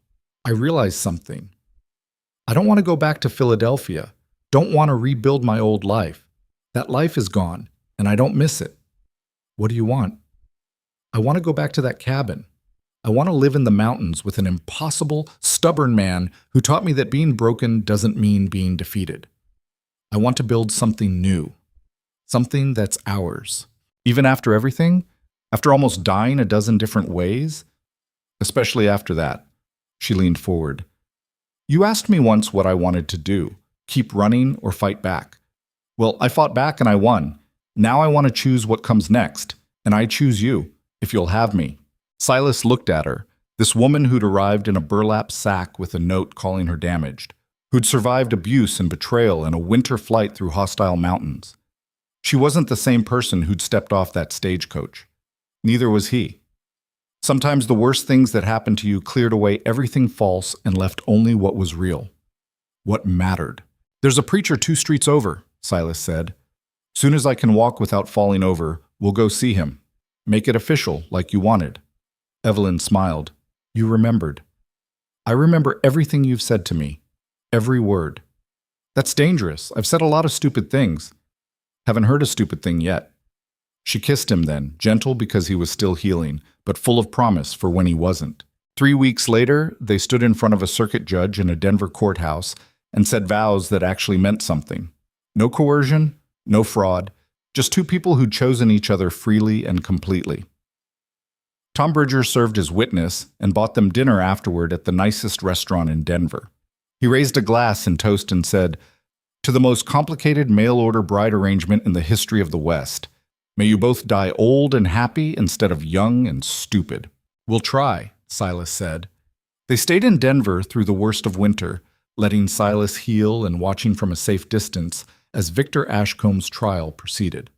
I realized something. I don't want to go back to Philadelphia. Don't want to rebuild my old life. That life is gone, and I don't miss it. What do you want? I want to go back to that cabin. I want to live in the mountains with an impossible, stubborn man who taught me that being broken doesn't mean being defeated. I want to build something new, something that's ours. Even after everything, after almost dying a dozen different ways, especially after that. She leaned forward. You asked me once what I wanted to do, keep running or fight back. Well, I fought back and I won. Now I want to choose what comes next, and I choose you, if you'll have me. Silas looked at her, this woman who'd arrived in a burlap sack with a note calling her damaged, who'd survived abuse and betrayal and a winter flight through hostile mountains. She wasn't the same person who'd stepped off that stagecoach. Neither was he. Sometimes the worst things that happened to you cleared away everything false and left only what was real. What mattered. There's a preacher 2 streets over, Silas said. Soon as I can walk without falling over, we'll go see him. Make it official, like you wanted. Evelyn smiled. You remembered. I remember everything you've said to me. Every word. That's dangerous. I've said a lot of stupid things. Haven't heard a stupid thing yet. She kissed him then, gentle because he was still healing, but full of promise for when he wasn't. 3 weeks later, they stood in front of a circuit judge in a Denver courthouse and said vows that actually meant something. No coercion, no fraud, just 2 people who'd chosen each other freely and completely. Tom Bridger served as witness and bought them dinner afterward at the nicest restaurant in Denver. He raised a glass in toast and said, "To the most complicated mail-order bride arrangement in the history of the West. May you both die old and happy instead of young and stupid." "We'll try," Silas said. They stayed in Denver through the worst of winter, letting Silas heal and watching from a safe distance as Victor Ashcomb's trial proceeded.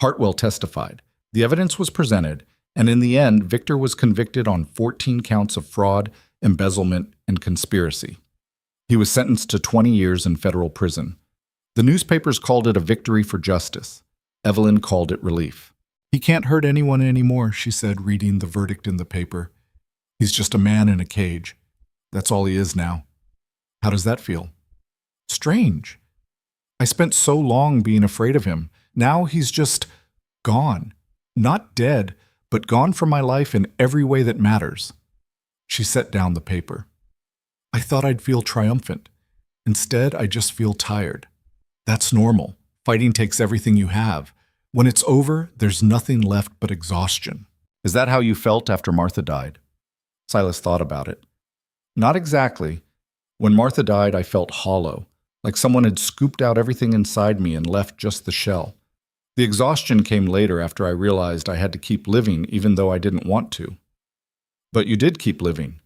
Hartwell testified. The evidence was presented, and in the end, Victor was convicted on 14 counts of fraud, embezzlement, and conspiracy. He was sentenced to 20 years in federal prison. The newspapers called it a victory for justice. Evelyn called it relief. "He can't hurt anyone anymore," she said, reading the verdict in the paper. "He's just a man in a cage. That's all he is now." "How does that feel?" "Strange. I spent so long being afraid of him. Now he's just gone. Not dead, but gone from my life in every way that matters." She set down the paper. "I thought I'd feel triumphant. Instead, I just feel tired. That's normal. Fighting takes everything you have. When it's over, there's nothing left but exhaustion." "Is that how you felt after Martha died?" Silas thought about it. "Not exactly. When Martha died, I felt hollow, like someone had scooped out everything inside me and left just the shell. The exhaustion came later after I realized I had to keep living even though I didn't want to." "But you did keep living."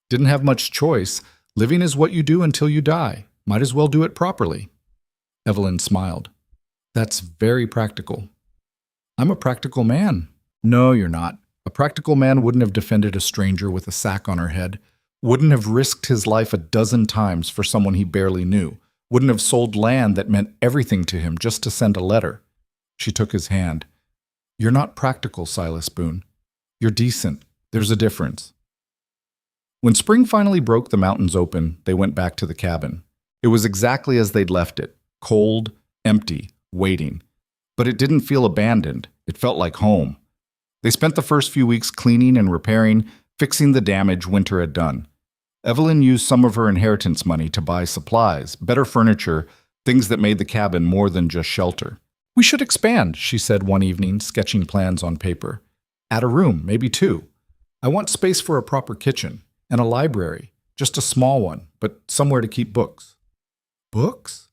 "Didn't have much choice. Living is what you do until you die. Might as well do it properly." Evelyn smiled. "That's very practical." "I'm a practical man." "No, you're not. A practical man wouldn't have defended a stranger with a sack on her head, wouldn't have risked his life a dozen times for someone he barely knew, wouldn't have sold land that meant everything to him just to send a letter." She took his hand. "You're not practical, Silas Boone. You're decent. There's a difference." When spring finally broke the mountains open, they went back to the cabin. It was exactly as they'd left it. Cold, empty, waiting. But it didn't feel abandoned. It felt like home. They spent the first few weeks cleaning and repairing, fixing the damage winter had done. Evelyn used some of her inheritance money to buy supplies, better furniture, things that made the cabin more than just shelter. "We should expand," she said one evening, sketching plans on paper. "Add a room, maybe 2. I want space for a proper kitchen, and a library, just a small one, but somewhere to keep books." "Books?"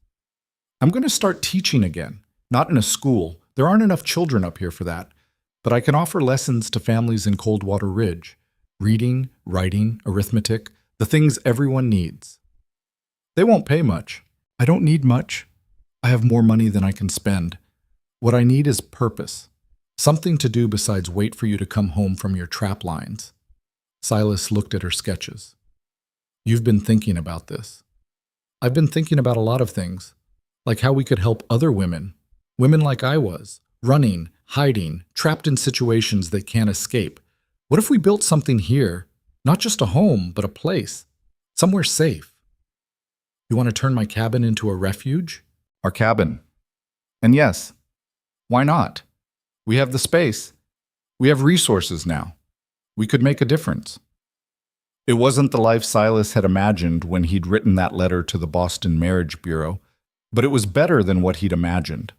"I'm going to start teaching again. Not in a school. There aren't enough children up here for that. But I can offer lessons to families in Coldwater Ridge. Reading, writing, arithmetic, the things everyone needs. They won't pay much. I don't need much. I have more money than I can spend. What I need is purpose. Something to do besides wait for you to come home from your trap lines." Silas looked at her sketches. "You've been thinking about this." "I've been thinking about a lot of things. Like how we could help other women. Women like I was. Running, hiding, trapped in situations they can't escape. What if we built something here? Not just a home, but a place. Somewhere safe." "You want to turn my cabin into a refuge?" "Our cabin. And yes, why not? We have the space. We have resources now. We could make a difference. It wasn't the life Silas had imagined when he'd written that letter to the Boston Marriage Bureau, but it was better than what he'd imagined.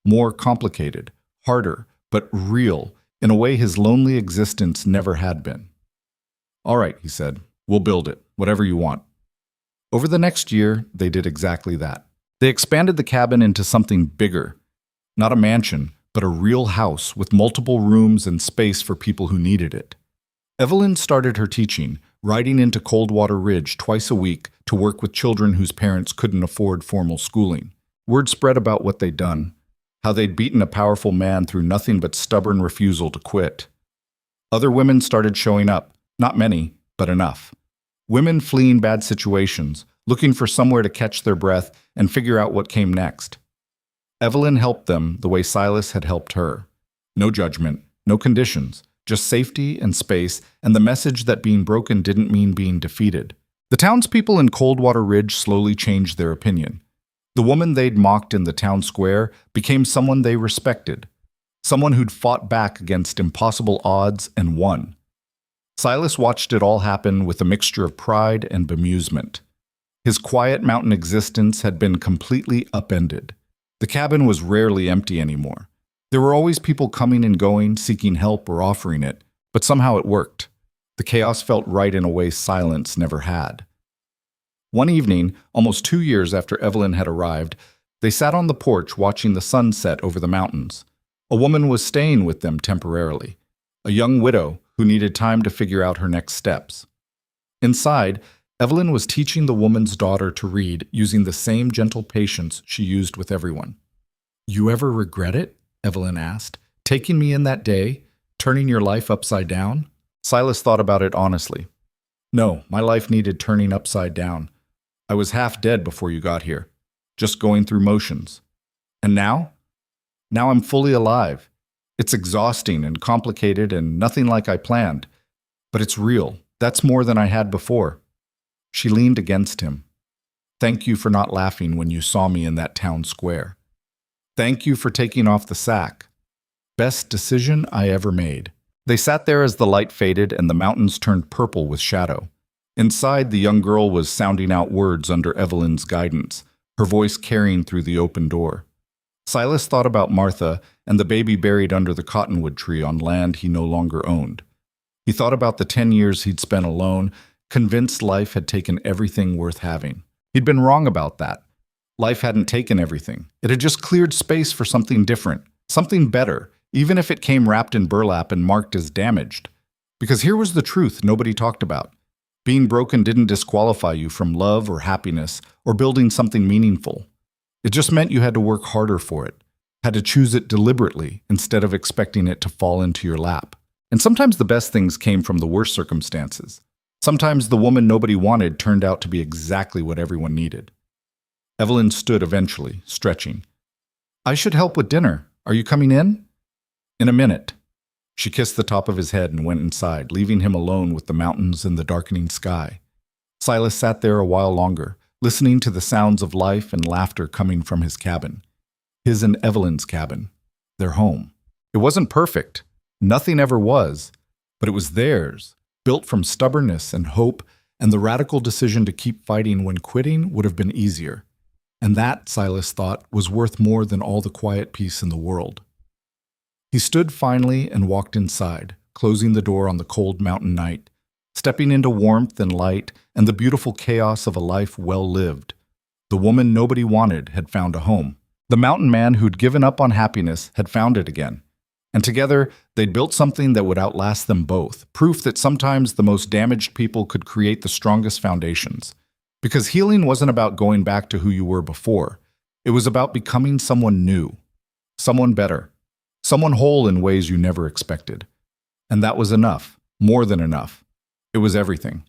More complicated, harder, but real, in a way his lonely existence never had been. "All right," he said, "we'll build it, whatever you want." Over the next year, they did exactly that. They expanded the cabin into something bigger. Not a mansion, but a real house with multiple rooms and space for people who needed it. Evelyn started her teaching, riding into Coldwater Ridge twice a week to work with children whose parents couldn't afford formal schooling. Word spread about what they'd done, how they'd beaten a powerful man through nothing but stubborn refusal to quit. Other women started showing up, not many, but enough. Women fleeing bad situations, looking for somewhere to catch their breath and figure out what came next. Evelyn helped them the way Silas had helped her. No judgment, no conditions, just safety and space, and the message that being broken didn't mean being defeated. The townspeople in Coldwater Ridge slowly changed their opinion. The woman they'd mocked in the town square became someone they respected, someone who'd fought back against impossible odds and won. Silas watched it all happen with a mixture of pride and bemusement. His quiet mountain existence had been completely upended. The cabin was rarely empty anymore. There were always people coming and going, seeking help or offering it, but somehow it worked. The chaos felt right in a way silence never had. One evening, almost 2 years after Evelyn had arrived, they sat on the porch watching the sun set over the mountains. A woman was staying with them temporarily, a young widow who needed time to figure out her next steps. Inside, Evelyn was teaching the woman's daughter to read using the same gentle patience she used with everyone. "You ever regret it?" Evelyn asked. "Taking me in that day? Turning your life upside down?" Silas thought about it honestly. "No, my life needed turning upside down. I was half dead before you got here, just going through motions. And now? Now I'm fully alive. It's exhausting and complicated and nothing like I planned. But it's real. That's more than I had before." She leaned against him. "Thank you for not laughing when you saw me in that town square. Thank you for taking off the sack. Best decision I ever made." They sat there as the light faded and the mountains turned purple with shadow. Inside, the young girl was sounding out words under Evelyn's guidance, her voice carrying through the open door. Silas thought about Martha and the baby buried under the cottonwood tree on land he no longer owned. He thought about the 10 years he'd spent alone, convinced life had taken everything worth having. He'd been wrong about that. Life hadn't taken everything. It had just cleared space for something different, something better, even if it came wrapped in burlap and marked as damaged. Because here was the truth nobody talked about. Being broken didn't disqualify you from love or happiness or building something meaningful. It just meant you had to work harder for it, had to choose it deliberately instead of expecting it to fall into your lap. And sometimes the best things came from the worst circumstances. Sometimes the woman nobody wanted turned out to be exactly what everyone needed. Evelyn stood eventually, stretching. "I should help with dinner. Are you coming in?" "In a minute." She kissed the top of his head and went inside, leaving him alone with the mountains and the darkening sky. Silas sat there a while longer, listening to the sounds of life and laughter coming from his cabin. His and Evelyn's cabin. Their home. It wasn't perfect. Nothing ever was. But it was theirs, built from stubbornness and hope and the radical decision to keep fighting when quitting would have been easier. And that, Silas thought, was worth more than all the quiet peace in the world. He stood finally and walked inside, closing the door on the cold mountain night, stepping into warmth and light and the beautiful chaos of a life well lived. The woman nobody wanted had found a home. The mountain man who'd given up on happiness had found it again. And together, they'd built something that would outlast them both, proof that sometimes the most damaged people could create the strongest foundations. Because healing wasn't about going back to who you were before. It was about becoming someone new, someone better, someone whole in ways you never expected. And that was enough, more than enough. It was everything.